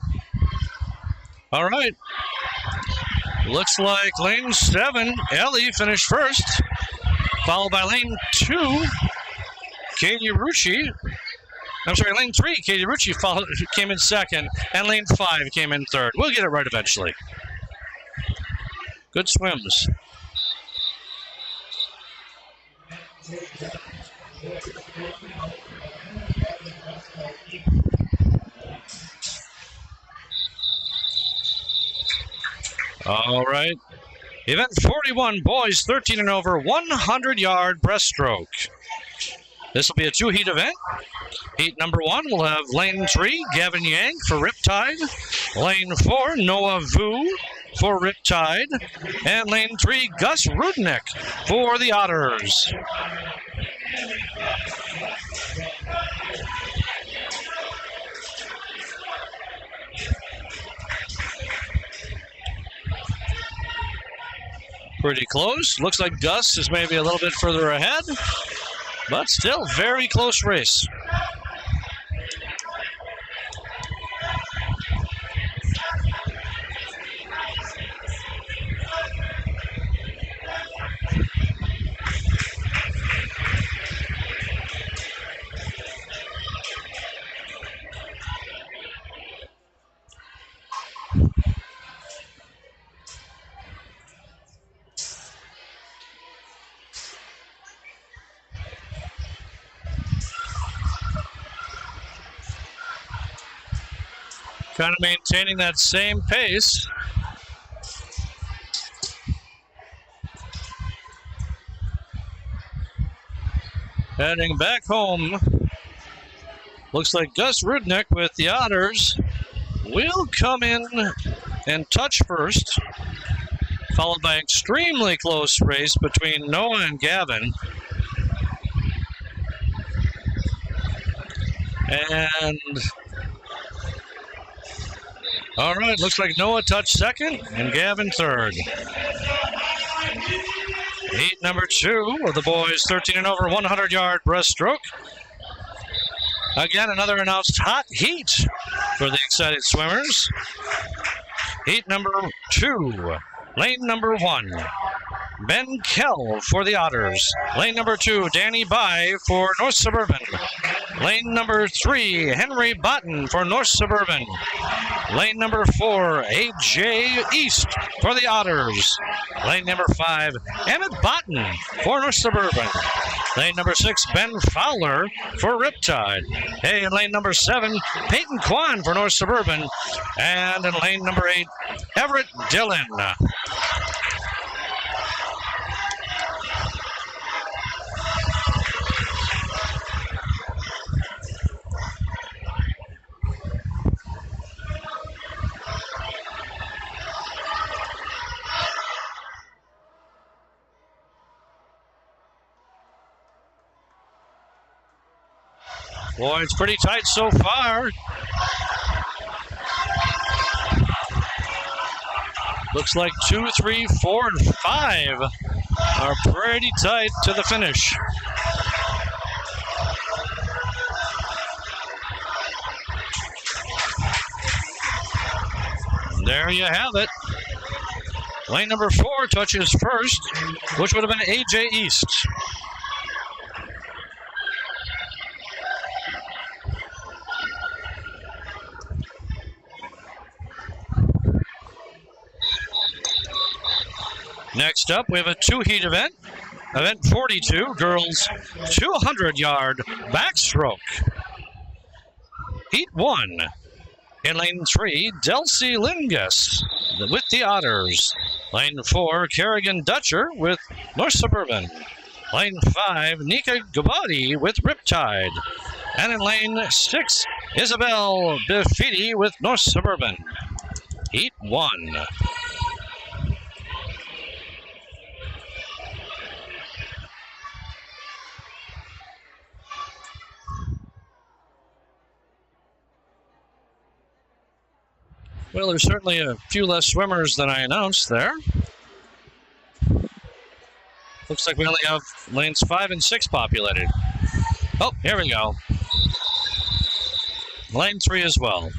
All right. Looks like lane 7, Ellie finished first. Followed by lane 2, Katie Rucci. I'm sorry, lane 3, Katie Rucci came in second. And lane 5 came in third. We'll get it right eventually. Good swims. All right. Event 41, boys 13 and over, 100-yard breaststroke. This will be a 2-heat event. Heat number 1 will have lane 3, Gavin Yang for Riptide. Lane 4, Noah Vu for Riptide. And lane 3, Gus Rudnick for the Otters. Pretty close. Looks like Gus is maybe a little bit further ahead, but still very close race. Kind of maintaining that same pace. Heading back home. Looks like Gus Rudnick with the Otters will come in and touch first, followed by extremely close race between Noah and Gavin. And all right, looks like Noah touched second and Gavin third. Heat number 2 of the boys 13 and over 100-yard breaststroke. Again, another announced hot heat for the excited swimmers. Heat number 2, lane number 1, Ben Kell for the Otters. Lane number 2, Danny Bai for North Suburban. Lane number 3, Henry Botten for North Suburban. Lane number 4, AJ East for the Otters. Lane number 5, Emmett Botten for North Suburban. Lane number 6, Ben Fowler for Riptide. Hey, in lane number 7, Peyton Kwan for North Suburban. And in lane number 8, Everett Dillon. Boy, it's pretty tight so far. Looks like 2, 3, 4, and 5 are pretty tight to the finish. There you have it. Lane number 4 touches first, which would have been AJ East. Next up, we have a 2-heat event. Event 42, girls 200-yard backstroke. Heat 1. In lane 3, Delcy Lingus with the Otters. Lane 4, Kerrigan Dutcher with North Suburban. Lane 5, Nika Gabati with Riptide. And in lane 6, Isabel Bifidi with North Suburban. Heat 1. Well, there's certainly a few less swimmers than I announced there. Looks like we only have lanes 5 and 6 populated. Oh, here we go. Lane 3 as well.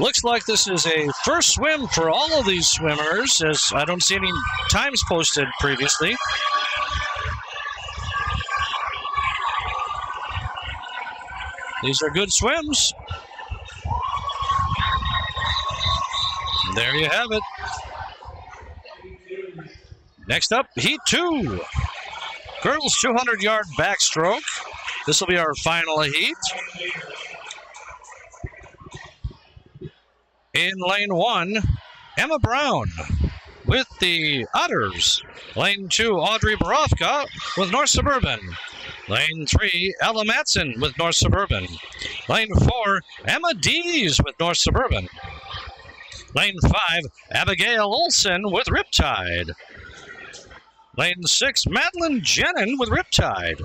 Looks like this is a first swim for all of these swimmers, as I don't see any times posted previously. These are good swims. There you have it. Next up, Heat 2. Girls 200-yard backstroke. This will be our final heat. In lane 1, Emma Brown with the Otters. Lane 2, Audrey Borofka with North Suburban. Lane 3, Ella Matson with North Suburban. Lane 4, Emma Dees with North Suburban. Lane 5, Abigail Olson with Riptide. Lane 6, Madeline Jenin with Riptide.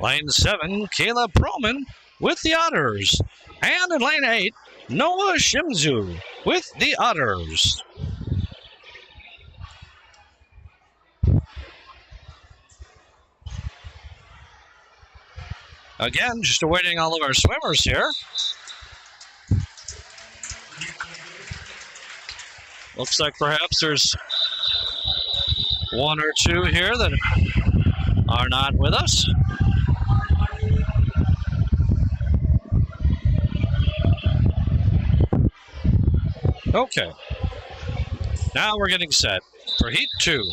Lane 7, Kayla Proman with the Otters. And in lane 8, Noah Shimzu with the Otters. Again, just awaiting all of our swimmers here. Looks like perhaps there's one or two here that are not with us. Okay. Now we're getting set for Heat 2.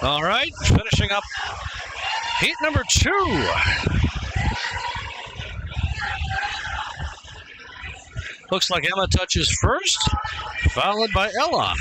All right, finishing up heat number 2. Looks like Emma touches first, followed by Ella.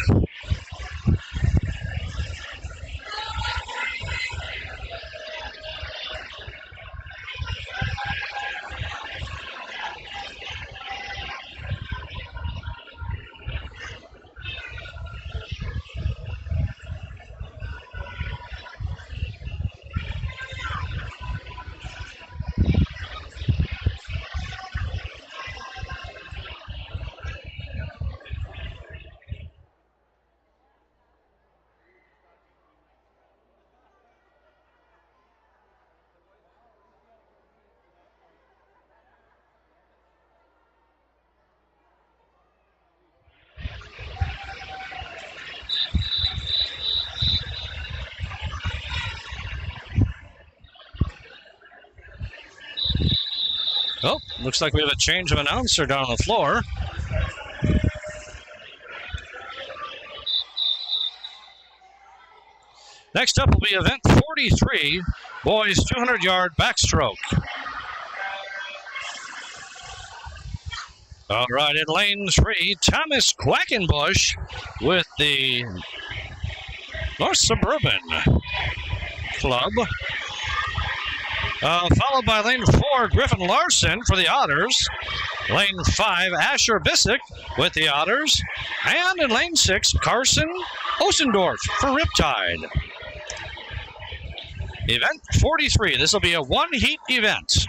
Oh, looks like we have a change of announcer down on the floor. Next up will be event 43, boys 200-yard backstroke. All right, in lane 3, Thomas Quackenbush with the North Suburban Club. Followed by lane 4, Griffin Larson for the Otters. Lane 5, Asher Bissick with the Otters. And in lane 6, Carson Osendorf for Riptide. Event 43. This will be a one-heat event.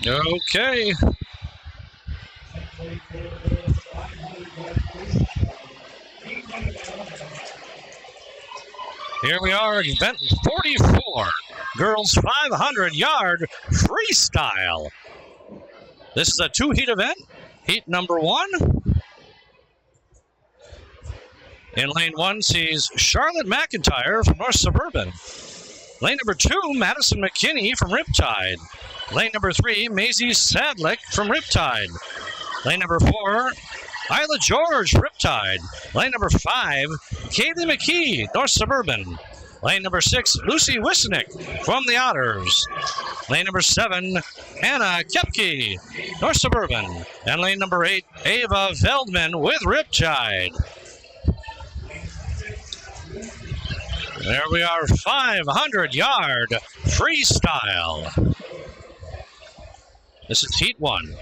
Okay. Here we are, event 44, girls 500-yard freestyle. This is a two-heat event. Heat number 1. In lane 1 sees Charlotte McIntyre from North Suburban. Lane number 2, Madison McKinney from Riptide. Lane number 3, Maisie Sadlick from Riptide. Lane number 4, Isla George, Riptide. Lane number 5, Kaylee McKee, North Suburban. Lane number 6, Lucy Wisnick from the Otters. Lane number 7, Hannah Kepke, North Suburban. And lane number 8, Ava Veldman with Riptide. There we are, 500-yard freestyle. This is heat 1.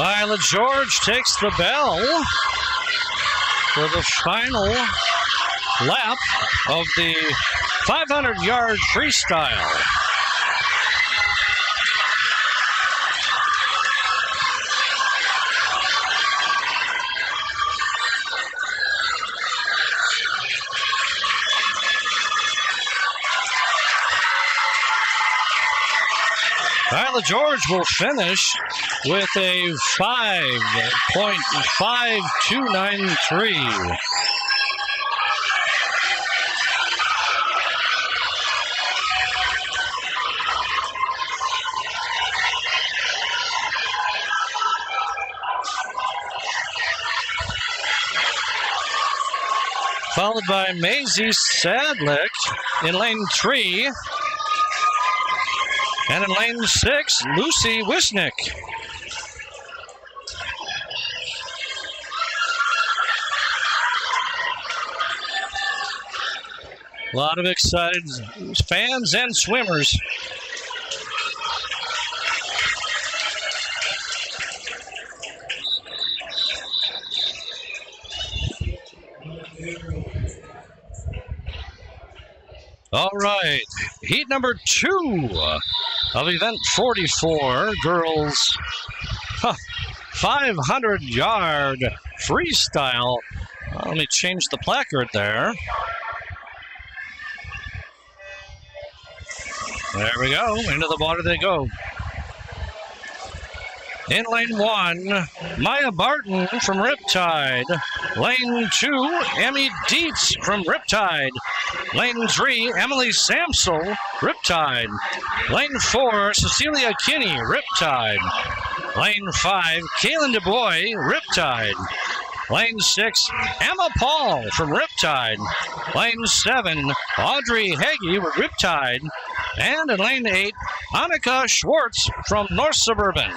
Violet George takes the bell for the final lap of the 500-yard freestyle. Violet George will finish with a 5.5293. Followed by Maisie Sadlick in lane 3. And in lane 6, Lucy Wisnick. A lot of excited fans and swimmers. All right, heat number 2 of event 44, girls 500-yard freestyle. Let me change the placard there. There we go, into the water they go. In lane 1, Maya Barton from Riptide. Lane 2, Emmy Dietz from Riptide. Lane 3, Emily Samsel, Riptide. Lane 4, Cecilia Kinney, Riptide. Lane 5, Kaylin DuBois, Riptide. Lane 6, Emma Paul from Riptide. Lane 7, Audrey Hagee with Riptide. And in lane 8, Annika Schwartz from North Suburban.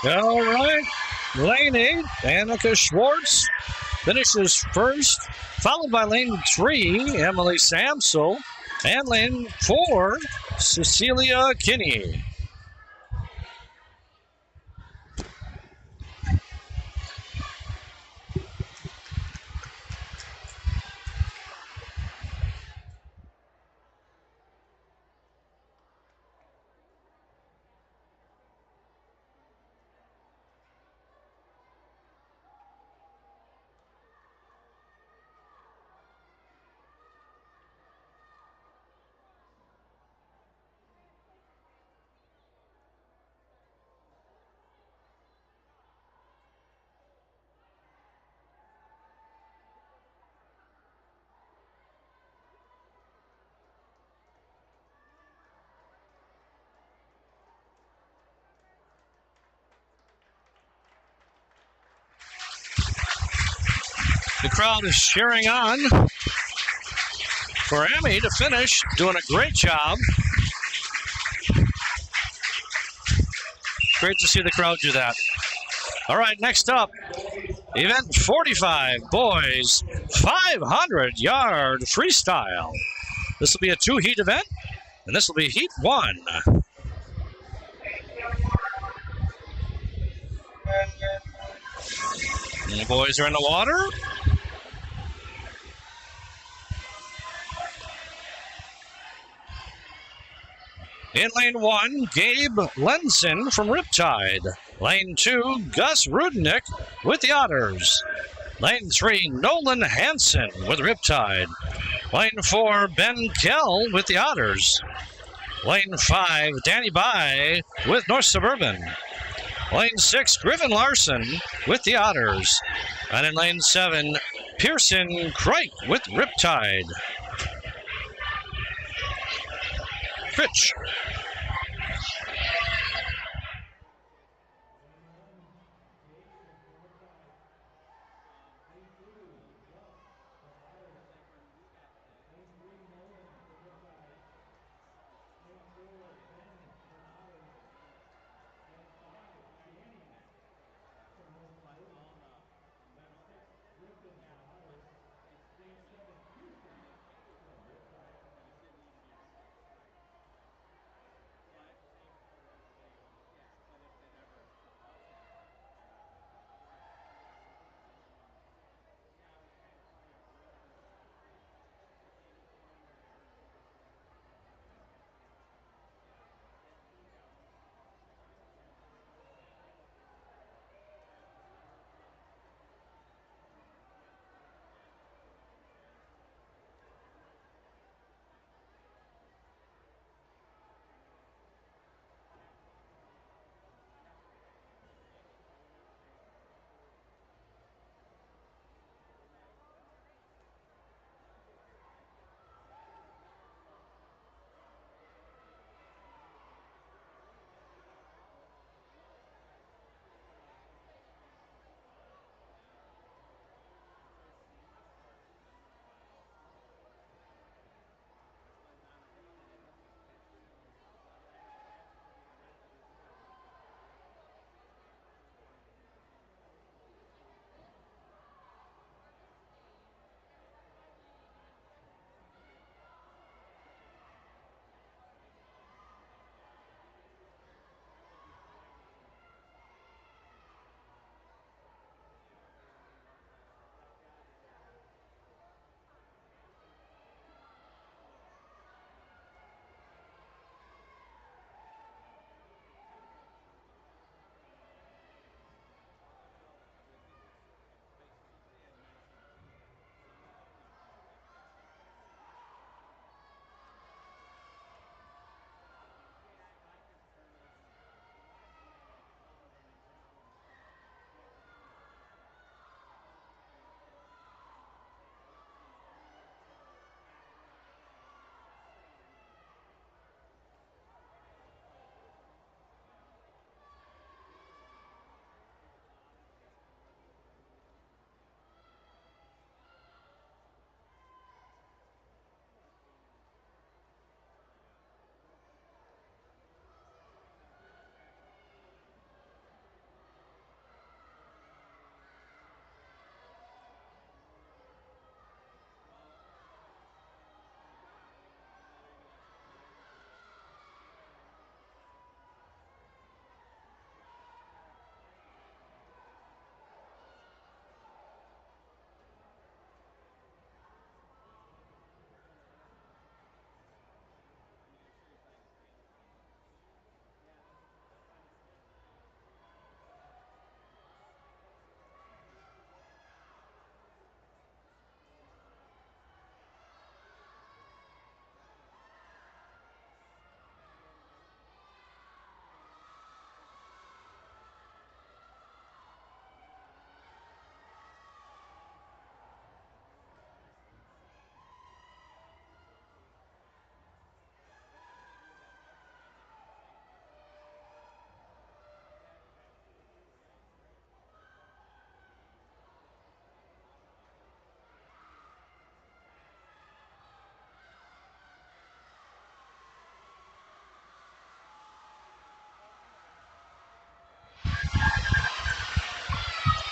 All right. Lane 8, Annika Schwartz finishes first, followed by lane 3, Emily Samsel, and lane 4, Cecilia Kinney. The crowd is cheering on for Emmy to finish, doing a great job. Great to see the crowd do that. All right, next up, event 45, boys, 500-yard freestyle. This will be a 2-heat event, and this will be heat 1. And the boys are in the water. In lane 1, Gabe Lenson from Riptide. Lane 2, Gus Rudnick with the Otters. Lane 3, Nolan Hansen with Riptide. Lane 4, Ben Kell with the Otters. Lane 5, Danny Bai with North Suburban. Lane 6, Griffin Larson with the Otters. And in lane 7, Pearson Crike with Riptide. Pitch.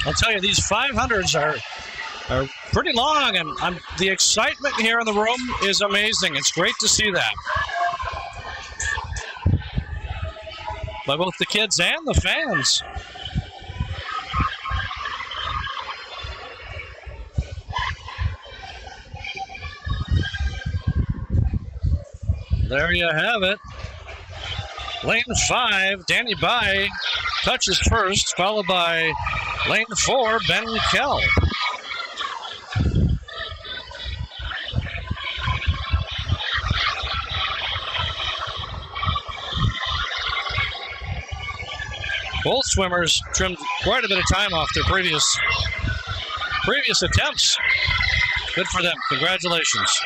I'll tell you, these 500s are pretty long, and the excitement here in the room is amazing. It's great to see that by both the kids and the fans. There you have it. Lane 5, Danny Bai touches first, followed by lane 4, Ben Kell. Both swimmers trimmed quite a bit of time off their previous attempts. Good for them. Congratulations.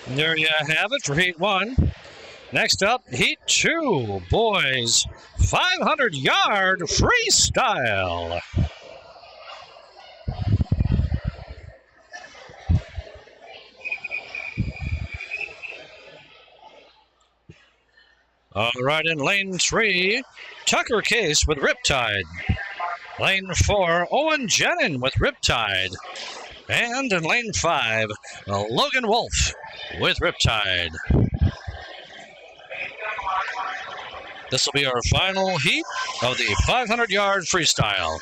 There you have it for Heat 1. Next up, Heat 2, boys, 500-yard freestyle. All right, in lane 3, Tucker Case with Riptide. Lane 4, Owen Jenin with Riptide. And in lane 5, Logan Wolf with Riptide. This will be our final heat of the 500-yard freestyle.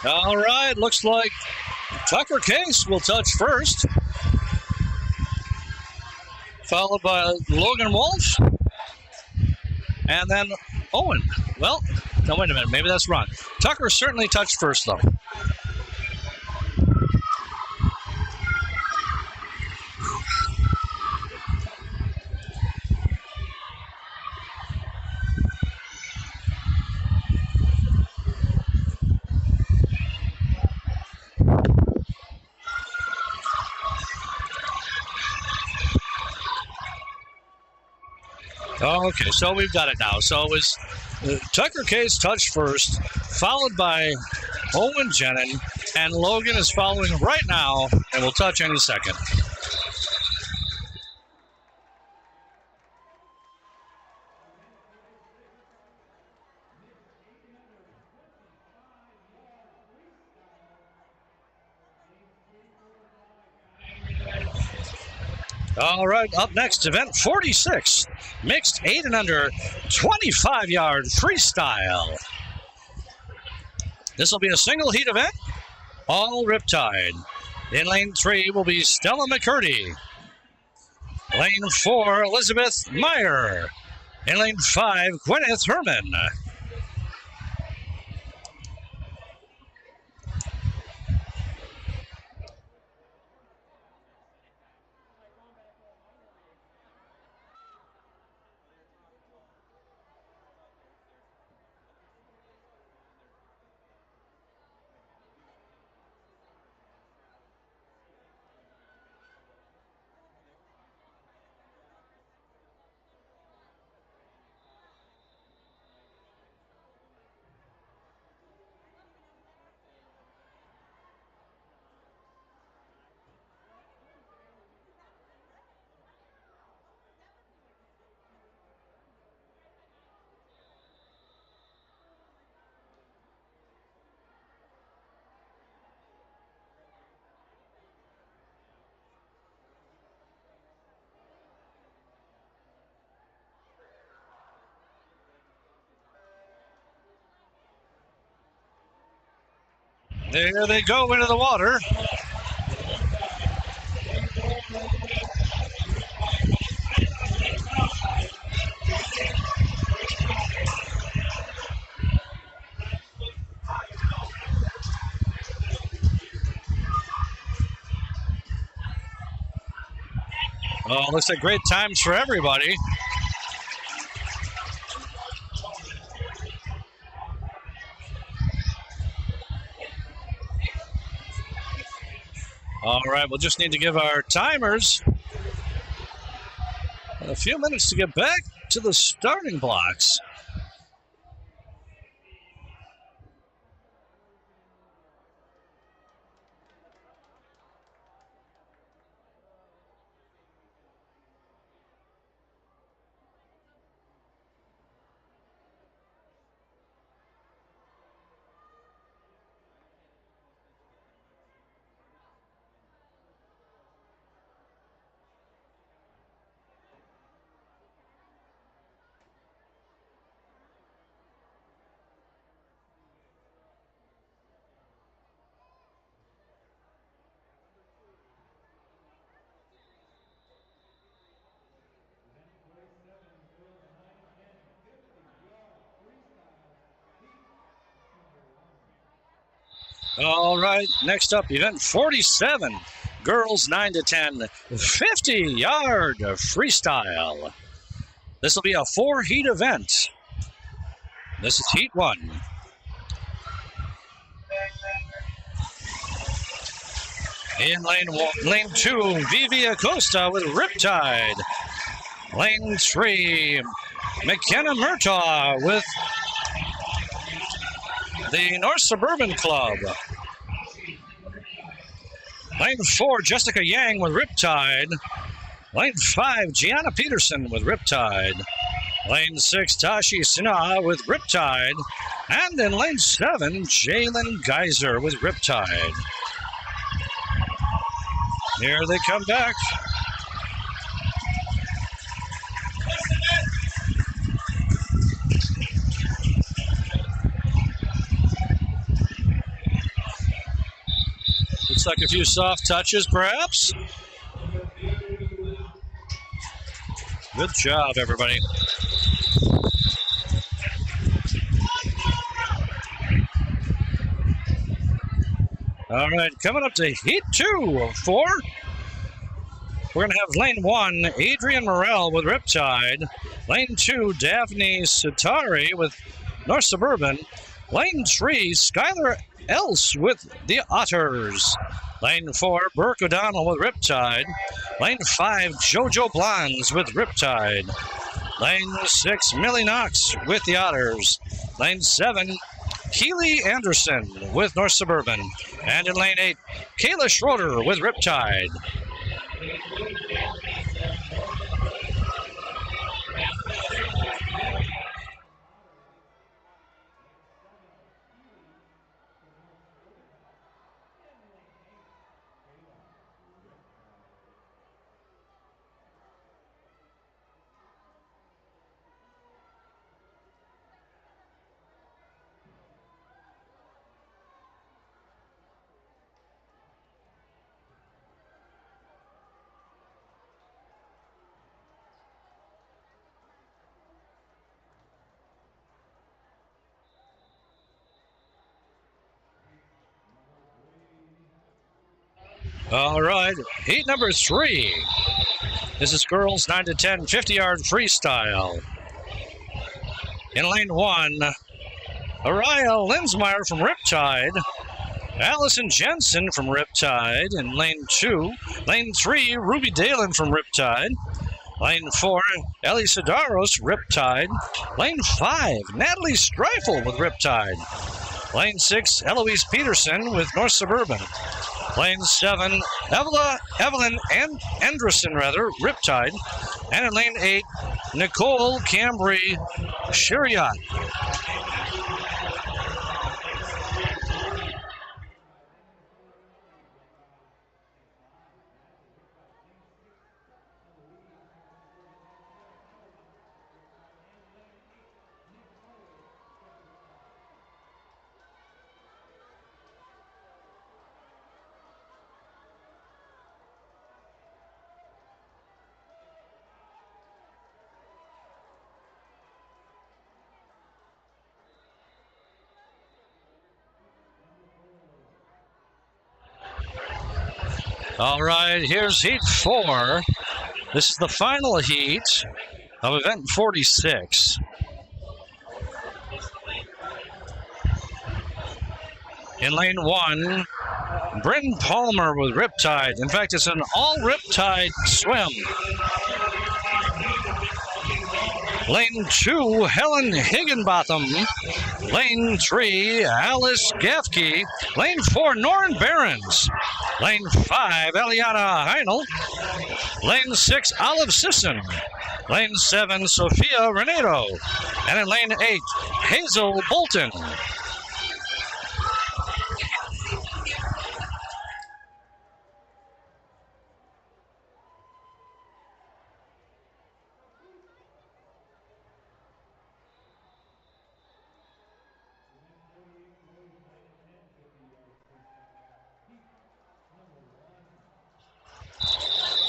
All right, looks like Tucker Case will touch first, followed by Logan Wolf, and then Owen. Well, no, wait a minute, maybe that's wrong. Tucker certainly touched first, though. Okay, so we've got it now. So it was Tucker Case touched first, followed by Owen Jenin, and Logan is following right now and will touch any second. All right, up next, event 46, mixed 8 and under, 25-yard freestyle. This will be a single heat event, all Riptide. In lane 3 will be Stella McCurdy. Lane 4, Elizabeth Meyer. In lane 5, Gwyneth Herman. There they go into the water. Oh, looks like great times for everybody. All right, we'll just need to give our timers a few minutes to get back to the starting blocks. All right, next up, event 47, girls 9 to 10, 50-yard freestyle. This will be a 4-heat event. This is heat 1. In lane 2, Vivi Acosta with Riptide. Lane 3, McKenna Murtaugh with the North Suburban Club. Lane 4, Jessica Yang with Riptide. Lane 5, Gianna Peterson with Riptide. Lane 6, Tashi Sinha with Riptide. And in lane 7, Jalen Geyser with Riptide. Here they come back. Looks like a few soft touches, perhaps. Good job, everybody. All right, coming up to Heat 2 of 4. We're going to have Lane 1, Adrian Morrell with Riptide. Lane 2, Daphne Sitari with North Suburban. Lane 3, Skylar Else with the Otters. Lane 4, Burke O'Donnell with Riptide. Lane 5, JoJo Blondes with Riptide. Lane 6, Millie Knox with the Otters. Lane 7, Keely Anderson with North Suburban. And in lane 8, Kayla Schroeder with Riptide. All right, heat number 3. This is girls 9 to 10, 50-yard freestyle. In lane 1, Araya Linsmeyer from Riptide. Allison Jensen from Riptide in lane 2. Lane 3, Ruby Dalen from Riptide. Lane 4, Ellie Sidaros, Riptide. Lane 5, Natalie Streifel with Riptide. Lane 6, Eloise Peterson with North Suburban. Lane 7, Evelyn Anderson, Riptide. And in lane 8, Nicole Cambry Shariat. All right, here's heat 4. This is the final heat of event 46. In lane 1, Bryn Palmer with Riptide. In fact, it's an all Riptide swim. Lane 2, Helen Higginbotham. Lane 3, Alice Gaffke. Lane 4, Norrin Behrens. Lane 5, Eliana Heinel. Lane 6, Olive Sisson. Lane 7, Sophia Renato. And in lane 8, Hazel Bolton.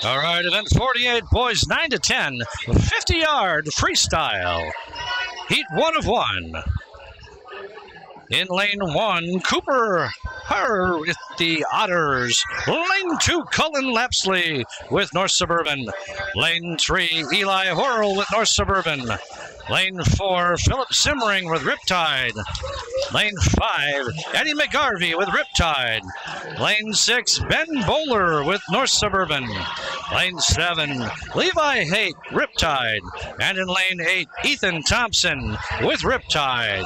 All right, event 48, boys 9 to 10, 50-yard freestyle. Heat 1 of 1. In lane 1, Cooper Herr with the Otters. Lane 2, Cullen Lapsley with North Suburban. Lane 3, Eli Horrell with North Suburban. Lane 4, Philip Simmering with Riptide. Lane 5, Eddie McGarvey with Riptide. Lane 6, Ben Bowler with North Suburban. Lane 7, Levi Haight, Riptide. And in lane 8, Ethan Thompson with Riptide.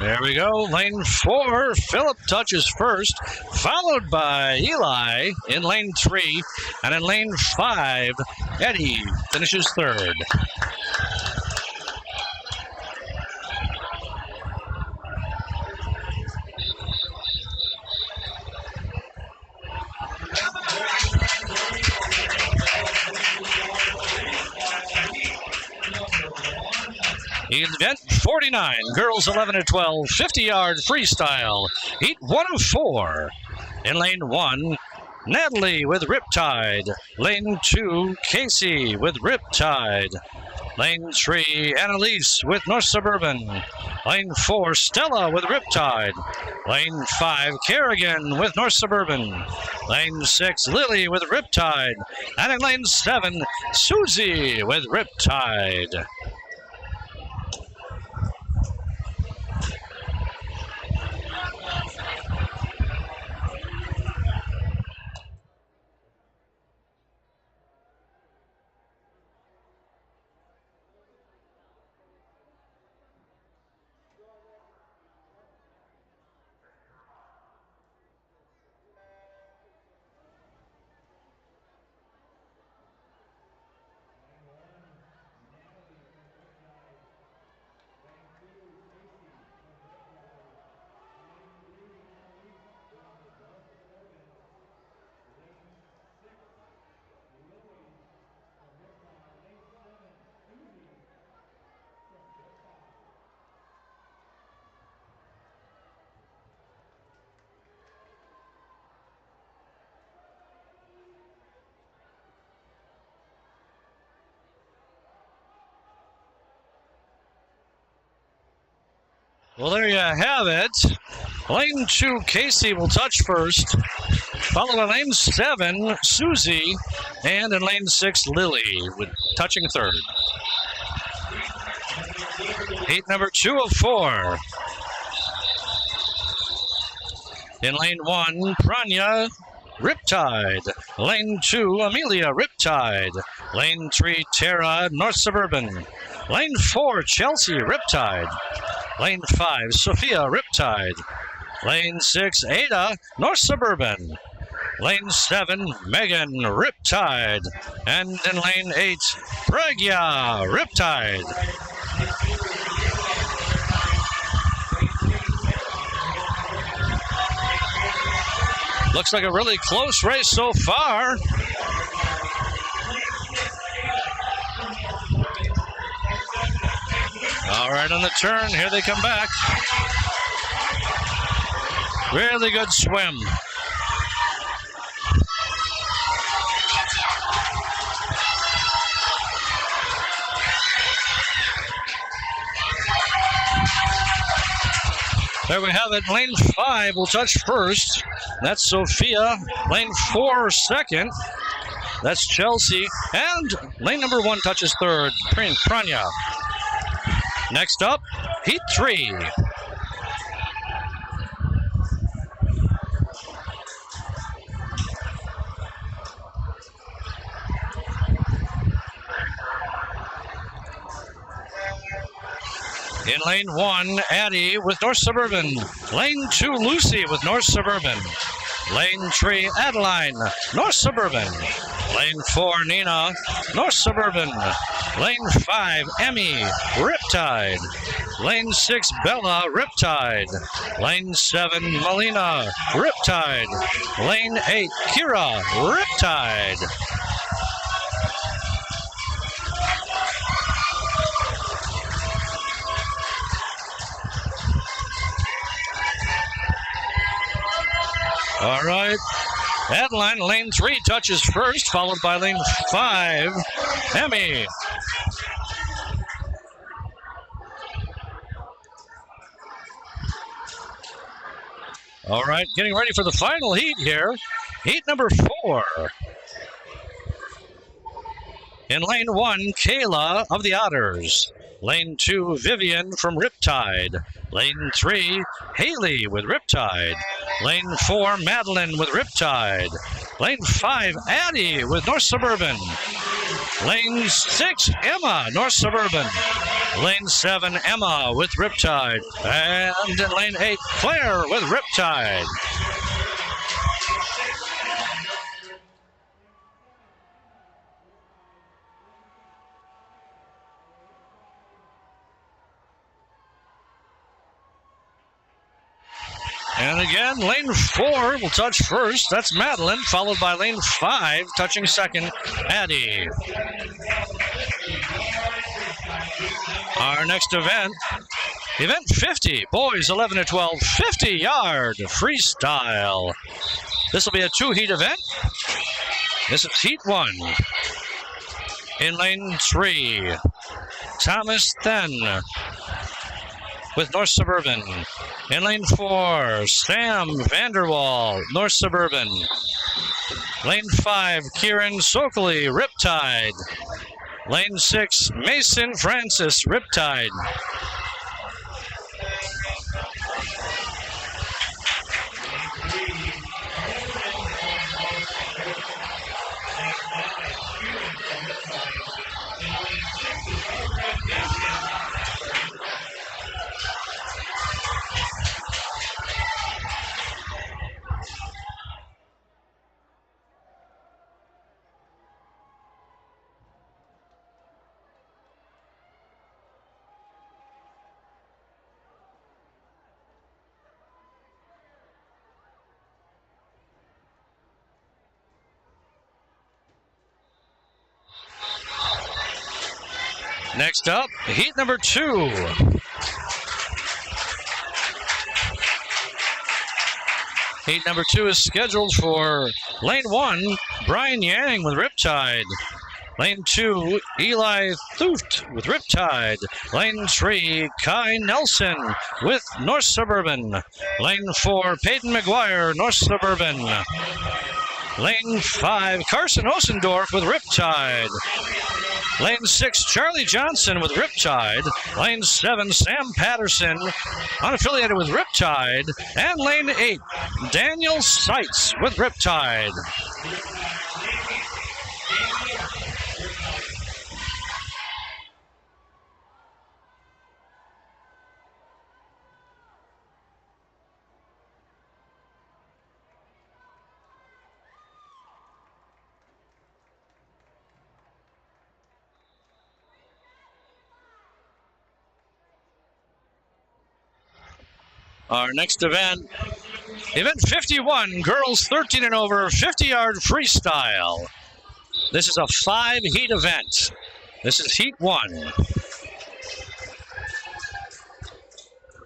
There we go. Lane 4, Philip touches first, followed by Eli in lane 3. And in lane 5, Eddie finishes third. Event 49, girls 11 to 12, 50-yard freestyle, heat 1 of 4. In lane 1, Natalie with Riptide. Lane 2, Casey with Riptide. Lane 3, Annalise with North Suburban. Lane 4, Stella with Riptide. Lane 5, Kerrigan with North Suburban. Lane 6, Lily with Riptide. And in lane 7, Susie with Riptide. Well, there you have it. Lane 2, Casey will touch first, followed by lane 7, Susie, and in lane 6, Lily, with touching third. Heat number 2 of 4. In lane 1, Pranya, Riptide. Lane 2, Amelia, Riptide. Lane 3, Tara, North Suburban. Lane 4, Chelsea, Riptide. Lane 5, Sophia, Riptide. Lane 6, Ada, North Suburban. Lane 7, Megan, Riptide. And in lane 8, Pragya, Riptide. Looks like a really close race so far. All right, on the turn, here they come back. Really good swim. There we have it. Lane 5 will touch first. That's Sophia. Lane 4 second. That's Chelsea. And lane number 1 touches third. Pranya. Next up, heat 3. In lane 1, Addie with North Suburban. Lane 2, Lucy with North Suburban. Lane 3, Adeline, North Suburban. Lane 4, Nina, North Suburban. Lane 5, Emmy, Riptide. Lane 6, Bella, Riptide. Lane 7, Melina, Riptide. Lane 8, Kira, Riptide. All right. Adeline, lane 3 touches first, followed by lane 5, Emmy. All right, getting ready for the final heat here. Heat number 4. In lane 1, Kayla of the Otters. Lane 2, Vivian from Riptide. Lane 3, Haley with Riptide. Lane 4, Madeline with Riptide. Lane 5, Addie with North Suburban. Lane 6, Emma, North Suburban. Lane 7, Emma with Riptide. And in lane 8, Claire with Riptide. And again, lane 4 will touch first. That's Madeline, followed by lane 5, touching second, Addie. Our next event, event 50, boys 11 to 12, 50-yard freestyle. This will be a 2-heat event. This is heat 1. In lane 3, Thomas Then with North Suburban. In lane 4, Sam Vanderwall, North Suburban. Lane 5, Kieran Sokoley, Riptide. Lane 6, Mason Francis, Riptide. Next up, heat number 2. Heat number 2 is scheduled for lane 1, Brian Yang with Riptide. Lane 2, Eli Thuft with Riptide. Lane 3, Kai Nelson with North Suburban. Lane 4, Peyton McGuire, North Suburban. Lane 5, Carson Osendorf with Riptide. Lane 6, Charlie Johnson with Riptide. Lane 7, Sam Patterson, unaffiliated with Riptide. And lane 8, Daniel Seitz with Riptide. Our next event, event 51, girls 13 and over, 50-yard freestyle. This is a 5-heat event. This is heat 1.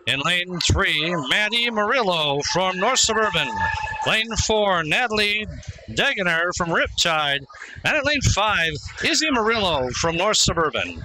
In lane 3, Maddie Murillo from North Suburban. Lane 4, Natalie Degener from Riptide. And in lane 5, Izzy Murillo from North Suburban.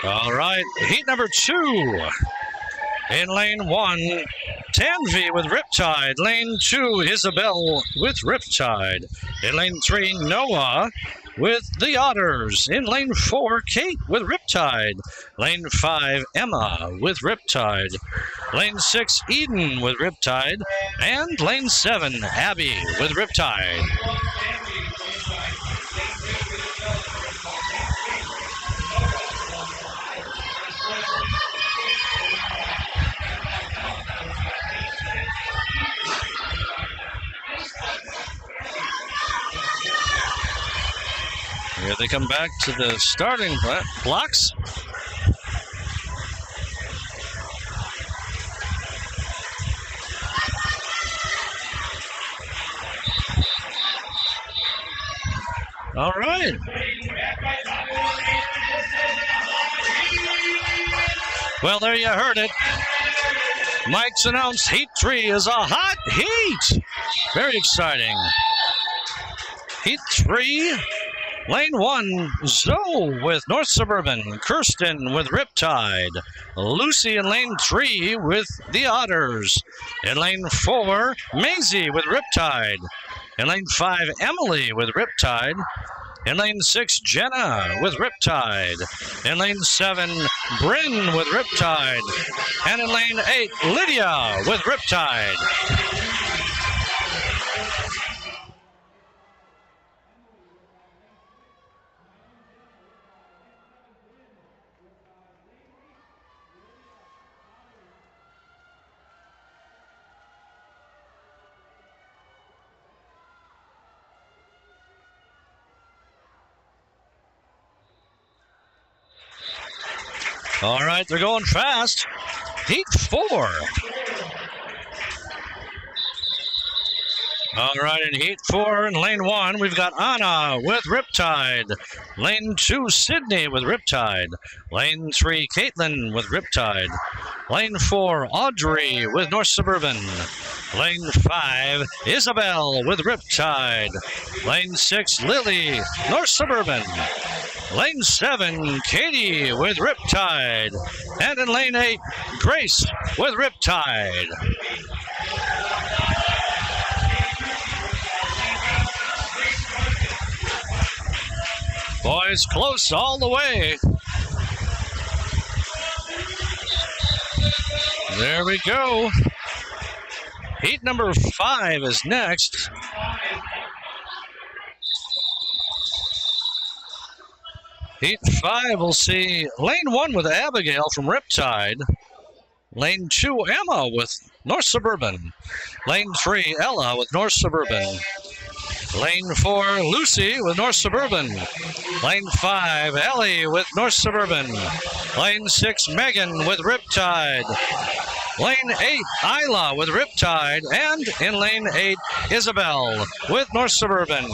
All right, heat number 2. In lane 1, Tanvi with Riptide. Lane 2, Isabel with Riptide. In lane 3, Noah with the Otters. In lane 4, Kate with Riptide. Lane 5, Emma with Riptide. Lane 6, Eden with Riptide. And lane 7, Abby with Riptide. Here they come back to the starting blocks. All right. Well, there you heard it. Mike's announced Heat 3 is a hot heat. Very exciting. Heat 3. Lane 1, Zoe with North Suburban. Kirsten with Riptide. Lucy in lane 3 with the Otters. In lane 4, Maisie with Riptide. In lane 5, Emily with Riptide. In lane 6, Jenna with Riptide. In lane 7, Bryn with Riptide. And in lane 8, Lydia with Riptide. All right, they're going fast. Heat 4. All right, in Heat 4 in Lane 1, we've got Anna with Riptide. Lane 2, Sydney with Riptide. Lane 3, Caitlin with Riptide. Lane 4, Audrey with North Suburban. Lane 5, Isabel with Riptide. Lane 6, Lily, North Suburban. Lane 7, Katie with Riptide. And in Lane 8, Grace with Riptide. Boys close all the way. There we go. Heat number 5 is next. Heat 5 will see Lane 1 with Abigail from Riptide. Lane 2, Emma with North Suburban. Lane 3, Ella with North Suburban. Lane 4, Lucy with North Suburban. Lane 5, Ellie with North Suburban. Lane 6, Megan with Riptide. Lane 8, Isla with Riptide. And in Lane 8, Isabel with North Suburban.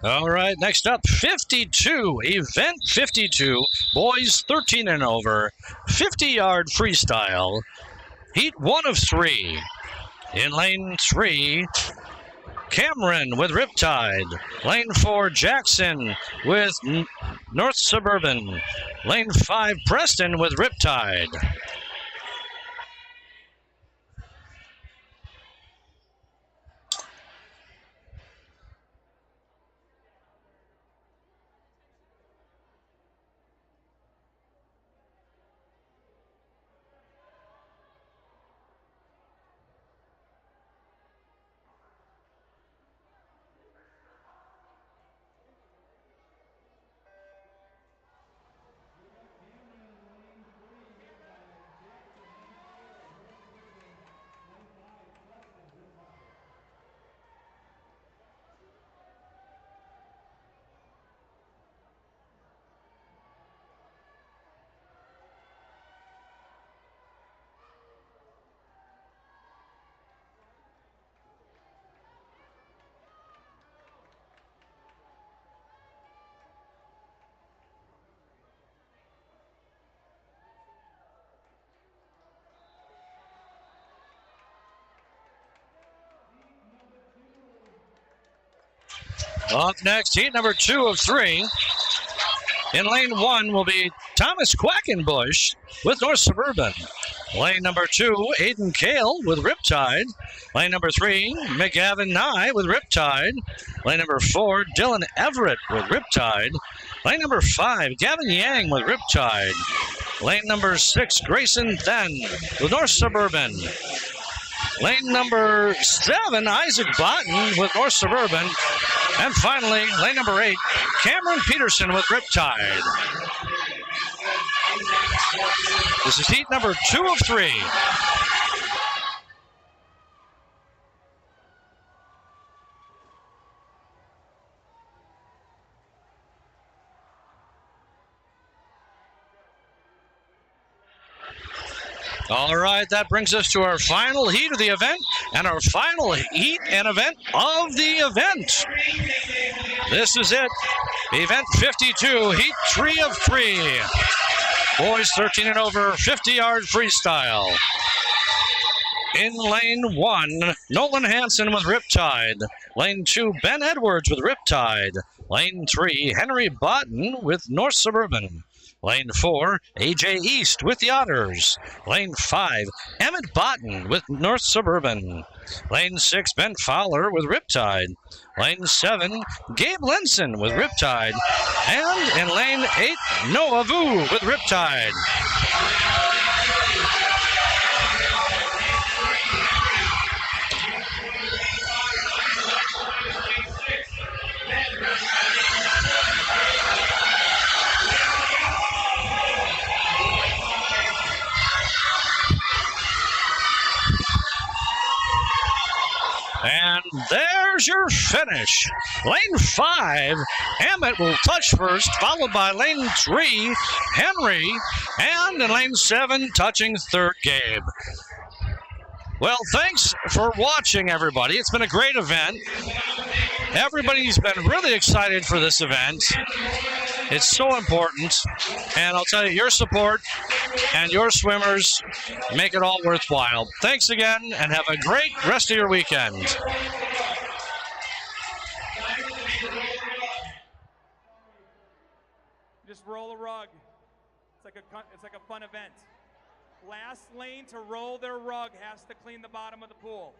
All right, next up, 52, event 52, boys 13 and over, 50-yard freestyle, heat 1 of 3. In lane 3, Cameron with Riptide. Lane 4, Jackson with North Suburban. Lane 5, Preston with Riptide. Up next, heat number 2 of 3. In lane 1 will be Thomas Quackenbush with North Suburban. Lane number 2, Aiden Kale with Riptide. Lane number 3, McGavin Nye with Riptide. Lane number 4, Dylan Everett with Riptide. Lane number 5, Gavin Yang with Riptide. Lane number 6, Grayson Then with North Suburban. Lane number 7, Isaac Botten with North Suburban. And finally, lane number 8, Cameron Peterson with Riptide. This is heat number 2 of 3. All right, that brings us to our final heat of the event and our final heat and event of the event. This is it. Event 52, heat 3 of 3. Boys 13 and over, 50-yard freestyle. In lane 1, Nolan Hansen with Riptide. Lane 2, Ben Edwards with Riptide. Lane 3, Henry Botten with North Suburban. Lane 4, AJ East with the Otters. Lane 5, Emmett Botten with North Suburban. Lane 6, Ben Fowler with Riptide. Lane 7, Gabe Lenson with Riptide. And in lane 8, Noah Vu with Riptide. here's your finish. Lane 5, Emmett will touch first, followed by lane 3, Henry, and in lane 7, touching third, Gabe. Well, thanks for watching, everybody. It's been a great event. Everybody's been really excited for this event. It's so important. And I'll tell you, your support and your swimmers make it all worthwhile. Thanks again, and have a great rest of your weekend. Just roll a rug. It's like a fun event. Last lane to roll their rug has to clean the bottom of the pool.